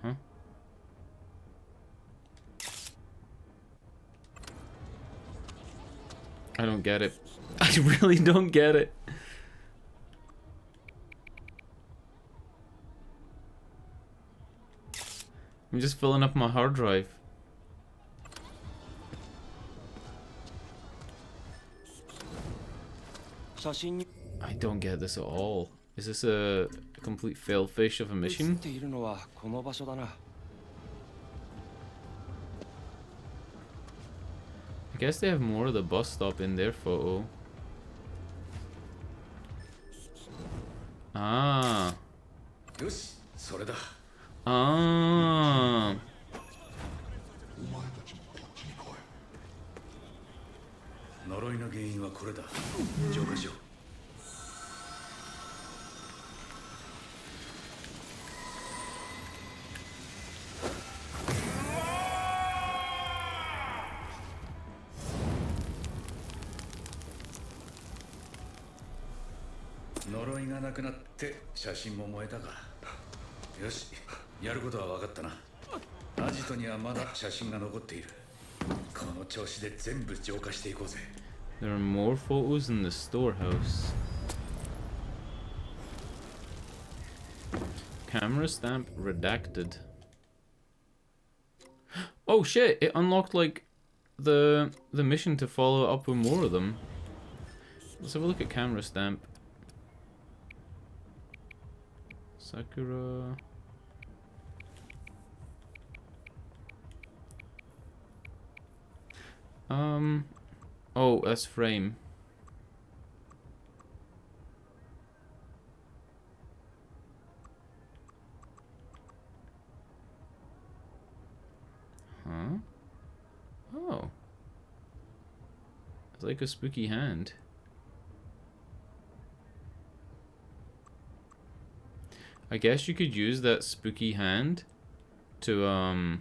Huh? I don't get it. I really don't get it. I'm just filling up my hard drive. I don't get this at all. Is this a complete fail-fish of a mission? I guess they have more of the bus stop in their photo. Ah. よし、それだ。 Ah. 呪いの原因はこれだ。浄化しよう。呪いがなくなって写真も燃えたか。よし、やることは分かったな。アジトにはまだ写真が残っている。この調子で全部浄化していこうぜ。 There are more photos in the storehouse. Camera stamp redacted. Oh shit! It unlocked like the mission to follow up with more of them. Let's have a look at camera stamp. Sakura. Oh, that's frame. Huh? Oh. It's like a spooky hand. I guess you could use that spooky hand to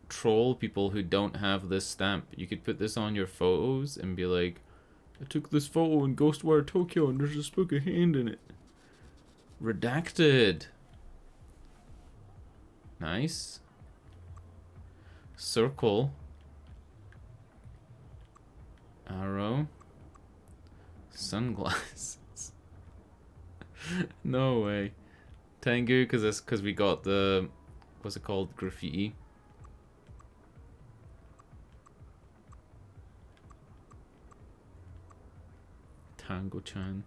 troll people who don't have this stamp. You could put this on your photos and be like, I took this photo in Ghostwire Tokyo and there's a spooky hand in it. Redacted. Nice. Circle. Arrow. Sunglasses. No way. Tengu, because we got the, what's it called, graffiti. Tango-chan.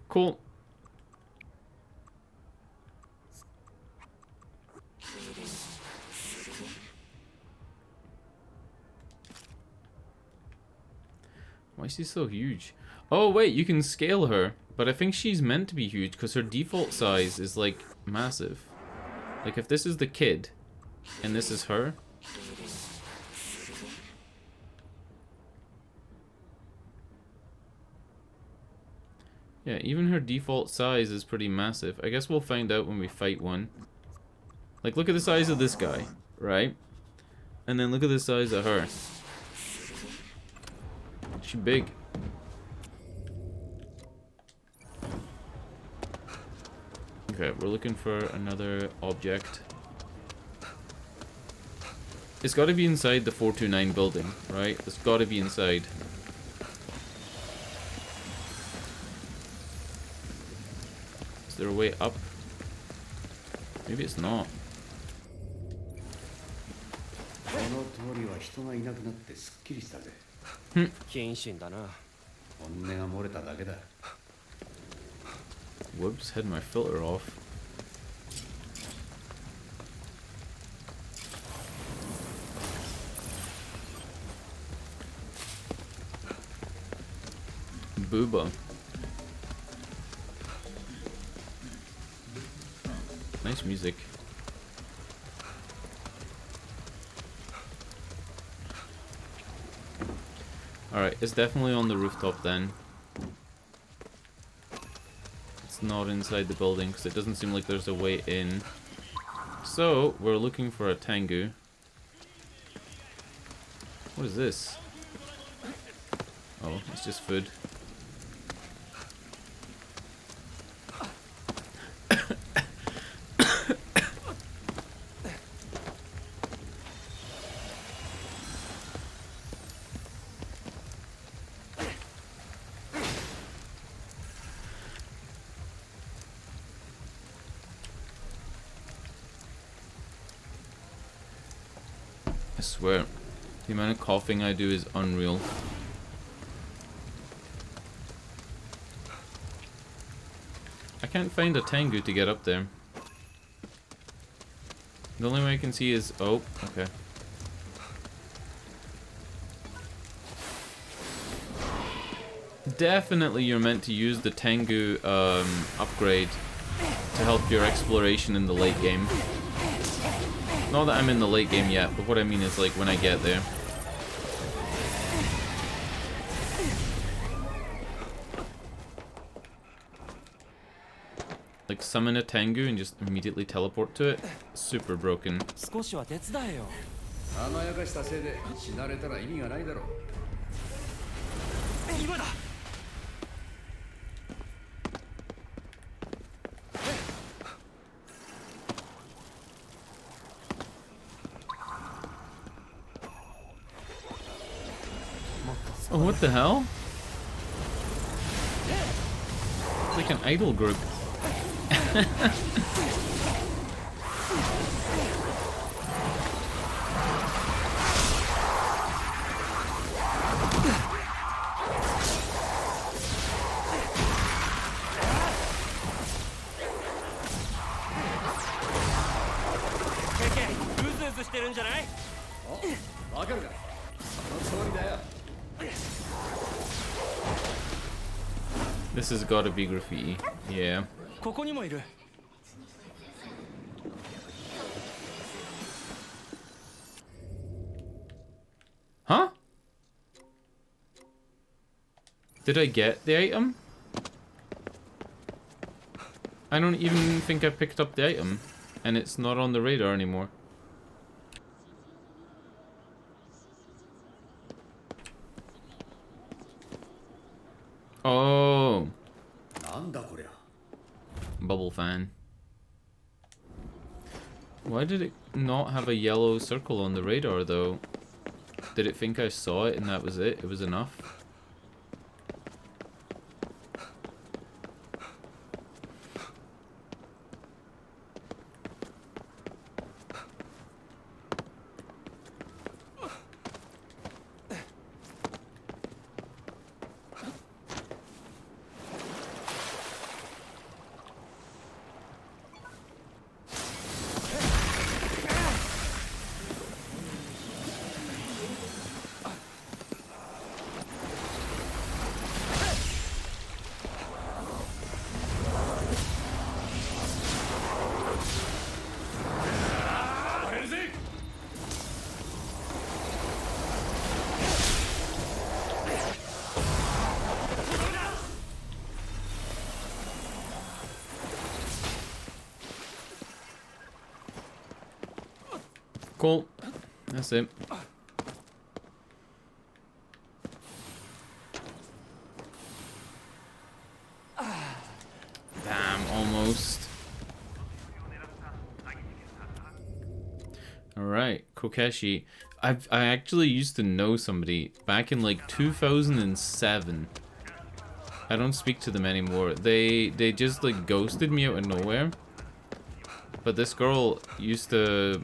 Cool. Why is she so huge? Oh wait, you can scale her, but I think she's meant to be huge because her default size is like massive. Like if this is the kid and this is her. Yeah, even her default size is pretty massive. I guess we'll find out when we fight one. Like look at the size of this guy, right? And then look at the size of her. She's big. Okay, we're looking for another object. It's got to be inside the 429 building, right? It's got to be inside. Is there a way up? Maybe it's not. この通りは人がいなくなってすっきりしたぜ。謹慎だな。本音が漏れただけだ。 Whoops, had my filter off. Booba. Nice music. Alright, it's definitely on the rooftop then. It's not inside the building because it doesn't seem like there's a way in. So, we're looking for a Tengu. What is this? Oh, it's just food. I swear, the amount of coughing I do is unreal. I can't find a Tengu to get up there. The only way I can see is... oh, okay. Definitely you're meant to use the Tengu upgrade to help your exploration in the late game. Not that I'm in the late game yet, but what I mean is like when I get there. Like summon a Tengu and just immediately teleport to it. Super broken. 少しは手伝えよ。甘やかしたせいで死なれたら意味がないだろう。今だ。 Oh, what the hell? It's like an idol group. This has got to be graffiti. Yeah. ここにもいる。 Huh? Did I get the item? I don't even think I picked up the item, and it's not on the radar anymore. Oh. Bubble fan. Why did it not have a yellow circle on the radar though? Did it think I saw it and that was it? It was enough? Cool. That's it. Damn, almost. Alright, Kokeshi. I actually used to know somebody back in like 2007. I don't speak to them anymore. They just like ghosted me out of nowhere. But this girl used to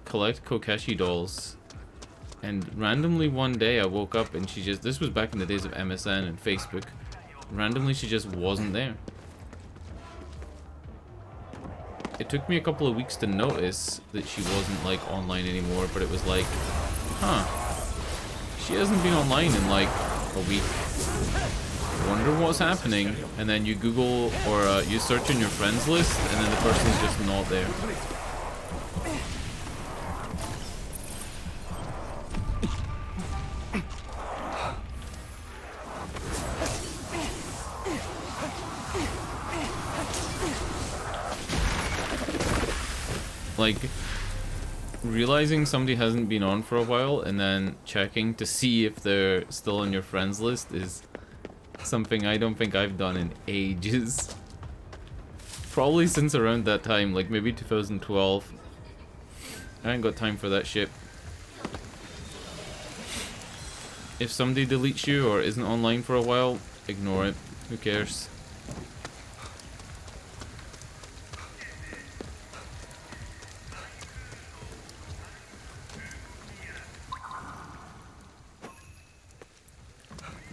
collect Kokeshi dolls, and randomly one day I woke up and she just, this was back in the days of MSN and Facebook, randomly she just wasn't there. It took me a couple of weeks to notice that she wasn't like online anymore, but it was like, huh, she hasn't been online in like a week. Wonder what's happening. And then you Google or you search in your friends list and then the person's just not there. Like, realizing somebody hasn't been on for a while and then checking to see if they're still on your friends list is something I don't think I've done in ages. Probably since around that time, like maybe 2012. I ain't got time for that shit. If somebody deletes you or isn't online for a while, ignore it. Who cares?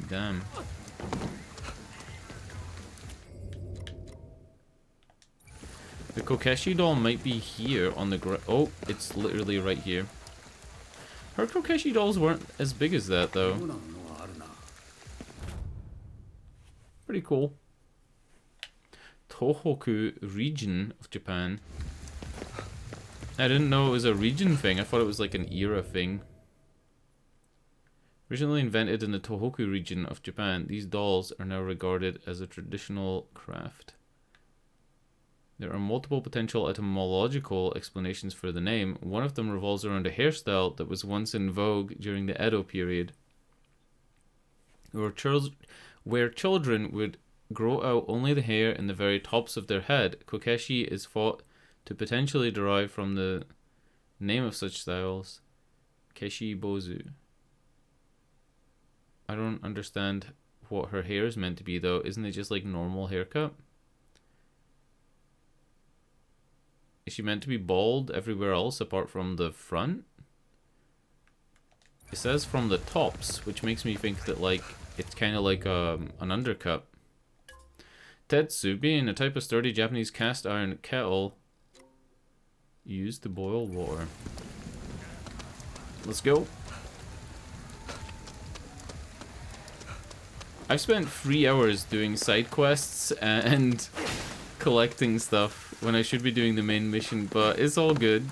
Damn. The Kokeshi doll might be here on the oh, it's literally right here. Her Kokeshi dolls weren't as big as that though. Pretty cool. Tohoku region of Japan. I didn't know it was a region thing. I thought it was like an era thing. Originally invented in the Tohoku region of Japan, these dolls are now regarded as a traditional craft. There are multiple potential etymological explanations for the name. One of them revolves around a hairstyle that was once in vogue during the Edo period, where children would grow out only the hair in the very tops of their head. Kokeshi is thought to potentially derive from the name of such styles, Keshi Bozu. I don't understand what her hair is meant to be though. Isn't it just like normal haircut? Is she meant to be bald everywhere else apart from the front? It says from the tops, which makes me think that like it's kind of like an undercut. Tetsubi, a type of sturdy Japanese cast iron kettle used to boil water. Let's go. I've spent 3 hours doing side quests and collecting stuff when I should be doing the main mission, but it's all good.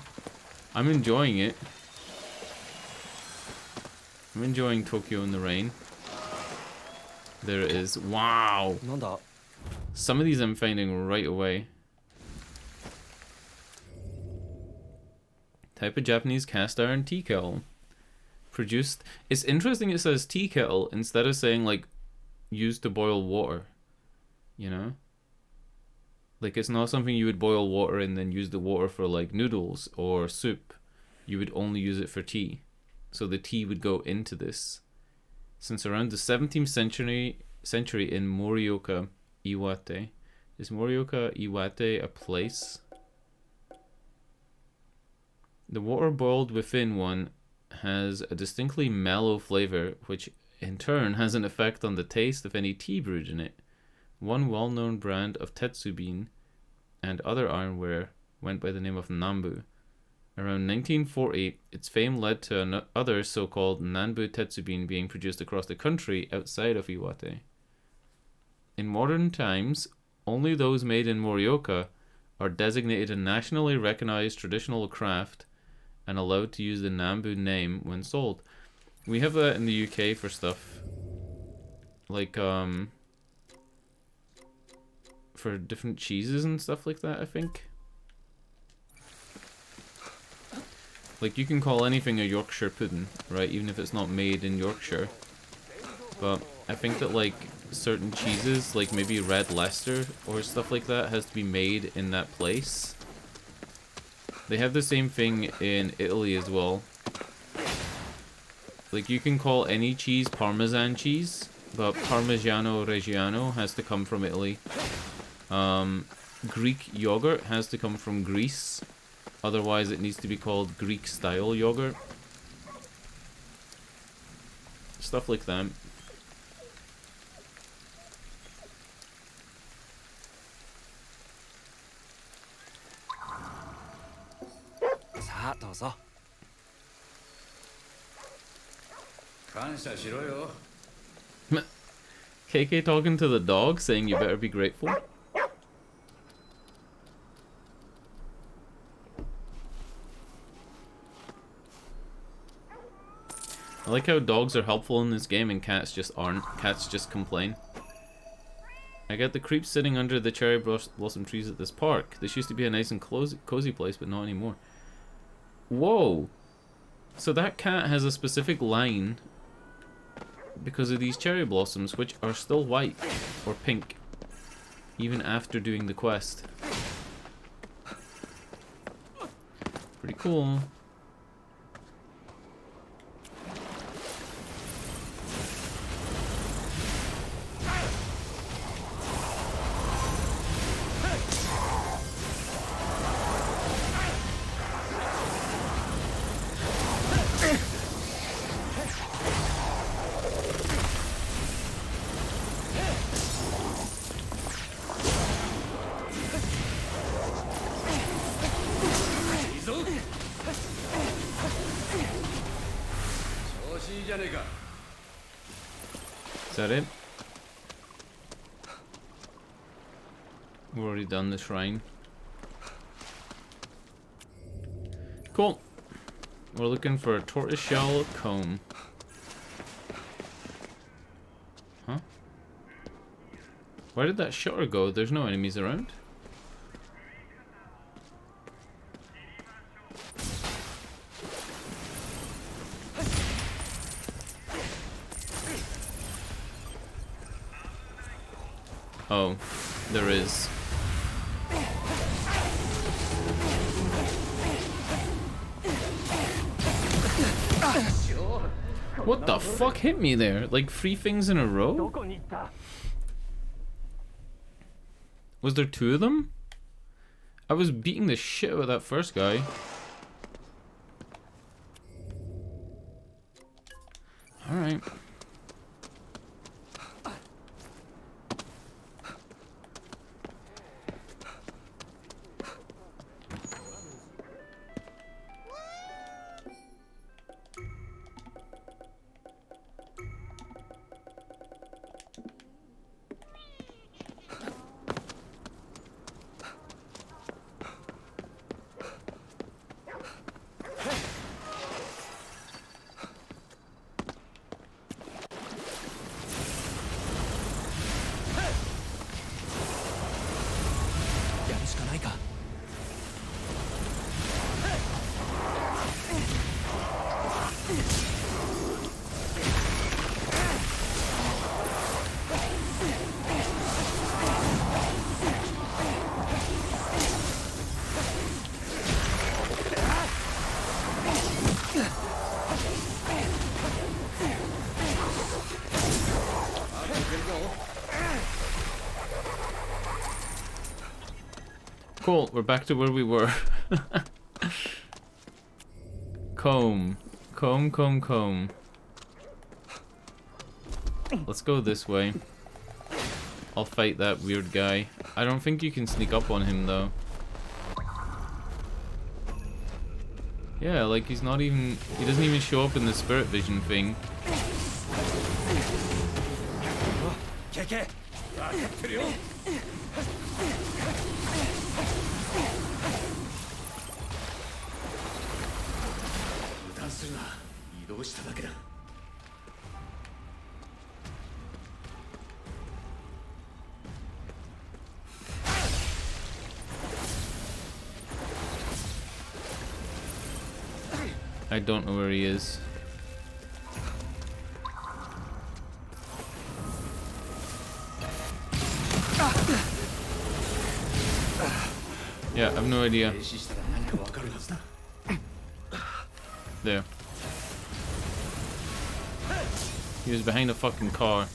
I'm enjoying it. I'm enjoying Tokyo in the rain. There it is. Wow. Some of these I'm finding right away. Type of Japanese cast iron tea kettle. Produced. It's interesting it says tea kettle instead of saying like used to boil water. You know? Like it's not something you would boil water and then use the water for like noodles or soup. You would only use it for tea. So the tea would go into this. Since around the 17th century in Morioka, Iwate. Is Morioka Iwate a place? The water boiled within one has a distinctly mellow flavor, which in turn has an effect on the taste of any tea brewed in it. One well-known brand of tetsubin and other ironware went by the name of Nambu. Around 1940, its fame led to other so-called Nanbu tetsubin being produced across the country outside of Iwate. In modern times, only those made in Morioka are designated a nationally recognized traditional craft and allowed to use the Nambu name when sold. We have that in the UK for stuff like for different cheeses and stuff like that, I think. Like you can call anything a Yorkshire pudding, right? Even if it's not made in Yorkshire. But I think that like certain cheeses, like maybe Red Leicester or stuff like that, has to be made in that place. They have the same thing in Italy as well. Like you can call any cheese Parmesan cheese, but Parmigiano Reggiano has to come from Italy. Greek yogurt has to come from Greece. Otherwise it needs to be called Greek style yogurt. Stuff like that. KK talking to the dog saying you better be grateful. I like how dogs are helpful in this game and cats just aren't. Cats just complain. I get the creeps sitting under the cherry blossom trees at this park. This used to be a nice and cozy place, but not anymore. Whoa! So that cat has a specific line because of these cherry blossoms, which are still white or pink, even after doing the quest. Pretty cool. Is that it? We've already done the shrine. Cool. We're looking for a tortoiseshell comb. Huh? Where did that shutter go? There's no enemies around. Oh, there is. What the fuck hit me there? Like 3 things in a row? Was there 2 of them? I was beating the shit out of that first guy. Alright. Cool, we're back to where we were. Comb. Comb, comb, comb. Let's go this way. I'll fight that weird guy. I don't think you can sneak up on him though. Yeah, like he's not even... He doesn't even show up in the spirit vision thing. I don't know where he is. Yeah, I have no idea. There. He was behind a fucking car.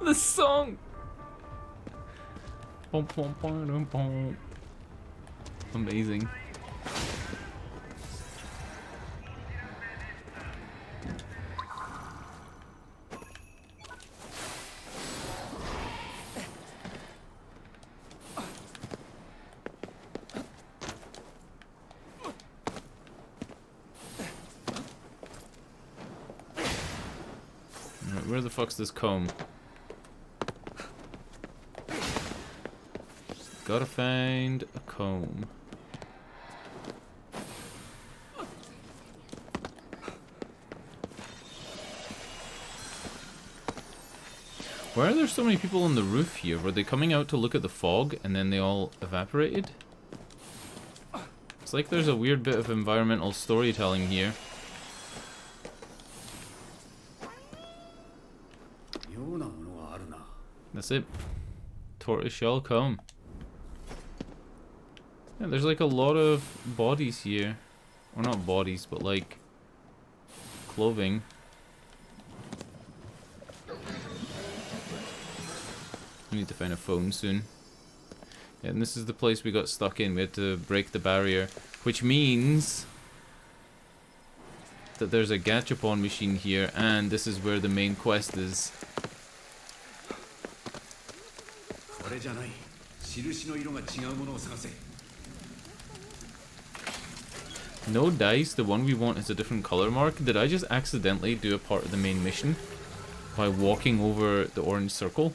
The song. Amazing. Alright, where the fuck's this comb? Gotta find a comb. Why are there so many people on the roof here? Were they coming out to look at the fog and then they all evaporated? It's like there's a weird bit of environmental storytelling here. That's it. Tortoiseshell comb. Yeah, there's like a lot of bodies here. Or not bodies, but like clothing. We need to find a phone soon. Yeah, and this is the place we got stuck in. We had to break the barrier, which means that there's a gachapon machine here, and this is where the main quest is. これじゃない。印の色が違うものを探せ。 No dice, the one we want is a different color mark. Did I just accidentally do a part of the main mission by walking over the orange circle?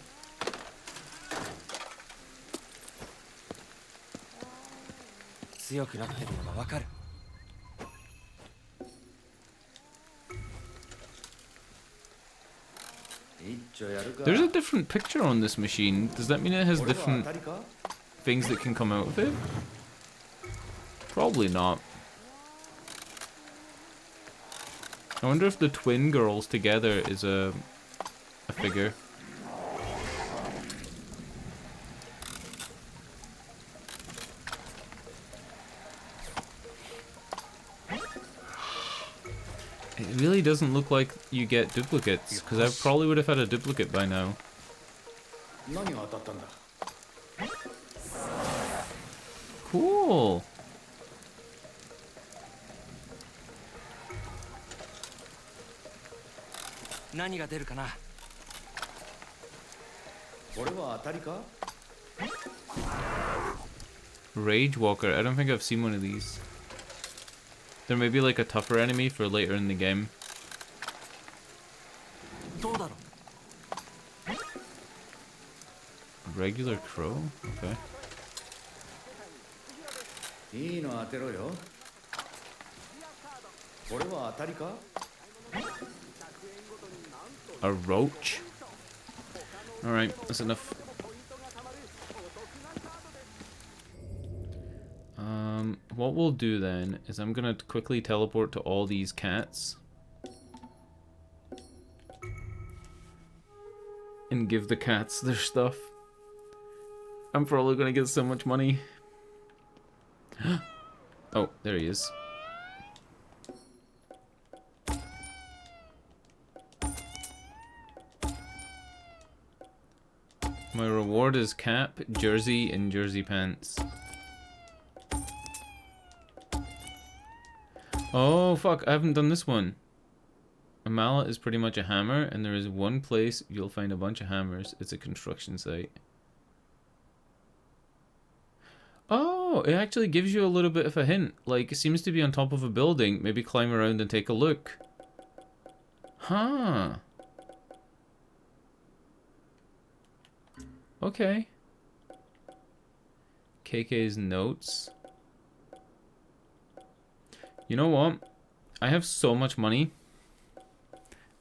強くなってるのがわかる。 There's a different picture on this machine. Does that mean it has different things that can come out of it? Probably not. I wonder if the twin girls together is a figure. It really doesn't look like you get duplicates, because I probably would have had a duplicate by now. Cool. Rage Walker. I don't think I've seen one of these. There may be like a tougher enemy for later in the game. Regular crow? Okay. A roach? Alright, that's enough. What we'll do then is I'm gonna quickly teleport to all these cats and give the cats their stuff. I'm probably gonna get so much money. Oh, there he is. My reward is cap, jersey, and jersey pants. Oh, fuck, I haven't done this one. A mallet is pretty much a hammer, and there is one place you'll find a bunch of hammers. It's a construction site. Oh, it actually gives you a little bit of a hint. Like, it seems to be on top of a building. Maybe climb around and take a look. Huh. Okay. KK's notes. You know what? I have so much money.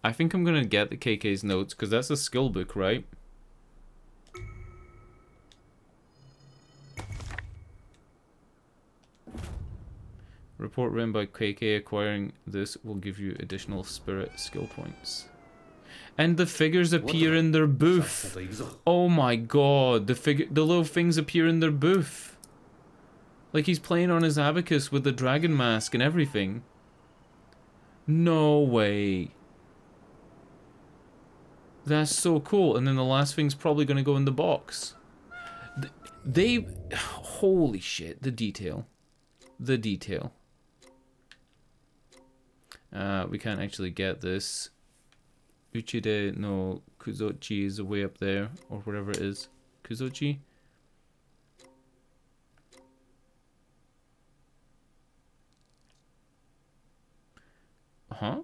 I think I'm gonna get the KK's notes, because that's a skill book, right? Report written by KK. Acquiring this will give you additional spirit skill points. And the figures appear in their booth. Oh my god, the little things appear in their booth. Like he's playing on his abacus with the dragon mask and everything. No way. That's so cool. And then the last thing's probably going to go in the box. Holy shit, the detail. The detail. We can't actually get this. Uchide no Kuzochi is way up there, or whatever it is. Kuzochi? Huh?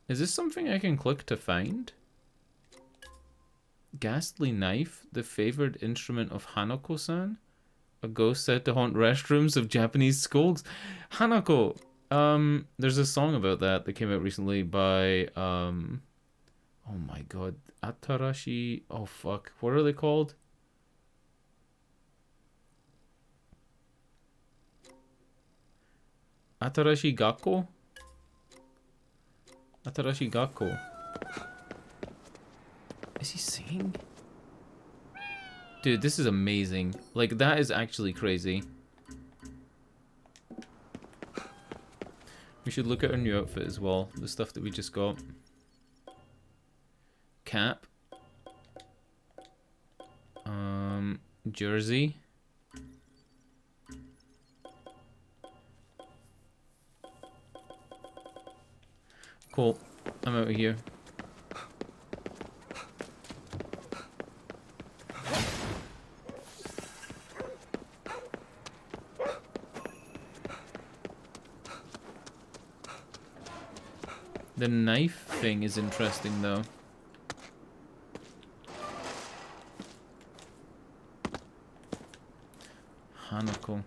Is this something I can click to find? Ghastly knife, the favored instrument of Hanako-san? A ghost said to haunt restrooms of Japanese schools? Hanako! There's a song about that came out recently by, oh my god, Atarashi, oh fuck, what are they called? Atarashi Gakko? Atarashi Gakko. Is he singing? Dude, this is amazing. Like, that is actually crazy. We should look at our new outfit as well. The stuff that we just got. Cap. Jersey. Cool. I'm out of here. The knife thing is interesting though. Hanako.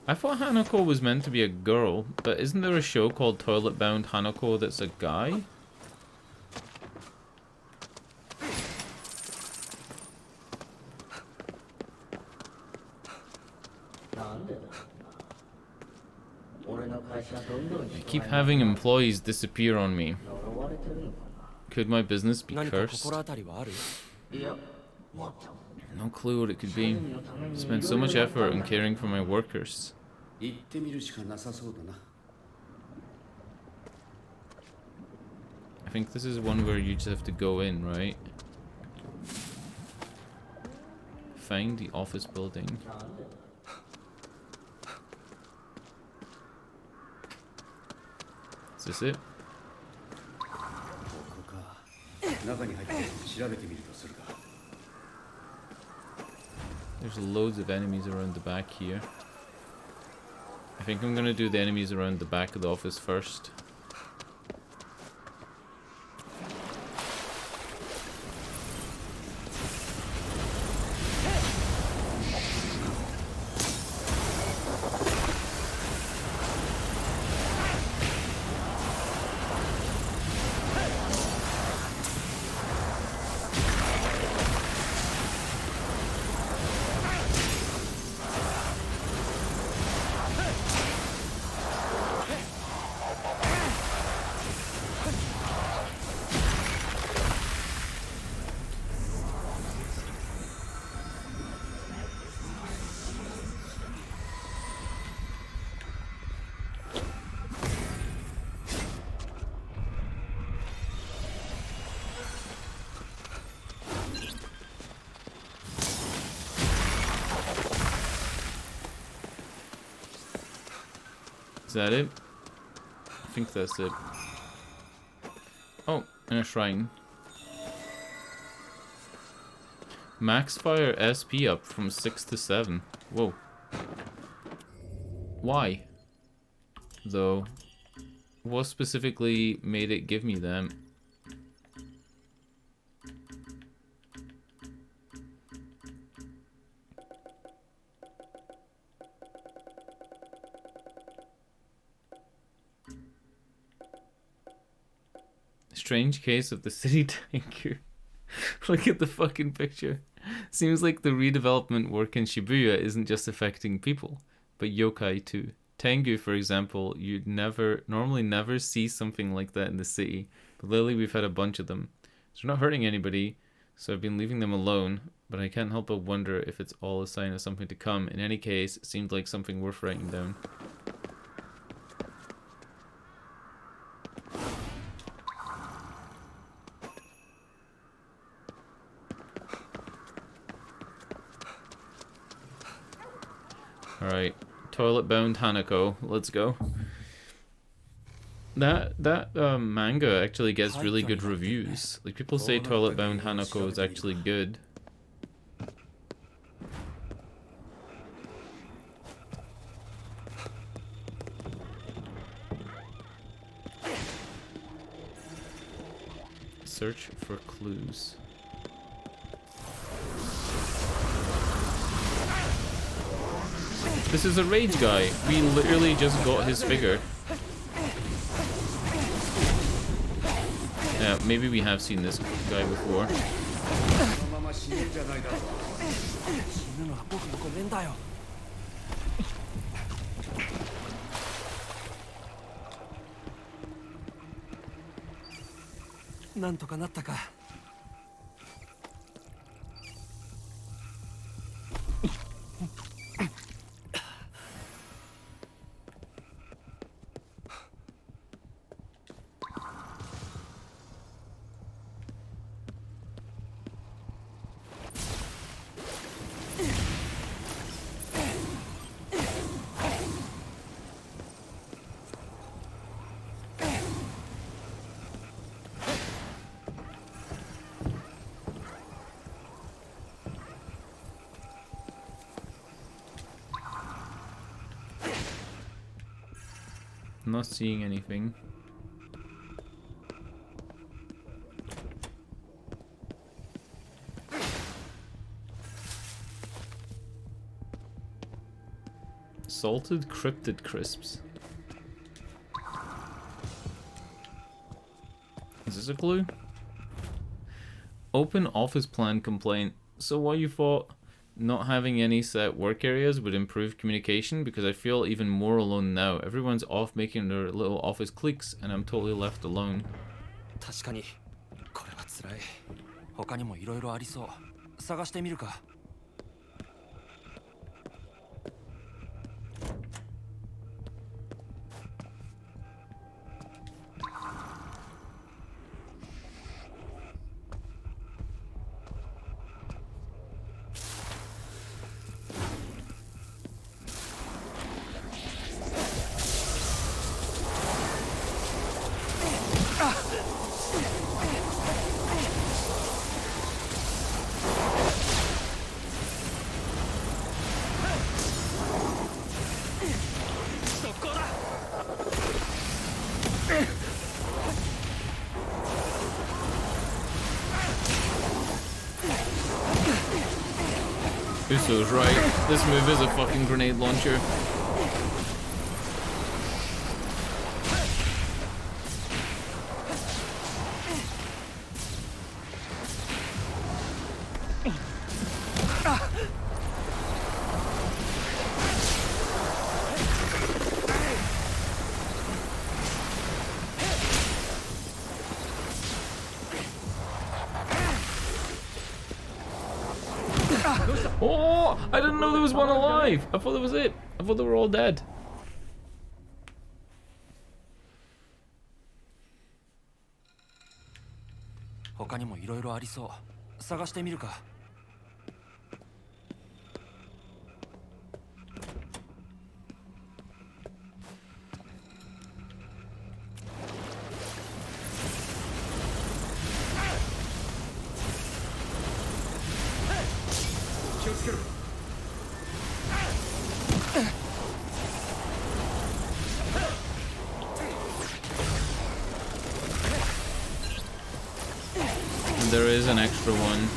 I thought Hanako was meant to be a girl, but isn't there a show called Toilet Bound Hanako that's a guy? I keep having employees disappear on me. Could my business be 何か cursed? 心当たりはある？ No clue what it could be. Spent so much effort in caring for my workers. 行ってみるしかなさそうだな。 I think this is one where you just have to go in, right? Find the office building. Is this it? ここか。中に入って調べてみるとするか。 There's loads of enemies around the back here. I think I'm gonna do the enemies around the back of the office first. Is that it? I think that's it. Oh, and a shrine. Max fire SP up from 6 to 7. Whoa. Why? Though, what specifically made it give me them? Strange case of the city tanker. Look at the fucking picture. Seems like the redevelopment work in Shibuya isn't just affecting people, but yokai too. Tengu, for example, you'd normally never see something like that in the city, but lately we've had a bunch of them. So they're not hurting anybody, so I've been leaving them alone, but I can't help but wonder if it's all a sign of something to come. In any case, it seemed like something worth writing down. Alright, Toilet Bound Hanako, let's go. That manga actually gets really good reviews. Like, people say Toilet Bound Hanako is actually good. Search for clues. This is a rage guy. We literally just got his figure. Yeah, maybe we have seen this guy before. 死ぬのは僕のごめんだよ。なんとかなったか。I'm not seeing anything. Salted cryptid crisps. Is this a clue? Open office plan complaint. So what you thought not having any set work areas would improve communication? Because I feel even more alone now. Everyone's off making their little office cliques and I'm totally left alone. 確かにこれは辛い。他にもいろいろありそう。探してみるか。Uso's right. This move is a fucking grenade launcher. Oh, I didn't know there was one alive. I thought that was it. I thought they were all dead. There is an extra one.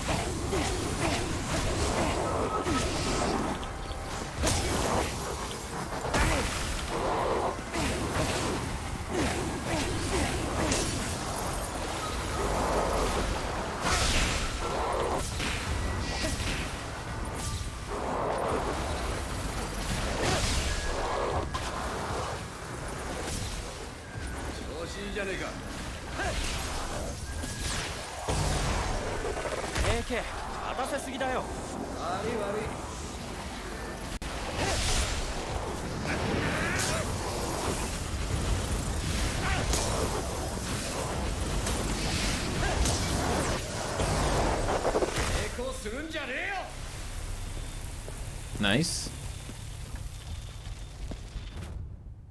Nice.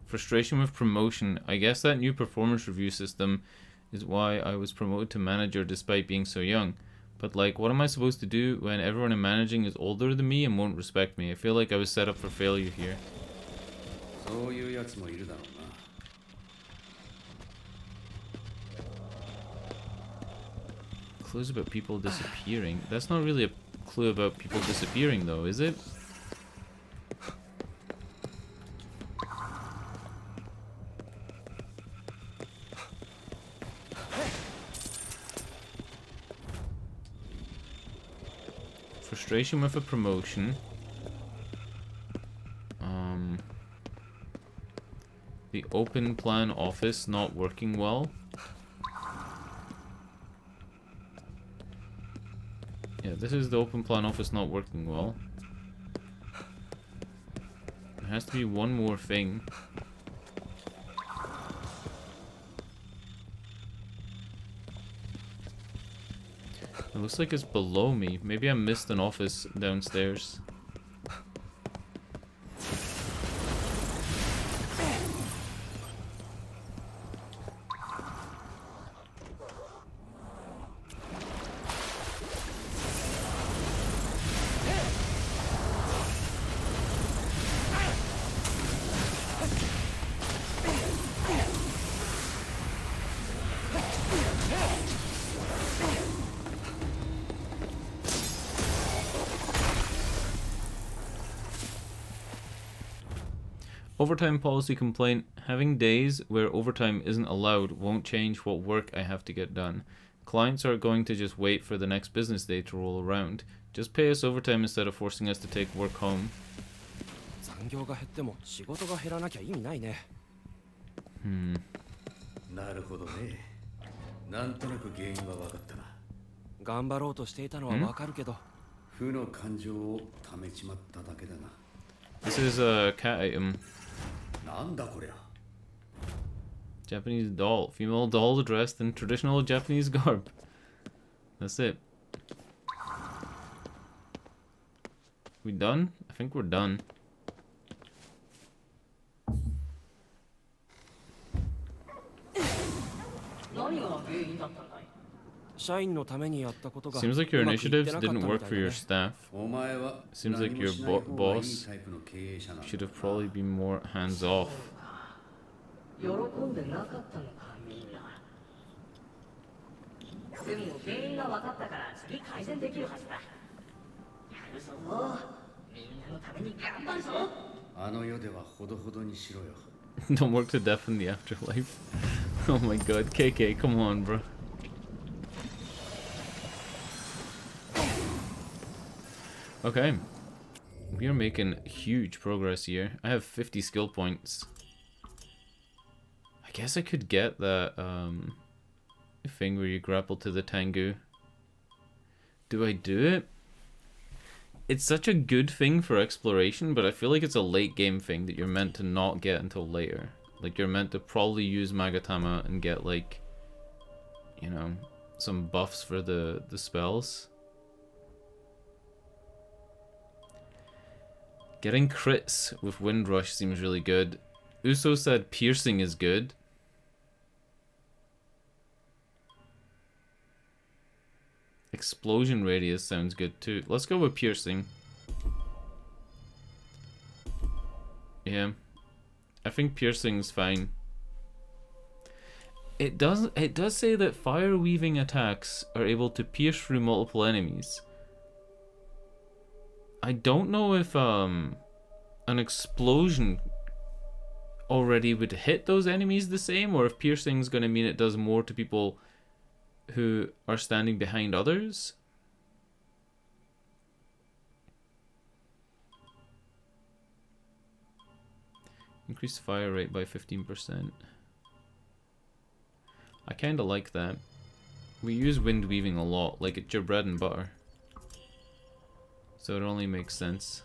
Frustration with promotion. I guess that new performance review system is why I was promoted to manager despite being so young. But like, what am I supposed to do when everyone in managing is older than me and won't respect me? I feel like I was set up for failure here. Clues about people disappearing. That's not really a clue about people disappearing though, is it? Frustration with a promotion. The open plan office not working well. Yeah, this is the open plan office not working well. There has to be one more thing. It looks like it's below me. Maybe I missed an office downstairs. Overtime policy complaint. Having days where overtime isn't allowed won't change what work I have to get done. Clients are going to just wait for the next business day to roll around. Just pay us overtime instead of forcing us to take work home. 残業が減っても仕事が減らなきゃ意味ないね。なるほどね。なんとなく原因は分かったな。頑張ろうとしていたのはわかるけど。負の感情を溜めちまっただけだな。This is a cat item. なんだこりゃ。Japanese doll. Female doll dressed in traditional Japanese garb. That's it. We done? I think we're done. Seems like your initiatives didn't work for your staff. お前は Seems like 何も your しない方がいい boss タイプの経営者なんだ should have probably been more hands off. 喜んでなかったのかみんな。でも原因が分かったから次改善できるはずだ。やるぞ。みんなのために頑張るぞ。あの世ではほどほどにしろよ。Don't work to death in the afterlife. Oh my god, KK, come on, bro. Okay. We are making huge progress here. I have 50 skill points. I guess I could get that thing where you grapple to the Tengu. Do I do it? It's such a good thing for exploration, but I feel like it's a late game thing that you're meant to not get until later. Like, you're meant to probably use Magatama and get, like, you know, some buffs for the spells. Getting crits with Windrush seems really good. Uso said piercing is good. Explosion radius sounds good too. Let's go with piercing. Yeah. I think piercing's fine. It does say that fire weaving attacks are able to pierce through multiple enemies. I don't know if an explosion already would hit those enemies the same, or if piercing's gonna mean it does more to people who are standing behind others. Increase fire rate by 15%. I kinda like that. We use wind weaving a lot, like it's your bread and butter. So it only makes sense.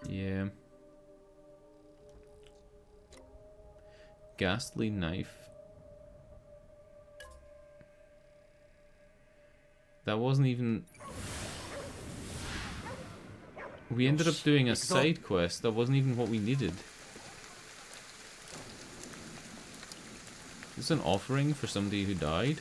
Yeah. Ghastly knife. That wasn't even... We ended up doing a side quest. That wasn't even what we needed. Is this an offering for somebody who died?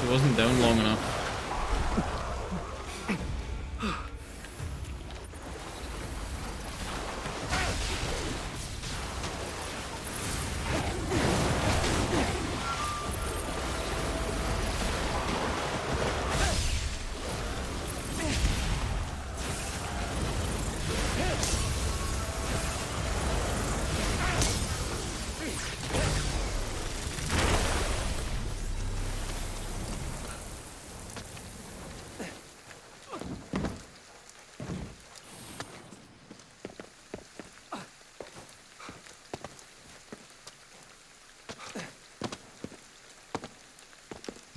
She wasn't down long enough.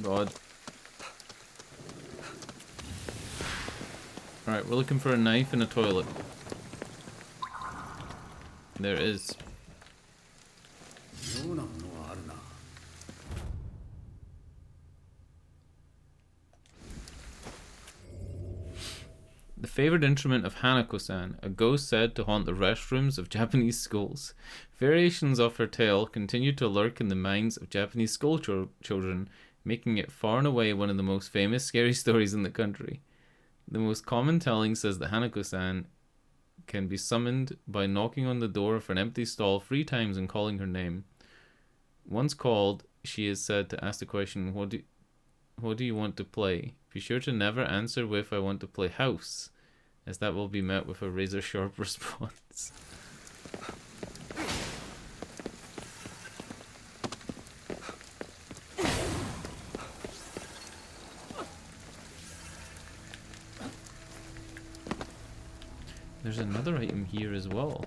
God. Alright, we're looking for a knife and a toilet. There it is. Favorite instrument of Hanako-san, a ghost said to haunt the restrooms of Japanese schools. Variations of her tale continue to lurk in the minds of Japanese school children, making it far and away one of the most famous scary stories in the country. The most common telling says that Hanako-san can be summoned by knocking on the door of an empty stall 3 times and calling her name. Once called, she is said to ask the question, what do you want to play? Be sure to never answer with I want to play house, as that will be met with a razor sharp response. There's another item here as well.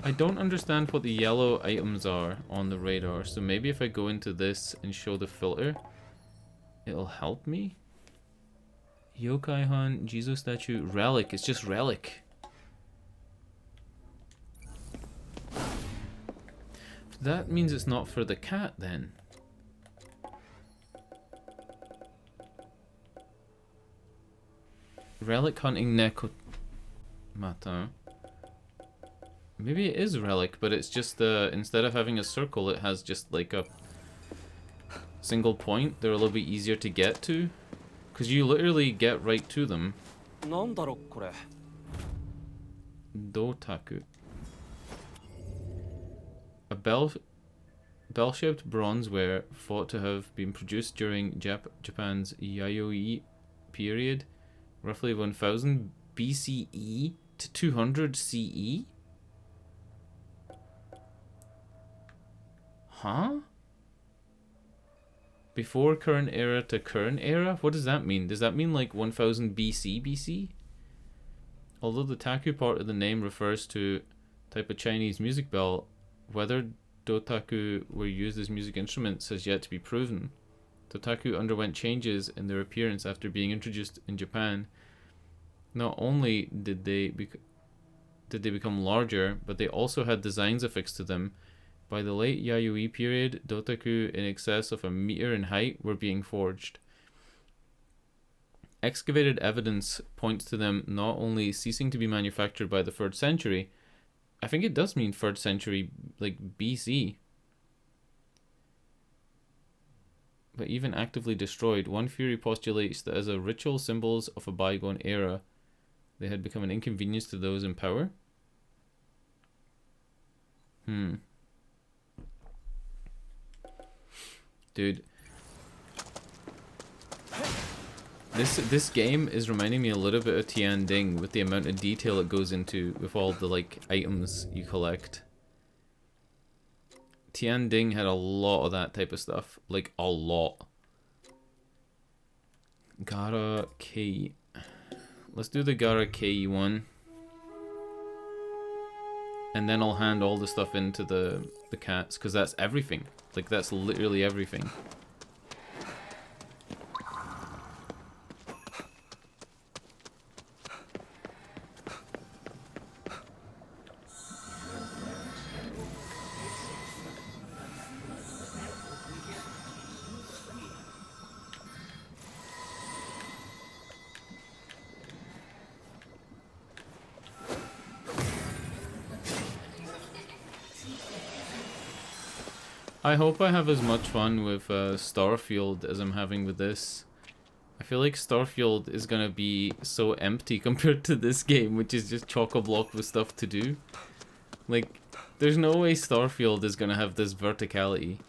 I don't understand what the yellow items are on the radar, so maybe if I go into this and show the filter, it'll help me? Yokai-Han, Jizo statue, relic. It's just relic. That means it's not for the cat then. Relic hunting Nekomata. Maybe it is relic, but it's just instead of having a circle, it has just like a single point. They're a little bit easier to get to, because you literally get right to them. Dotaku. A bell-shaped bronzeware thought to have been produced during Japan's Yayoi period, roughly 1000 BCE to 200 CE? Huh? Before current era to current era? What does that mean? Does that mean like 1000 BC? Although the taku part of the name refers to type of Chinese music bell, whether dotaku were used as music instruments has yet to be proven. Dotaku underwent changes in their appearance after being introduced in Japan. Not only did they become larger, but they also had designs affixed to them. By the late Yayoi period, dotaku in excess of 1 meter in height were being forged. Excavated evidence points to them not only ceasing to be manufactured by the 3rd century, I think it does mean 3rd century, like BC, but even actively destroyed. One theory postulates that as a ritual symbols of a bygone era, they had become an inconvenience to those in power. Dude, this game is reminding me a little bit of Tian Ding with the amount of detail it goes into with all the like items you collect. Tian Ding had a lot of that type of stuff, like a lot. Gara Kei. Let's do the Gara Kei one. And then I'll hand all the stuff into the cats, because that's everything. Like, that's literally everything. I hope I have as much fun with Starfield as I'm having with this. I feel like Starfield is gonna be so empty compared to this game, which is just chock-a-block with stuff to do. Like, there's no way Starfield is gonna have this verticality.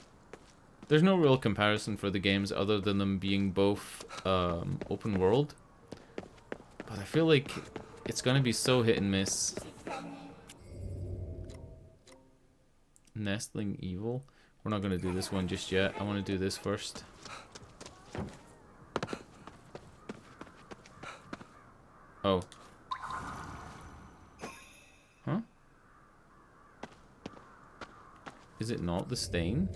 There's no real comparison for the games other than them being both open world. But I feel like it's gonna be so hit and miss. Nestling Evil? We're not going to do this one just yet. I want to do this first. Oh. Huh? Is it not the stain?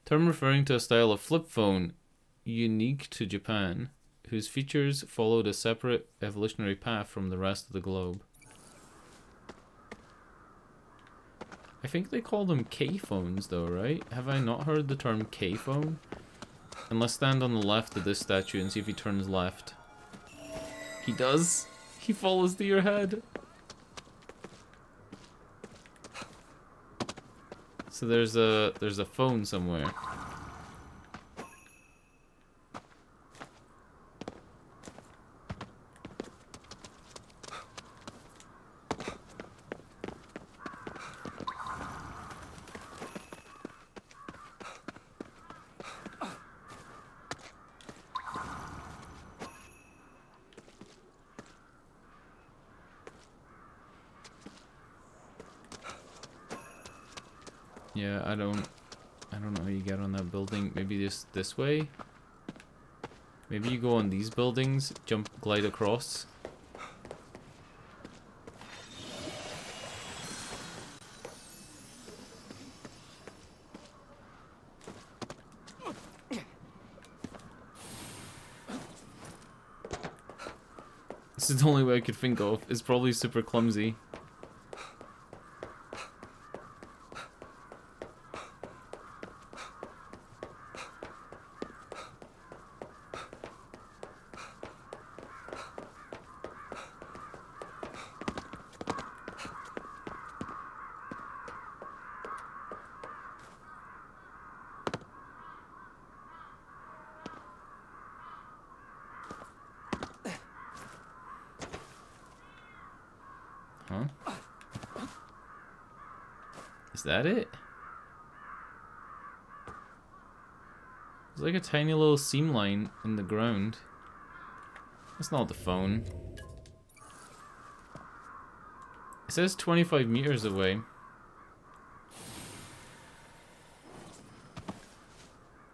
Term referring to a style of flip phone unique to Japan, whose features followed a separate evolutionary path from the rest of the globe. I think they call them K-phones though, right? Have I not heard the term K-phone? And let's stand on the left of this statue and see if he turns left. He does. He follows to your head. So there's a phone somewhere. Yeah, I don't know how you get on that building. Maybe just this way? Maybe you go on these buildings, glide across. This is the only way I could think of. It's probably super clumsy. Huh? Is that it? There's like a tiny little seam line in the ground. That's not the phone. It says 25 meters away.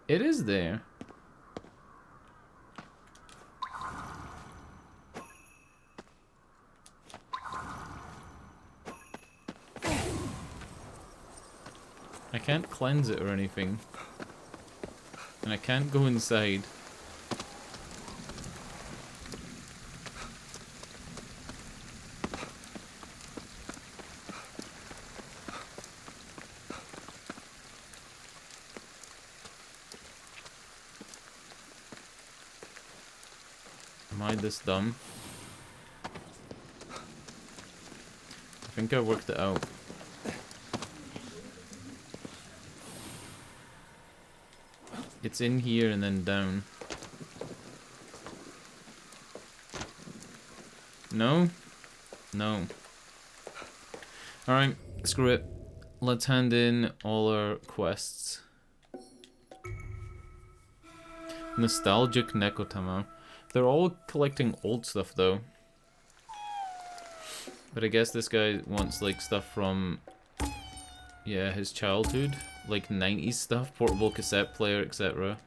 It is there. I can't cleanse it or anything. And I can't go inside. Am I this dumb? I think I worked it out. It's in here and then down. No? No. Alright, screw it. Let's hand in all our quests. Nostalgic Nekotama. They're all collecting old stuff though. But I guess this guy wants like stuff from, yeah, his childhood. Like 90s stuff, portable cassette player, etc.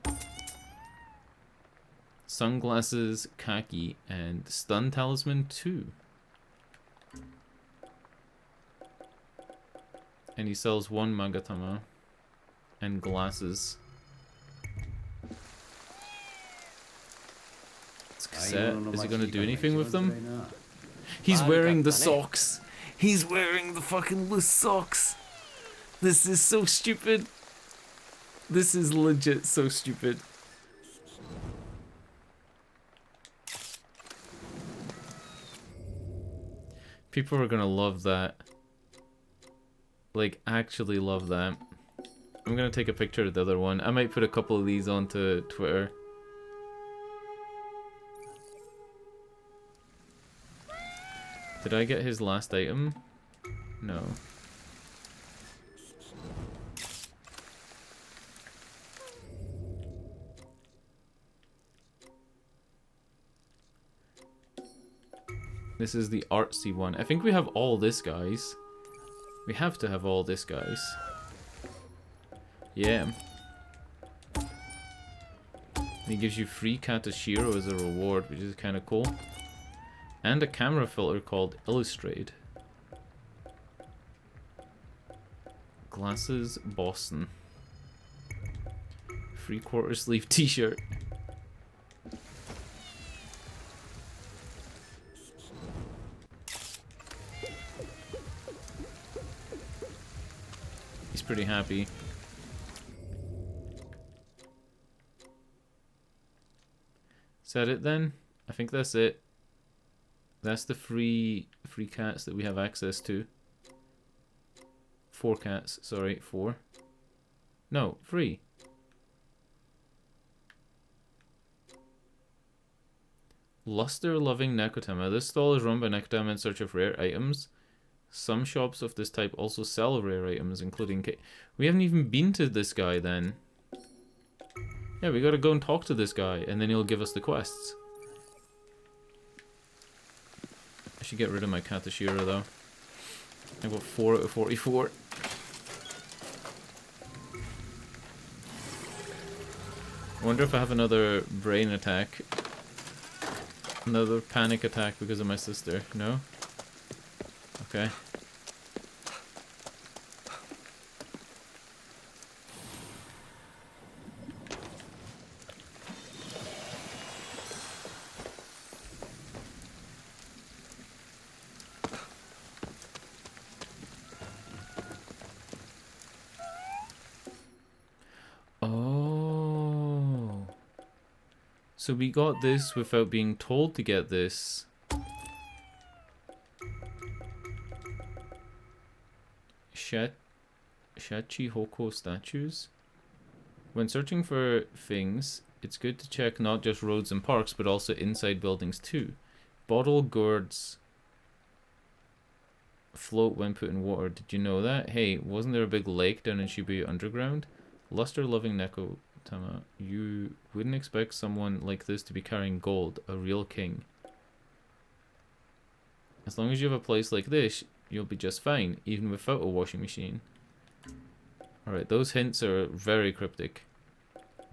Sunglasses, khaki, and stun talisman 2. And he sells 1 magatama and glasses. It's cassette. Is he gonna do anything with them? He's wearing the socks. He's wearing the fucking loose socks. This is so stupid. This is legit so stupid. People are gonna love that. Like, actually love that. I'm gonna take a picture of the other one. I might put a couple of these onto Twitter. Did I get his last item? No. This is the artsy one. I think we have all this, guys. We have to have all this, guys. Yeah. He gives you free Katashiro as a reward, which is kind of cool. And a camera filter called Illustrate. Glasses Boston. Free quarter sleeve t-shirt. He's pretty happy. Is that it then? I think that's it. That's the free cats that we have access to. 4 cats, sorry, 4. No, 3. Luster-loving Nekotama. This stall is run by Nekotama in search of rare items. Some shops of this type also sell rare items, including... We haven't even been to this guy then. Yeah, we gotta go and talk to this guy, and then he'll give us the quests. I should get rid of my Katashira, though. I got 4 out of 44. I wonder if I have another brain attack. Another panic attack because of my sister. No? Okay. Oh. So we got this without being told to get this. Shachihoko statues? When searching for things, it's good to check not just roads and parks, but also inside buildings too. Bottle gourds float when put in water. Did you know that? Hey, wasn't there a big lake down in Shibuya Underground? Luster-loving Nekotama, you wouldn't expect someone like this to be carrying gold, a real king. As long as you have a place like this, you'll be just fine, even without a washing machine. Alright, those hints are very cryptic.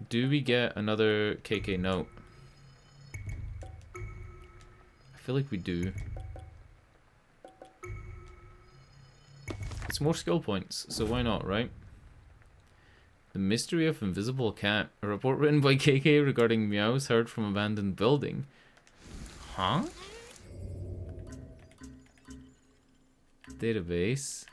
Do we get another KK note? I feel like we do. It's more skill points, so why not, right? The Mystery of Invisible Cat. A report written by KK regarding meows heard from abandoned building. Huh? Database.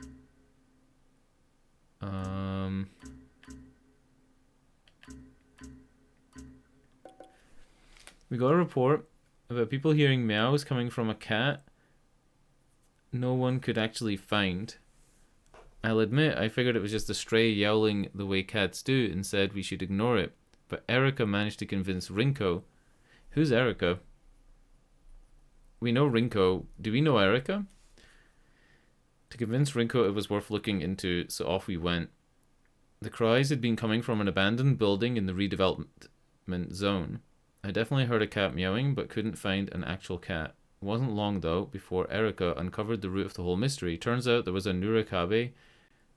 We got a report about people hearing meows coming from a cat no one could actually find. I'll admit, I figured it was just a stray yowling the way cats do and said we should ignore it. But Erica managed to convince Rinko. Who's Erica? We know Rinko. Do we know Erica? To convince Rinko it was worth looking into, so off we went. The cries had been coming from an abandoned building in the redevelopment zone. I definitely heard a cat meowing, but couldn't find an actual cat. It wasn't long, though, before Erica uncovered the root of the whole mystery. Turns out there was a Nurikabe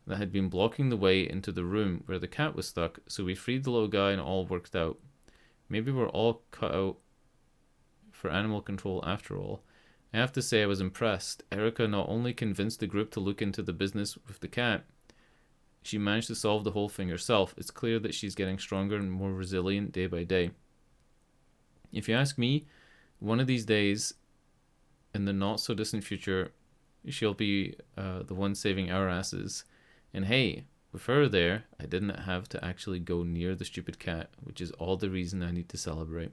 that had been blocking the way into the room where the cat was stuck, so we freed the little guy and all worked out. Maybe we're all cut out for animal control after all. I have to say I was impressed. Erica not only convinced the group to look into the business with the cat, she managed to solve the whole thing herself. It's clear that she's getting stronger and more resilient day by day. If you ask me, one of these days, in the not so distant future, she'll be the one saving our asses. And hey, with her there, I didn't have to actually go near the stupid cat, which is all the reason I need to celebrate.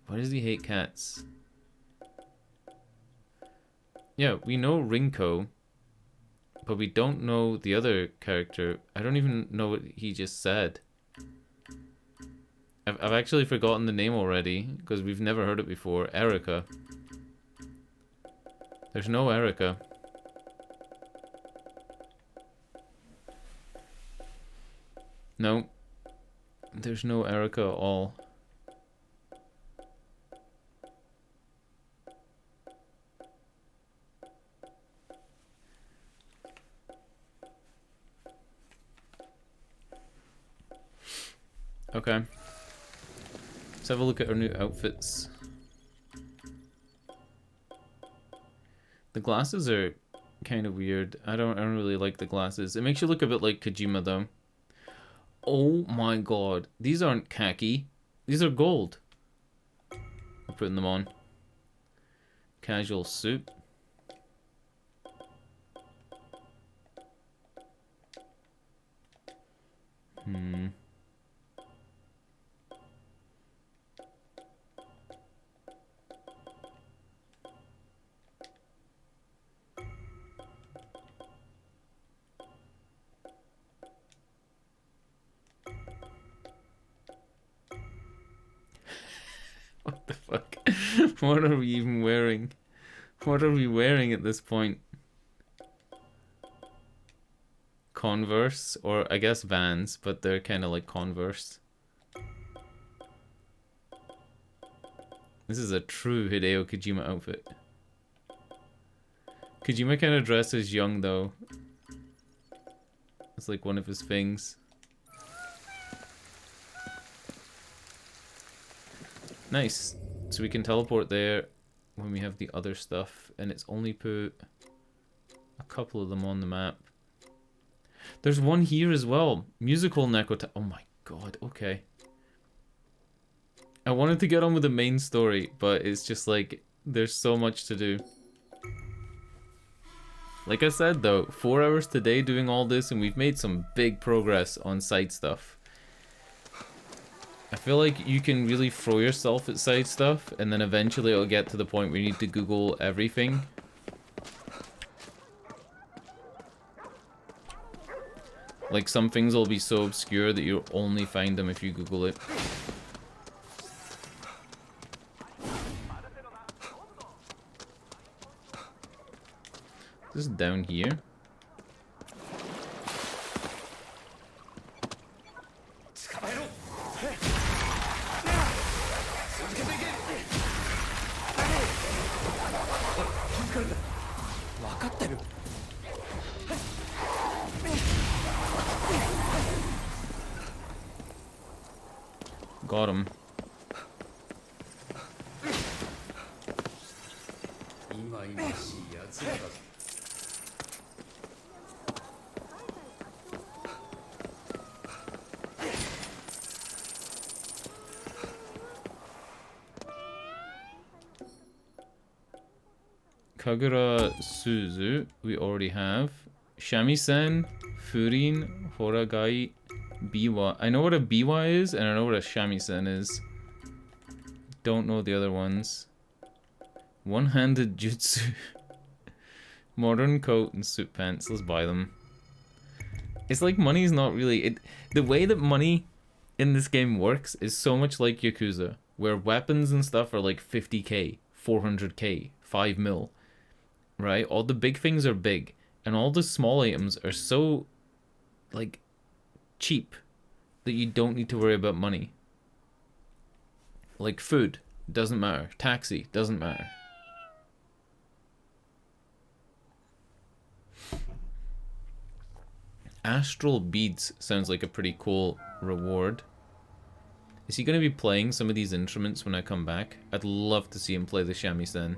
Why does he hate cats? Yeah, we know Rinko, but we don't know the other character. I don't even know what he just said. I've actually forgotten the name already, because we've never heard it before. Erica. There's no Erica. No. There's no Erica at all. Okay. Let's have a look at our new outfits. The glasses are kind of weird. I don't really like the glasses. It makes you look a bit like Kojima though. Oh my god. These aren't khaki. These are gold. We're putting them on. Casual suit. What are we even wearing? What are we wearing at this point? Converse, or I guess Vans, but they're kind of like Converse. This is a true Hideo Kojima outfit. Kojima kind of dresses young though. It's like one of his things. Nice. So we can teleport there when we have the other stuff, and it's only put a couple of them on the map. There's one here as well. Musical Nekota. Oh my god, okay. I wanted to get on with the main story, but it's just like, there's so much to do. Like I said though, 4 hours today doing all this, and we've made some big progress on side stuff. I feel like you can really throw yourself at side stuff, and then eventually it'll get to the point where you need to Google everything. Like some things will be so obscure that you'll only find them if you Google it. This is down here. Got him. Kagura Suzu, we already have. Shamisen, Furin, Horagai, Biwa. I know what a Biwa is, and I know what a Shamisen is. Don't know the other ones. One-handed Jutsu. Modern coat and suit pants. Let's buy them. It's like money's not really... The way that money in this game works is so much like Yakuza, where weapons and stuff are like 50k, 400k, 5 mil. Right? All the big things are big, and all the small items are so, like, cheap that you don't need to worry about money. Like food, doesn't matter. Taxi, doesn't matter. Astral Beads sounds like a pretty cool reward. Is he going to be playing some of these instruments when I come back? I'd love to see him play the shamisen.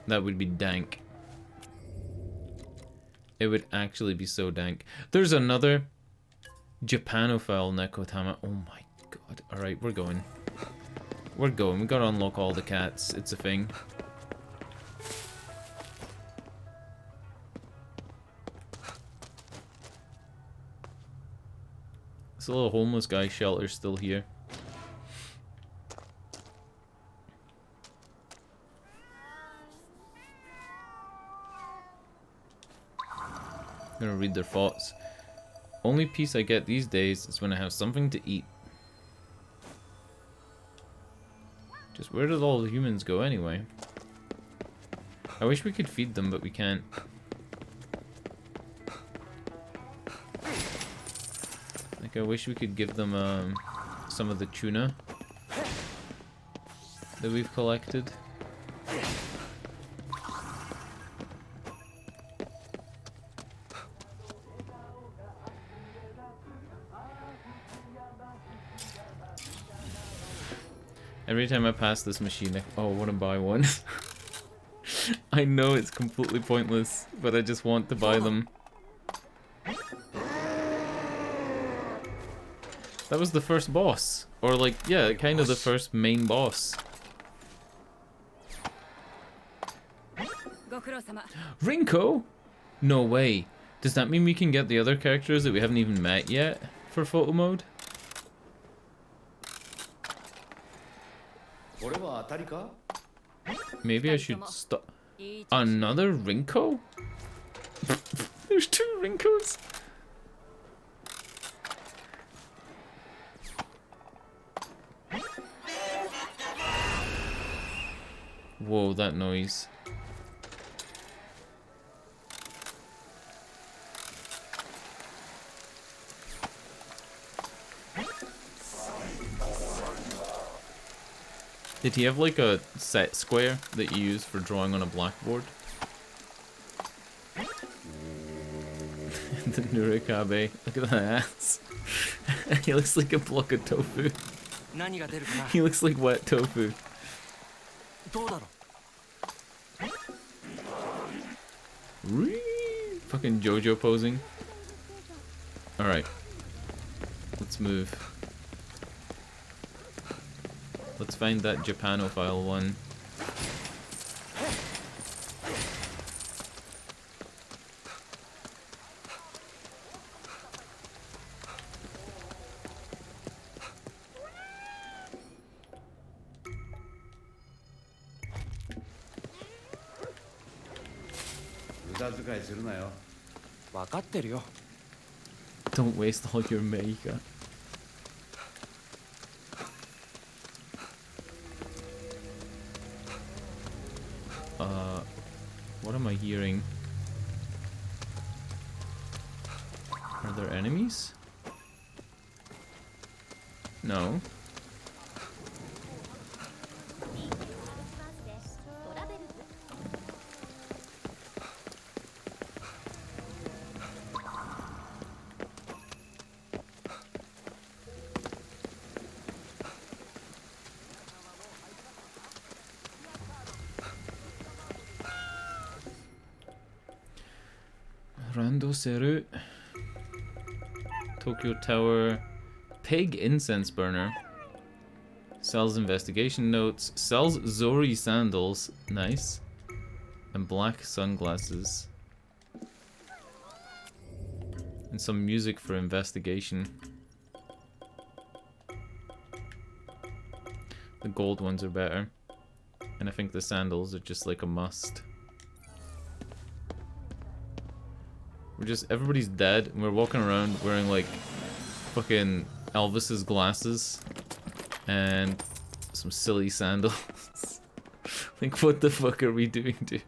That would be dank. It would actually be so dank. There's another Japanophile Nekotama. Oh my god. Alright, we're going. We're going. We gotta unlock all the cats. It's a thing. This little homeless guy shelter's still here. I'm gonna read their thoughts. Only peace I get these days is when I have something to eat. Just where did all the humans go anyway? I wish we could feed them, but we can't. Like, I wish we could give them some of the tuna that we've collected. Every time I pass this machine, I want to buy one. I know it's completely pointless, but I just want to buy them. That was the first boss. Or like, yeah, kind of the first main boss. Rinko? No way. Does that mean we can get the other characters that we haven't even met yet for photo mode? Maybe I should stop. Another Rinko? There's 2 Rinkos. Whoa, that noise. Did he have like a set square that you use for drawing on a blackboard? The Nurikabe. Look at that ass. He looks like a block of tofu. 何が出るかな He looks like wet tofu. どうだろう Whee! Fucking JoJo posing. Alright. Let's move. Let's find that Japanophile one. Don't waste all your meika. What am I hearing? Are there enemies? No. Rando Seru. Tokyo Tower. Pig incense burner. Sells investigation notes. Sells Zori sandals. Nice. And black sunglasses. And some music for investigation. The gold ones are better. And I think the sandals are just like a must. Everybody's dead, and we're walking around wearing like fucking Elvis's glasses and some silly sandals. Like, what the fuck are we doing, dude?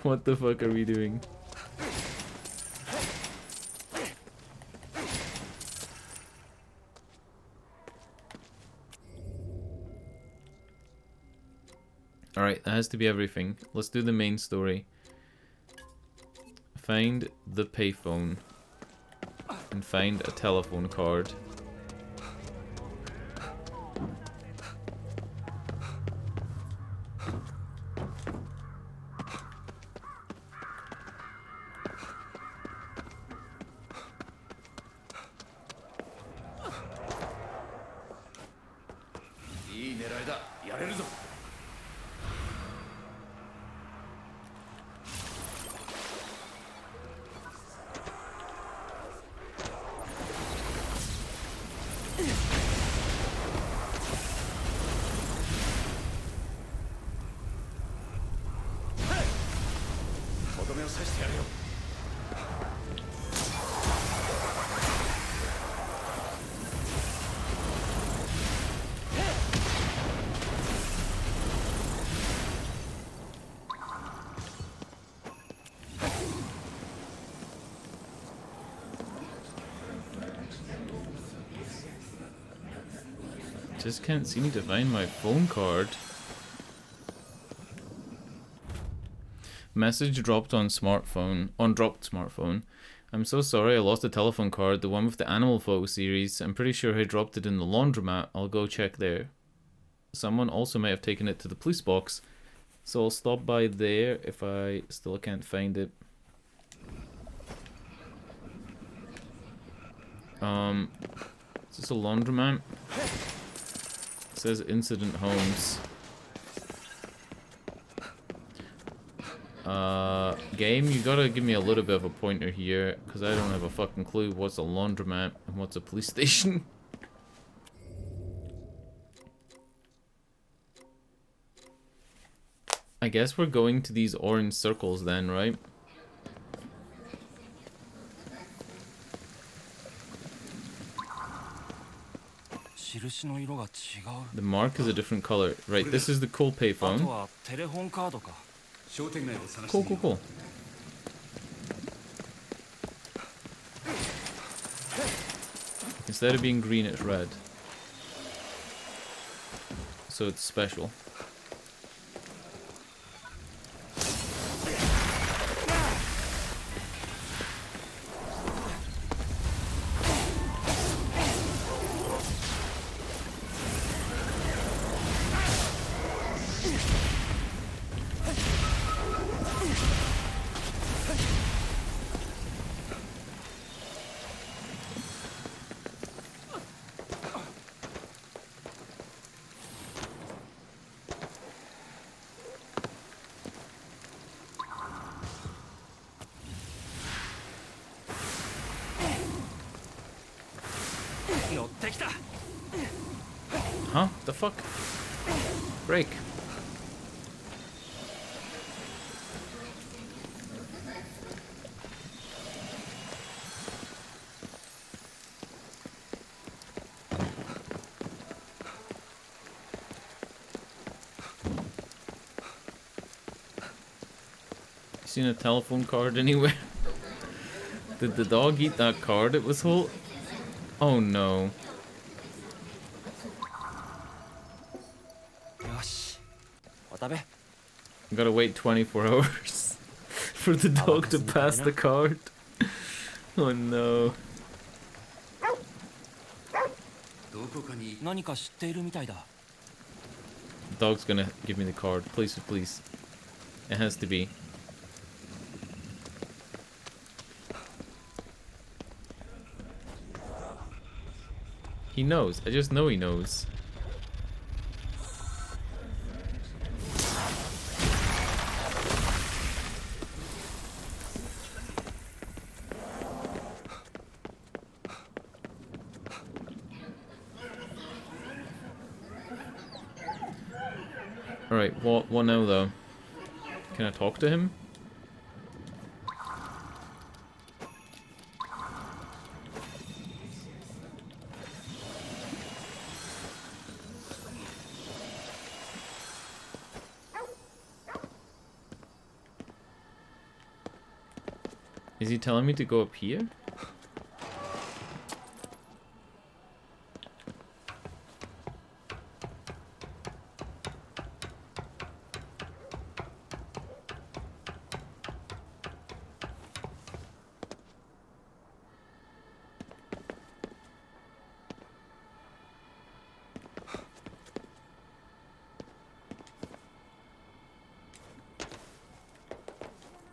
What the fuck are we doing? Alright, that has to be everything. Let's do the main story. Find the payphone and find a telephone card. Just can't seem to find my phone card. Message dropped on smartphone. On dropped smartphone. I'm so sorry I lost the telephone card, the one with the Animal Folk series. I'm pretty sure I dropped it in the laundromat. I'll go check there. Someone also may have taken it to the police box, so I'll stop by there if I still can't find it. Is this a laundromat? It says incident homes. Game, you gotta give me a little bit of a pointer here, because I don't have a fucking clue what's a laundromat and what's a police station. I guess we're going to these orange circles then, right? 印の色が違う。 The mark is a different color. Right, this is the cool あと payphone. はテレフォンカードか。商店街を探して Cool, み cool, よう cool. Instead of being green, it's red. So it's special. Huh? The fuck? Break. Seen a telephone card anywhere? Did the dog eat that card it was holding? Oh no. よし。渡部。 Gotta wait 24 hours for the dog to pass the card. Oh no. どこかに何か知っているみたいだ。 The dog's gonna give me the card. Please, please. It has to be. He knows. I just know he knows. Alright, what now though? Can I talk to him? Is he telling me to go up here?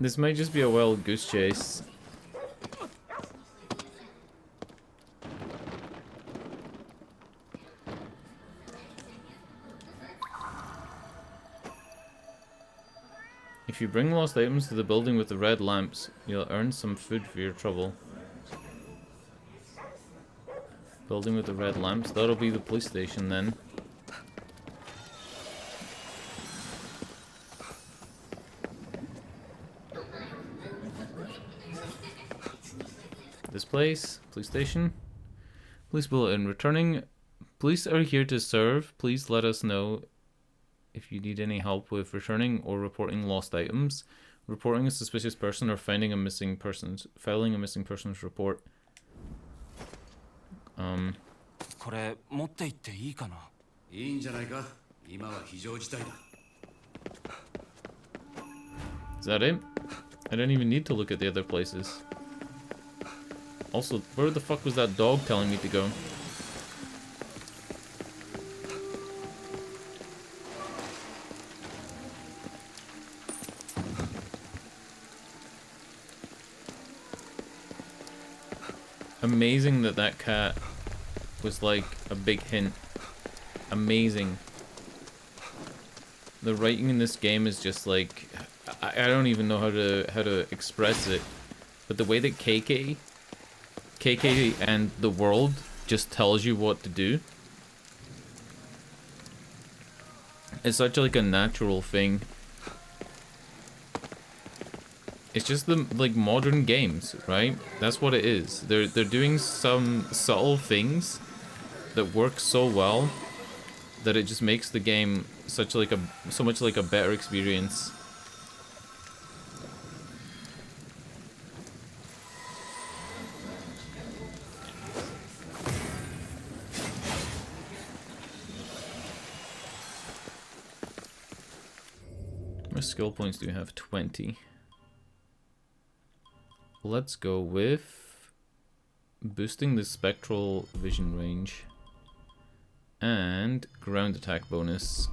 This might just be a wild goose chase. If you bring lost items to the building with the red lamps, you'll earn some food for your trouble. Building with the red lamps, that'll be the police station then. This place, police station, police bulletin. Returning, police are here to serve. Please let us know if you need any help with returning or reporting lost items, reporting a suspicious person, or finding a missing persons, filing a missing persons report. これ持って行っていいかな。いいんじゃないか。今は非常事態だ。 Is that it? I didn't even need to look at the other places. Also, where the fuck was that dog telling me to go? Amazing that that cat was like a big hint. Amazing. The writing in this game is just like I don't even know how to express it, but the way that KK and the world just tells you what to do, it's such like a natural thing. It's just the like modern games, right? That's what it is. They're doing some subtle things that works so well that it just makes the game so much like a better experience. How much skill points do we have? 20. Let's go with boosting the spectral vision range and ground attack bonus.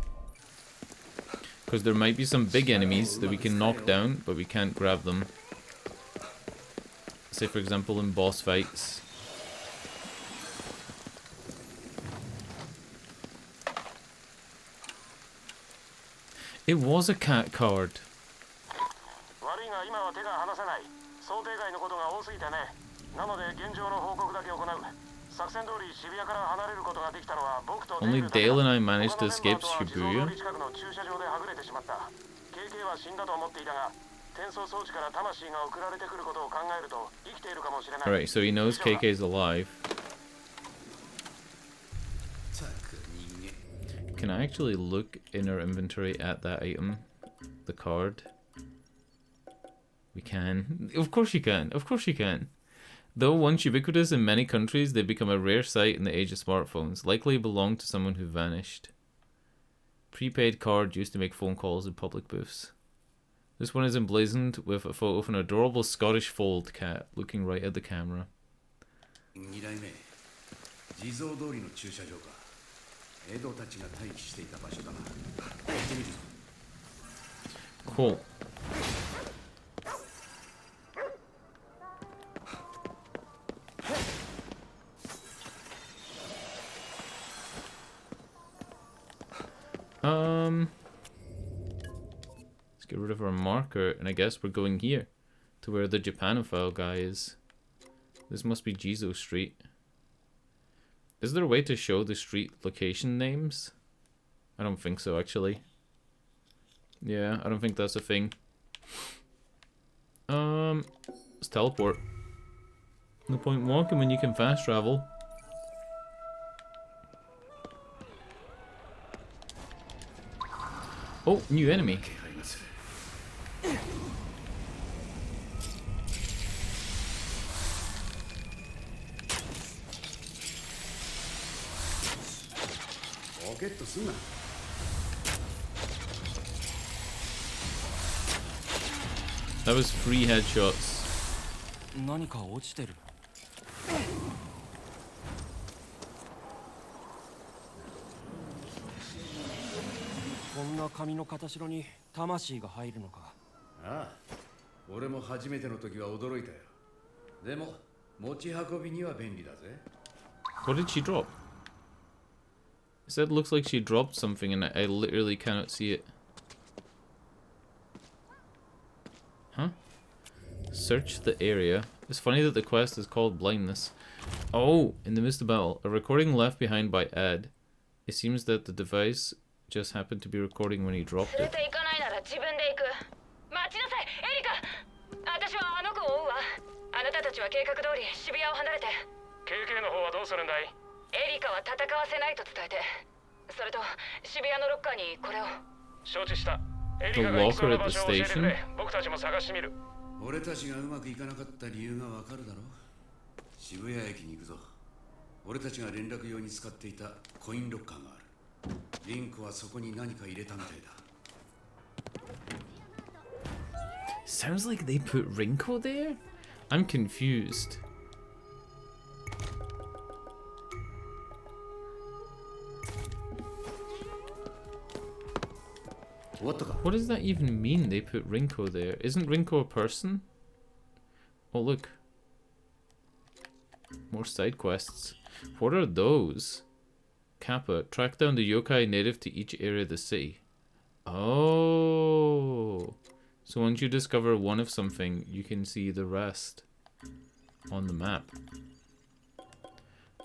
Because there might be some big enemies that we can knock down, but we can't grab them. Say for example in boss fights. It was a cat card. 悪いが今は手が離せない。想定外のことが多すぎてね。なので現状の報告だけ行う。作戦通り渋谷から離れることができたのは僕と Only Dale and I managed to escape 他のメンバーとは Shibuya. 地蔵通り近くの駐車場ではぐれてしまった。KK は死んだと思っていたが、転送装置から魂が送られてくることを考えると生きているかもしれない。 Alright, so he knows KK is alive. Can I actually look in our inventory at that item? The card? We can. Of course you can. Of course you can. Though once ubiquitous in many countries, they become a rare sight in the age of smartphones. Likely belong to someone who vanished. Prepaid card used to make phone calls in public booths. This one is emblazoned with a photo of an adorable Scottish fold cat looking right at the camera. Cool. Let's get rid of our marker, and I guess we're going here to where the Japanophile guy is. This must be Jizo Street. Is there a way to show the street location names? I don't think so, actually. Yeah, I don't think that's a thing. Let's teleport. No point walking when you can fast travel. Oh, new enemy. That was 3 headshots. 何か落ちてる。こんな紙の形に魂が入るのか。ああ、俺も初めての時は驚いたよ。でも持ち運びには便利だぜ。 What did she drop? It said looks like she dropped something and I literally cannot see it. Huh? Search the area. It's funny that the quest is called blindness. Oh, in the midst of battle, a recording left behind by Ed. It seems that the device just happened to be recording when he dropped it. の方はどうするんだい？エリカは戦わせないと伝えて。それと渋谷のロッカーにこれを。承知した。エリカが行きそうな場所を教えてくれ。僕たちも探してみる。俺たちがうまくいかなかった理由がわかるだろ。渋谷駅に行くぞ。俺たちが連絡用に使っていたコインロッカーがある。リンクはそこに何か入れたみたいだ。Sounds like they put Rinko there? I'm confused. What does that even mean, they put Rinko there? Isn't Rinko a person? Oh, look. More side quests. What are those? Kappa, track down the yokai native to each area of the city. Oh. So once you discover one of something, you can see the rest on the map.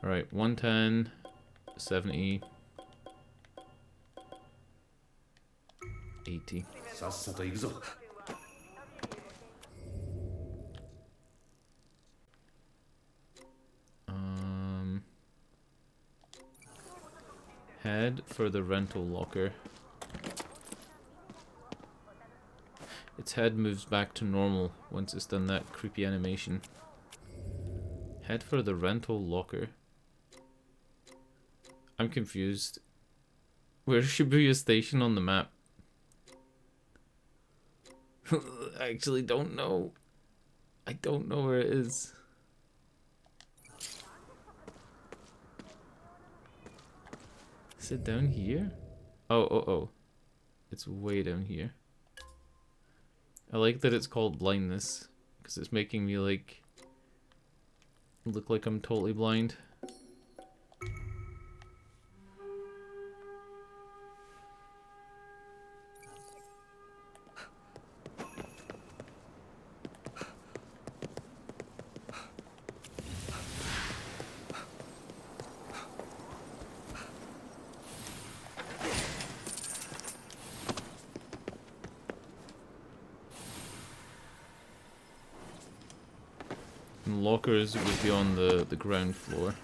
Alright, 110, 70, 80. さっさと行くぞ。Head for the rental locker. Its head moves back to normal once it's done that creepy animation. Head for the rental locker. I'm confused. Where's Shibuya Station on the map? I actually don't know. I don't know where it is. Is it down here? Oh. It's way down here. I like that it's called blindness, because it's making me like look like I'm totally blind. And lockers would be on the ground floor.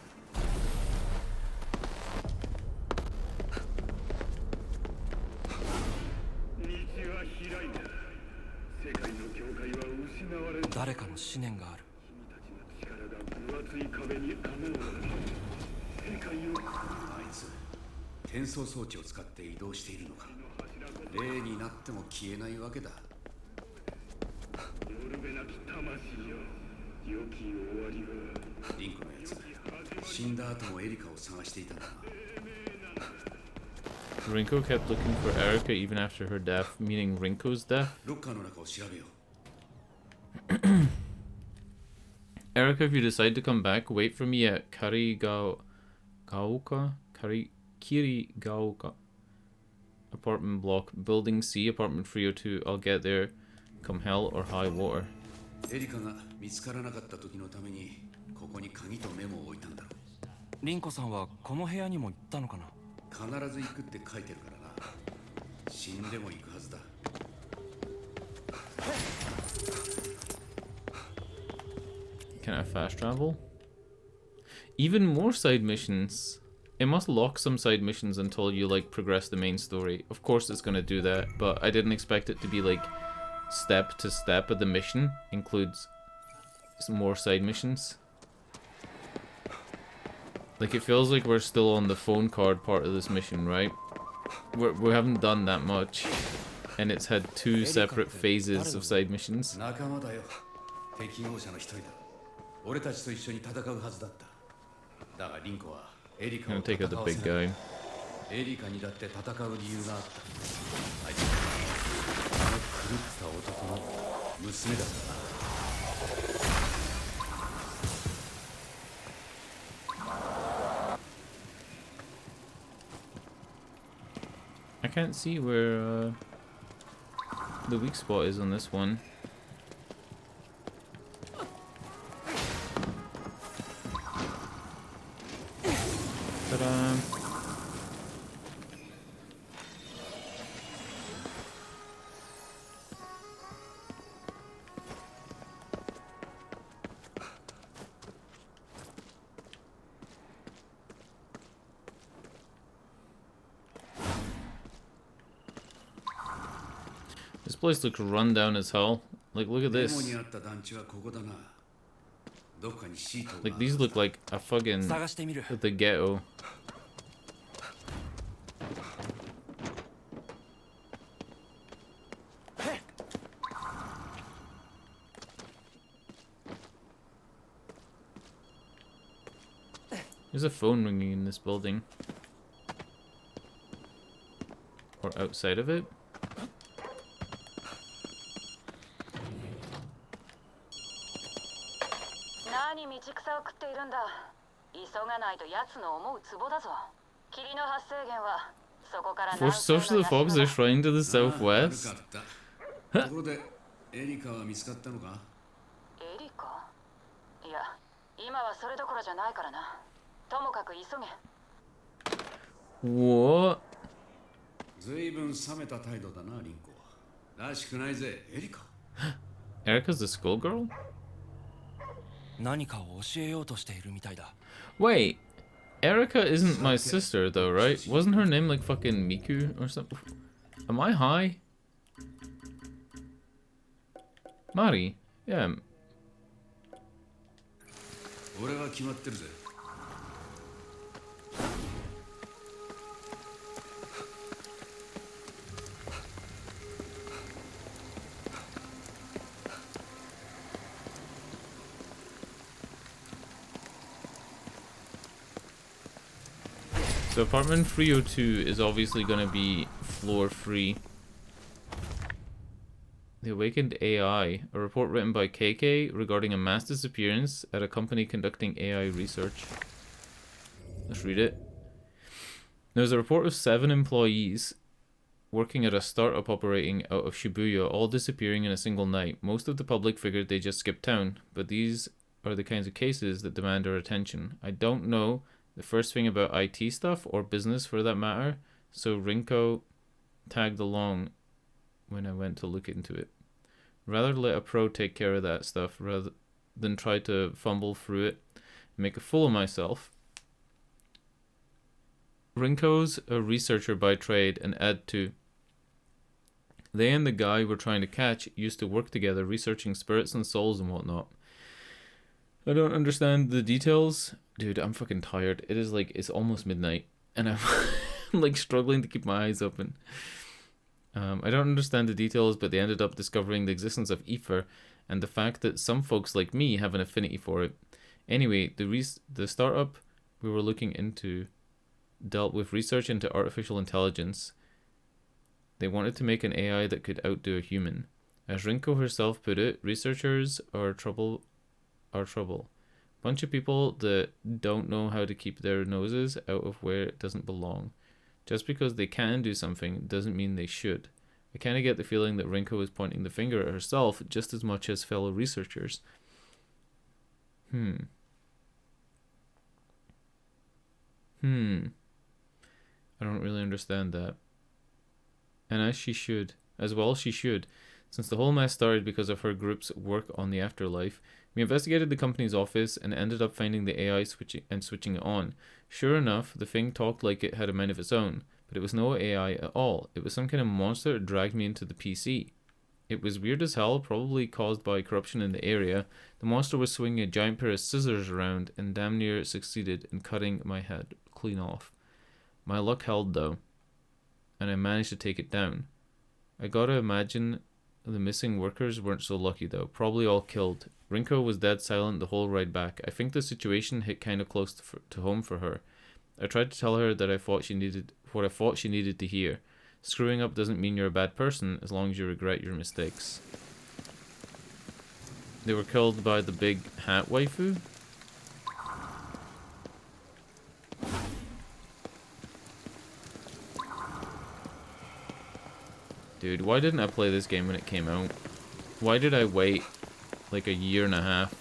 Rinko kept looking for Erika even after her death, meaning Rinko's death. Erika, if you decide to come back, wait for me at Kirigaoka apartment block, building C, apartment 302. I'll get there come hell or high water. エリカが見つからなかった時のためにここに鍵とメモを置いたんだろう。リンコさんはこの部屋にも行ったのかな。必ず行くって書いてるからな。死んでも行くはずだ。Can I fast travel? Even more side missions. It must lock some side missions until you like progress the main story. Of course it's gonna do that, but I didn't expect it to be like step to step of the mission includes some more side missions. Like it feels like we're still on the phone card part of this mission, right? We haven't done that much, and it's had two separate phases of side missions. 仲間だよ。適合者の一人だ。俺たちと一緒に戦うはずだった。だがリンコはエリカを Gonna take out the big guy. エリカにだって戦う理由があった。あいつはあの狂った男の娘だったな。I can't see where the weak spot is on this one. Ta-da! This place looks run down as hell. Like, look at this. Like, these look like a fucking the ghetto. There's a phone ringing in this building. Or outside of it. Force social fogs their shrine to the southwest. What? Erika's the schoolgirl? Wait, Erica isn't my sister though, right? Wasn't her name like fucking Miku or something? Am I high? Mari? Yeah. 俺は決まってるぜ。 So apartment 302 is obviously going to be floor free. The Awakened AI, a report written by KK regarding a mass disappearance at a company conducting AI research. Let's read it. There's a report of 7 employees working at a startup operating out of Shibuya all disappearing in a single night. Most of the public figured they just skipped town, but these are the kinds of cases that demand our attention. I don't know the first thing about IT stuff or business for that matter, so Rinko tagged along when I went to look into it. Rather let a pro take care of that stuff rather than try to fumble through it and make a fool of myself. Rinko's a researcher by trade and add to. They and the guy we're trying to catch used to work together researching spirits and souls and whatnot. I don't understand the details. Dude, I'm fucking tired. It is like, it's almost midnight and I'm like struggling to keep my eyes open. I don't understand the details, but they ended up discovering the existence of ether and the fact that some folks like me have an affinity for it. Anyway, the startup we were looking into dealt with research into artificial intelligence. They wanted to make an AI that could outdo a human. As Rinko herself put it, researchers are trouble. Bunch of people that don't know how to keep their noses out of where it doesn't belong. Just because they can do something doesn't mean they should. I kind of get the feeling that Rinko is pointing the finger at herself just as much as fellow researchers. I don't really understand that. And as she should. As well she should. Since the whole mess started because of her group's work on the afterlife, we investigated the company's office and ended up finding the AI switching it on. Sure enough, the thing talked like it had a mind of its own, but it was no AI at all. It was some kind of monster that dragged me into the PC. It was weird as hell, probably caused by corruption in the area. The monster was swinging a giant pair of scissors around and damn near succeeded in cutting my head clean off. My luck held though, and I managed to take it down. I gotta imagine the missing workers weren't so lucky though, probably all killed. Rinko was dead silent the whole ride back. I think the situation hit kind of close to home for her. I tried to tell her that I thought she needed what I thought she needed to hear. Screwing up doesn't mean you're a bad person as long as you regret your mistakes. They were killed by the big hat waifu? Dude, why didn't I play this game when it came out? Why did I wait like a year and a half?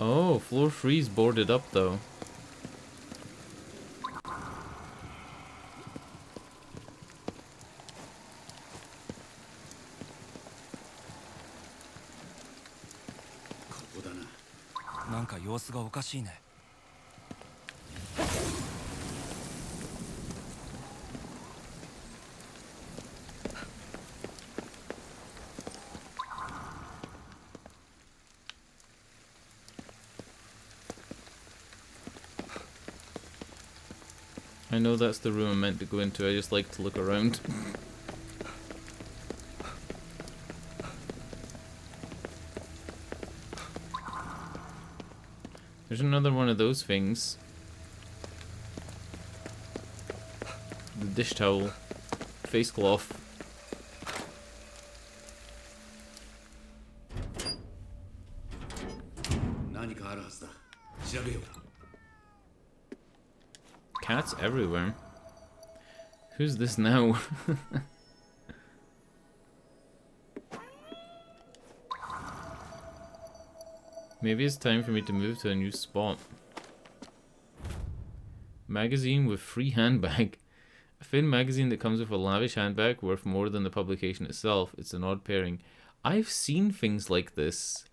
Oh, floor 3's boarded up though. I know that's the room I'm meant to go into, I just like to look around. There's another one of those things. The dish towel. Face cloth. Cats everywhere. Who's this now? Maybe it's time for me to move to a new spot. Magazine with free handbag. A thin magazine that comes with a lavish handbag worth more than the publication itself. It's an odd pairing. I've seen things like this.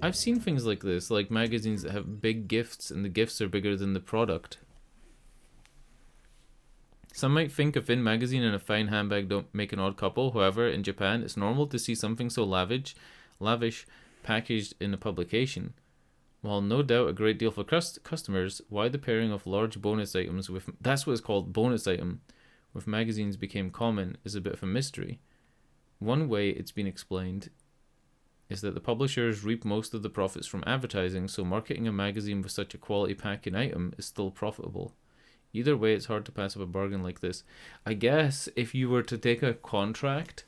I've seen things like this, like magazines that have big gifts and the gifts are bigger than the product. Some might think a thin magazine and a fine handbag don't make an odd couple. However, in Japan, it's normal to see something so lavish packaged in a publication. While no doubt a great deal for customers, why the pairing of large bonus items with, that's what it's called, bonus item, with magazines became common is a bit of a mystery. One way it's been explained is that the publishers reap most of the profits from advertising, so marketing a magazine with such a quality packing item is still profitable. Either way, it's hard to pass up a bargain like this. I guess if you were to take a contract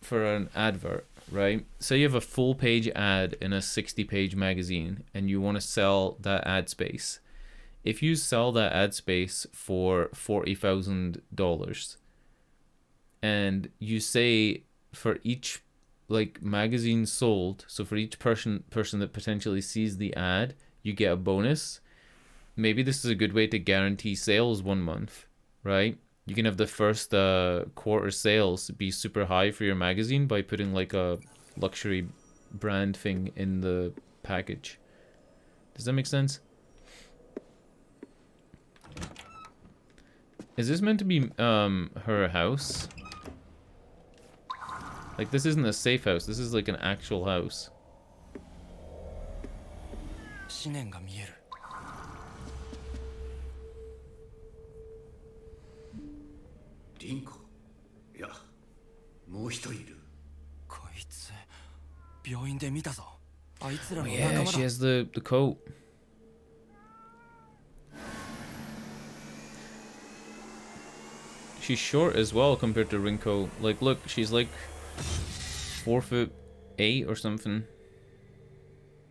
for an advert, right? Say you have a full page ad in a 60-page magazine and you want to sell that ad space. If you sell that ad space for $40,000 and you say for each like magazine sold, so for each person that potentially sees the ad, you get a bonus. Maybe this is a good way to guarantee sales 1 month, right? You can have the first quarter sales be super high for your magazine by putting like a luxury brand thing in the package. Does that make sense? Is this meant to be her house? Like, this isn't a safe house. This is like an actual house. 思念が見える。リンコ、いや、もう一人いる。こいつ病院で見たぞ。あいつら Oh の yeah, 仲間 she だ。 has the coat. She's short as well compared to Rinko. Like, look, she's like 4'8" or something.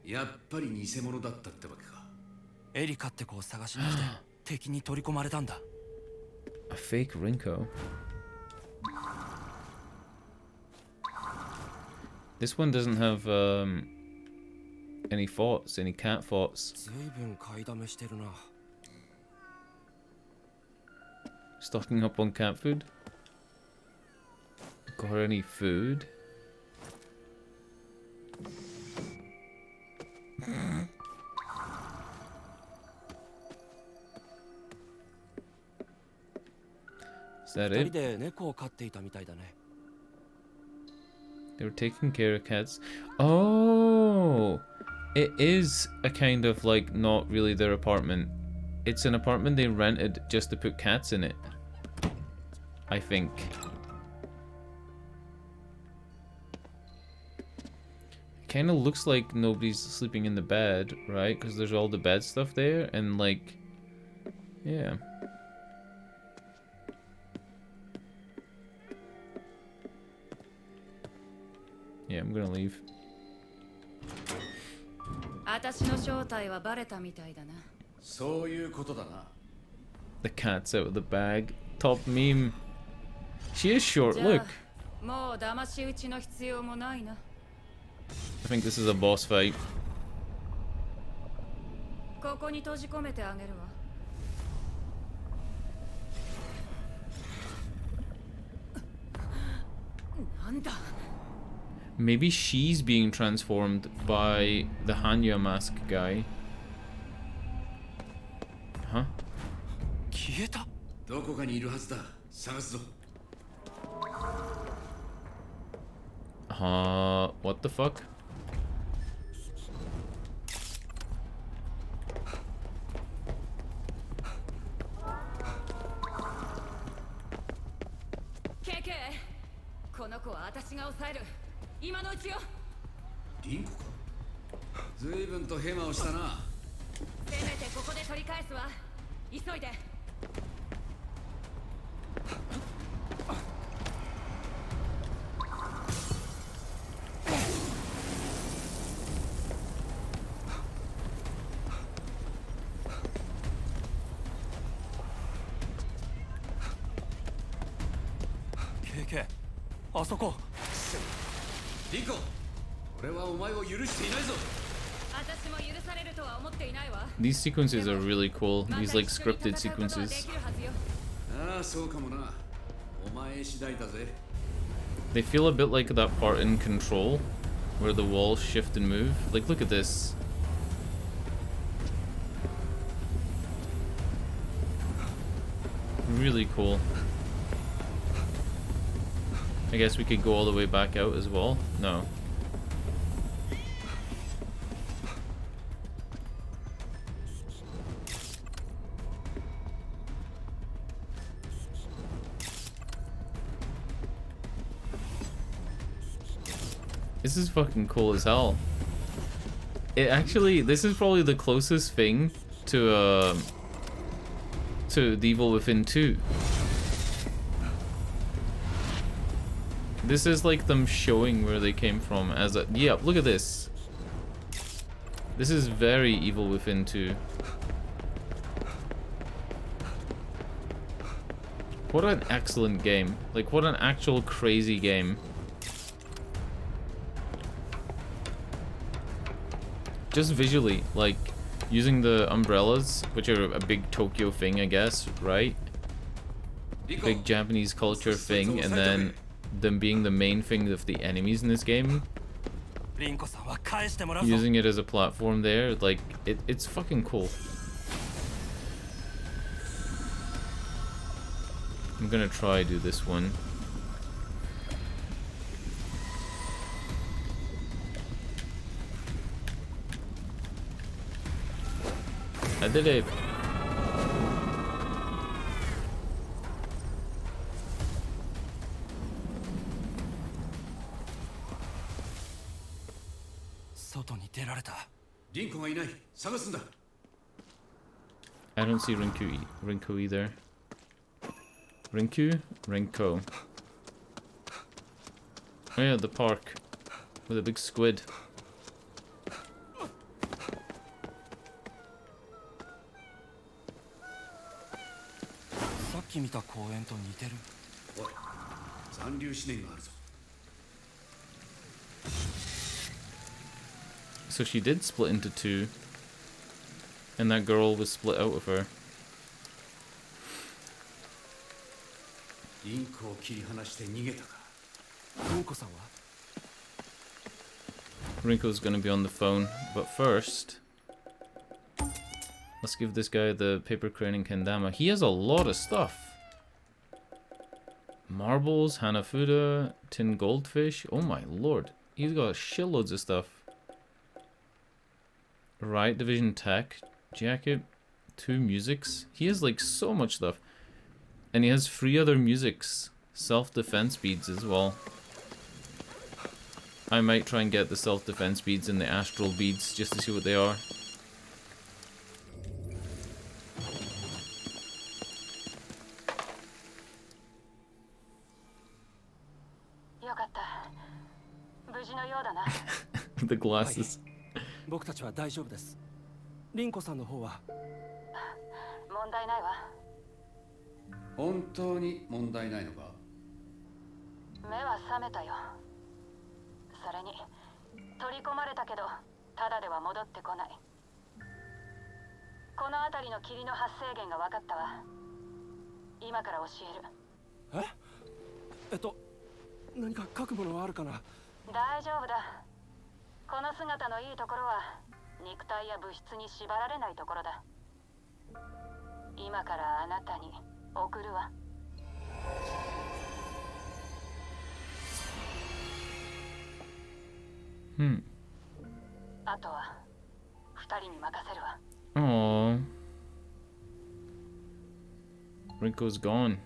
やっぱり偽物だったってわけか。エリカって子を探しに来て敵に取り込まれたんだ。A fake Rinko. This one doesn't have any thoughts, any cat thoughts. ずいぶん買いだめしてるな。 Stocking up on cat food. Got her any food? Is that 二人 it? で猫を飼っていたみたいだね。 They were taking care of cats. Oh! It is a kind of like not really their apartment. It's an apartment they rented just to put cats in it. I think. It kind of looks like nobody's sleeping in the bed, right? Because there's all the bed stuff there and like... Yeah. Yeah, I'm gonna leave. 私の正体はバレたみたいだな。そういうことだな。 The cat's out of the bag. Top meme. She is short, look. もう騙し討ちの必要もないな。I think this is a boss fight. ここに閉じ込めてあげるわ。なんだ。 Maybe she's being transformed by the Hanya mask guy. Huh? 消えた。どこかにいるはずだ。探すぞ。What the fuck? KK、この子は私が抑える。今のうちよ。リンコか。ずいぶんとヘマをしたな。せめてここで取り返すわ。急いで。KK、あそこ。リンコ、俺はお前を許していないぞ。私も許されるとは思っていないわ。 These sequences are really cool. These like scripted sequences. ああ、そうかもな。お前次第だぜ。 They feel a bit like that part in Control where the walls shift and move. Like, look at this. Really cool. I guess we could go all the way back out as well. No. This is fucking cool as hell. It actually, this is probably the closest thing to The Evil Within 2. This is like them showing where they came from as a... Yeah, look at this. This is very Evil Within 2. What an excellent game. Like, what an actual crazy game. Just visually, like, using the umbrellas, which are a big Tokyo thing, I guess, right? Big Japanese culture thing, and then them being the main thing of the enemies in this game. Using it as a platform there, like, it's fucking cool. I'm gonna try do this one. I did it. I don't see Rinku either. Rinko. Oh yeah, the park with a big squid. So she did split into two, and that girl was split out with her. Rinko's gonna be on the phone, but first, let's give this guy the paper crane and kendama. He has a lot of stuff. Marbles, Hanafuda, tin goldfish. Oh my lord. He's got shitloads of stuff. Riot Division tech jacket. 2 musics. He has like so much stuff. And he has 3 other musics. Self-defense beads as well. I might try and get the self-defense beads and the astral beads just to see what they are. The glasses. 僕たちは大丈夫です。リンコさんの方は問題ないわ。本当に問題ないのか？目は覚めたよ。それに取り込まれたけどただでは戻ってこない。この辺りの霧の発生源が分かったわ。今から教える。何か書くものはあるかな？大丈夫だ。この姿のいいところは肉体や物質に縛られないところだ。今からあなたに送るわ。あとは2人に任せるわ。Aww. Rinko's gone.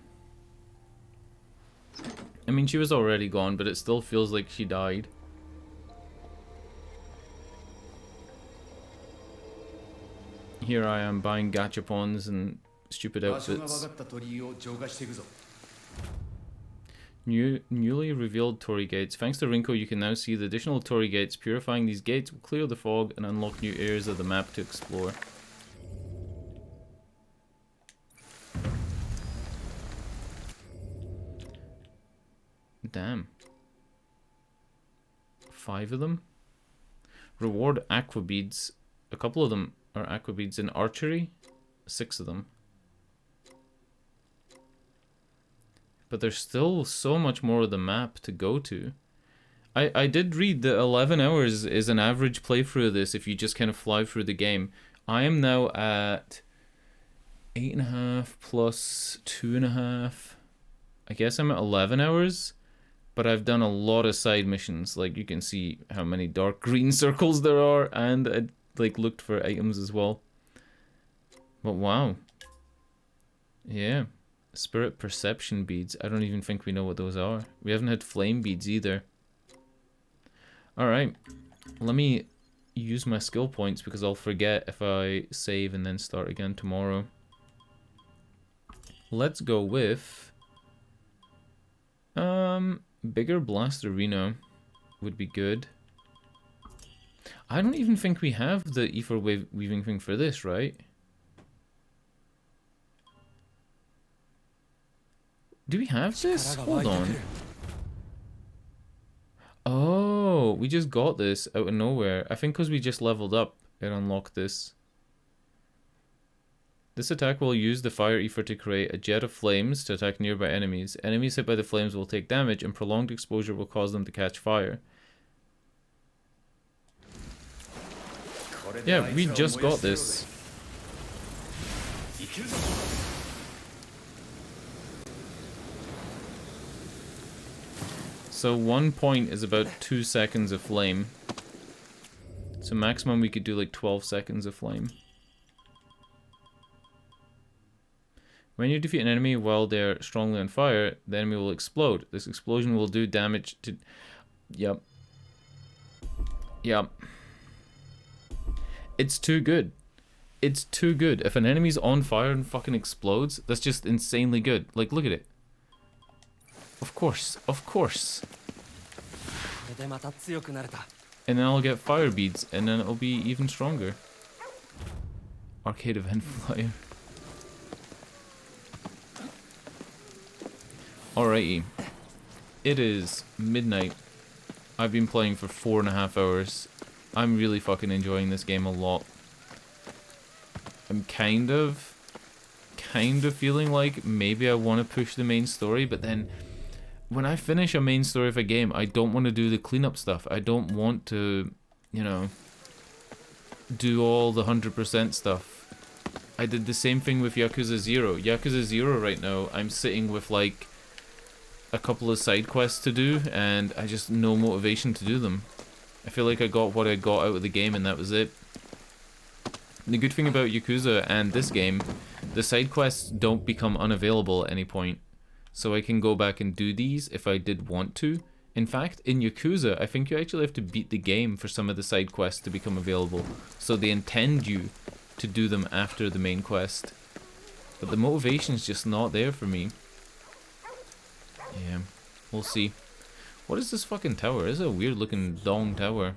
I mean, she was already gone, but it still feels like she died. Here I am buying gachapons and stupid outfits. Newly revealed Torii gates. Thanks to Rinko, you can now see the additional Torii gates. Purifying these gates will clear the fog and unlock new areas of the map to explore. Damn. 5 of them? Reward aqua beads. A couple of them are aqua beads in archery. 6 of them. But there's still so much more of the map to go to. I did read that 11 hours is an average playthrough of this if you just kind of fly through the game. I am now at 8.5 plus 2.5. I guess I'm at 11 hours, but I've done a lot of side missions. Like, you can see how many dark green circles there are, and I like looked for items as well. But wow. Yeah. Spirit perception beads. I don't even think we know what those are. We haven't had flame beads either. Alright. Let me use my skill points because I'll forget if I save and then start again tomorrow. Let's go with bigger blast arena would be good. I don't even think we have the ether weaving thing for this, right? Do we have this? Hold on. Oh, we just got this out of nowhere. I think because we just leveled up, it unlocked this. This attack will use the fire ether to create a jet of flames to attack nearby enemies. Enemies hit by the flames will take damage, and prolonged exposure will cause them to catch fire. Yeah, we just got this. So 1 point is about 2 seconds of flame. So maximum we could do like 12 seconds of flame. When you defeat an enemy while they're strongly on fire, the enemy will explode. This explosion will do damage to... Yep. Yep. It's too good. It's too good. If an enemy's on fire and fucking explodes, that's just insanely good. Like, look at it. Of course, of course. And then I'll get fire beads, and then it'll be even stronger. Arcade event flyer. Alrighty. It is midnight. I've been playing for 4.5 hours. I'm really fucking enjoying this game a lot. I'm kind of feeling like maybe I want to push the main story, but then when I finish a main story of a game, I don't want to do the cleanup stuff. I don't want to, you know, do all the 100% stuff. I did the same thing with Yakuza 0. Yakuza 0 right now, I'm sitting with like a couple of side quests to do, and I just no motivation to do them. I feel like I got what I got out of the game, and that was it. The good thing about Yakuza and this game, the side quests don't become unavailable at any point. So I can go back and do these if I did want to. In fact, in Yakuza, I think you actually have to beat the game for some of the side quests to become available. So they intend you to do them after the main quest. But the motivation's just not there for me. Yeah, we'll see. What is this fucking tower? This is a weird looking dong tower.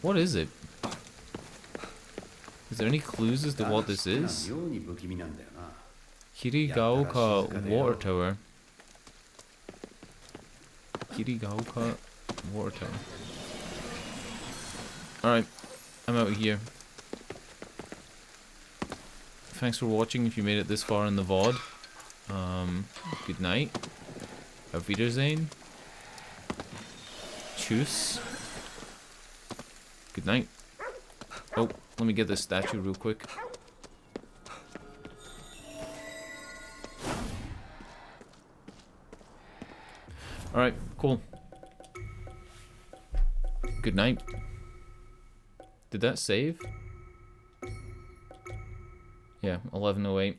What is it? Is there any clues as to what this is? Kirigaoka Water Tower. Kirigaoka Water Tower. Alright, I'm out of here. Thanks for watching if you made it this far in the VOD. Good night. Auf Wiedersehen. Tschüss. Good night. Oh, let me get this statue real quick. Alright, cool. Good night. Did that save? Yeah, 11:08.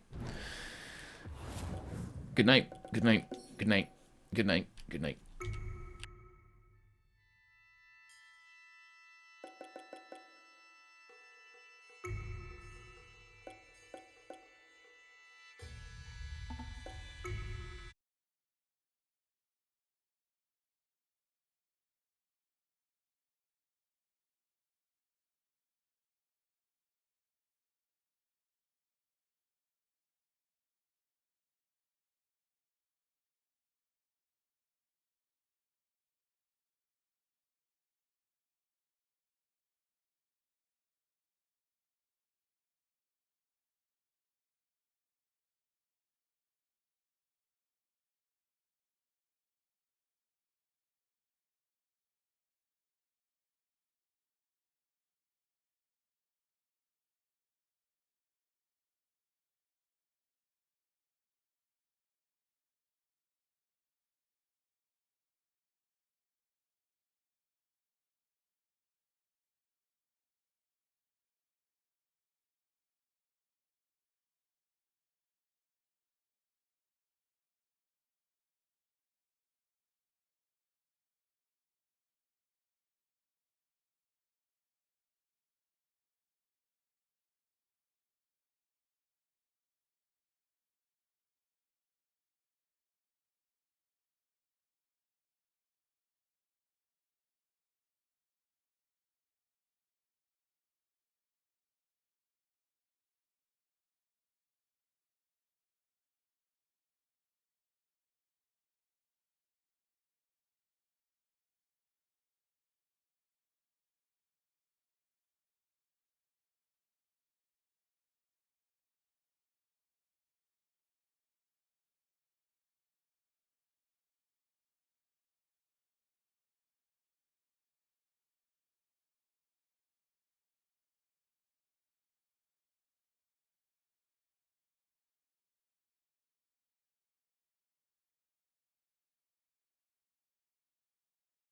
Good night. Good night. Good night. Good night. Good night.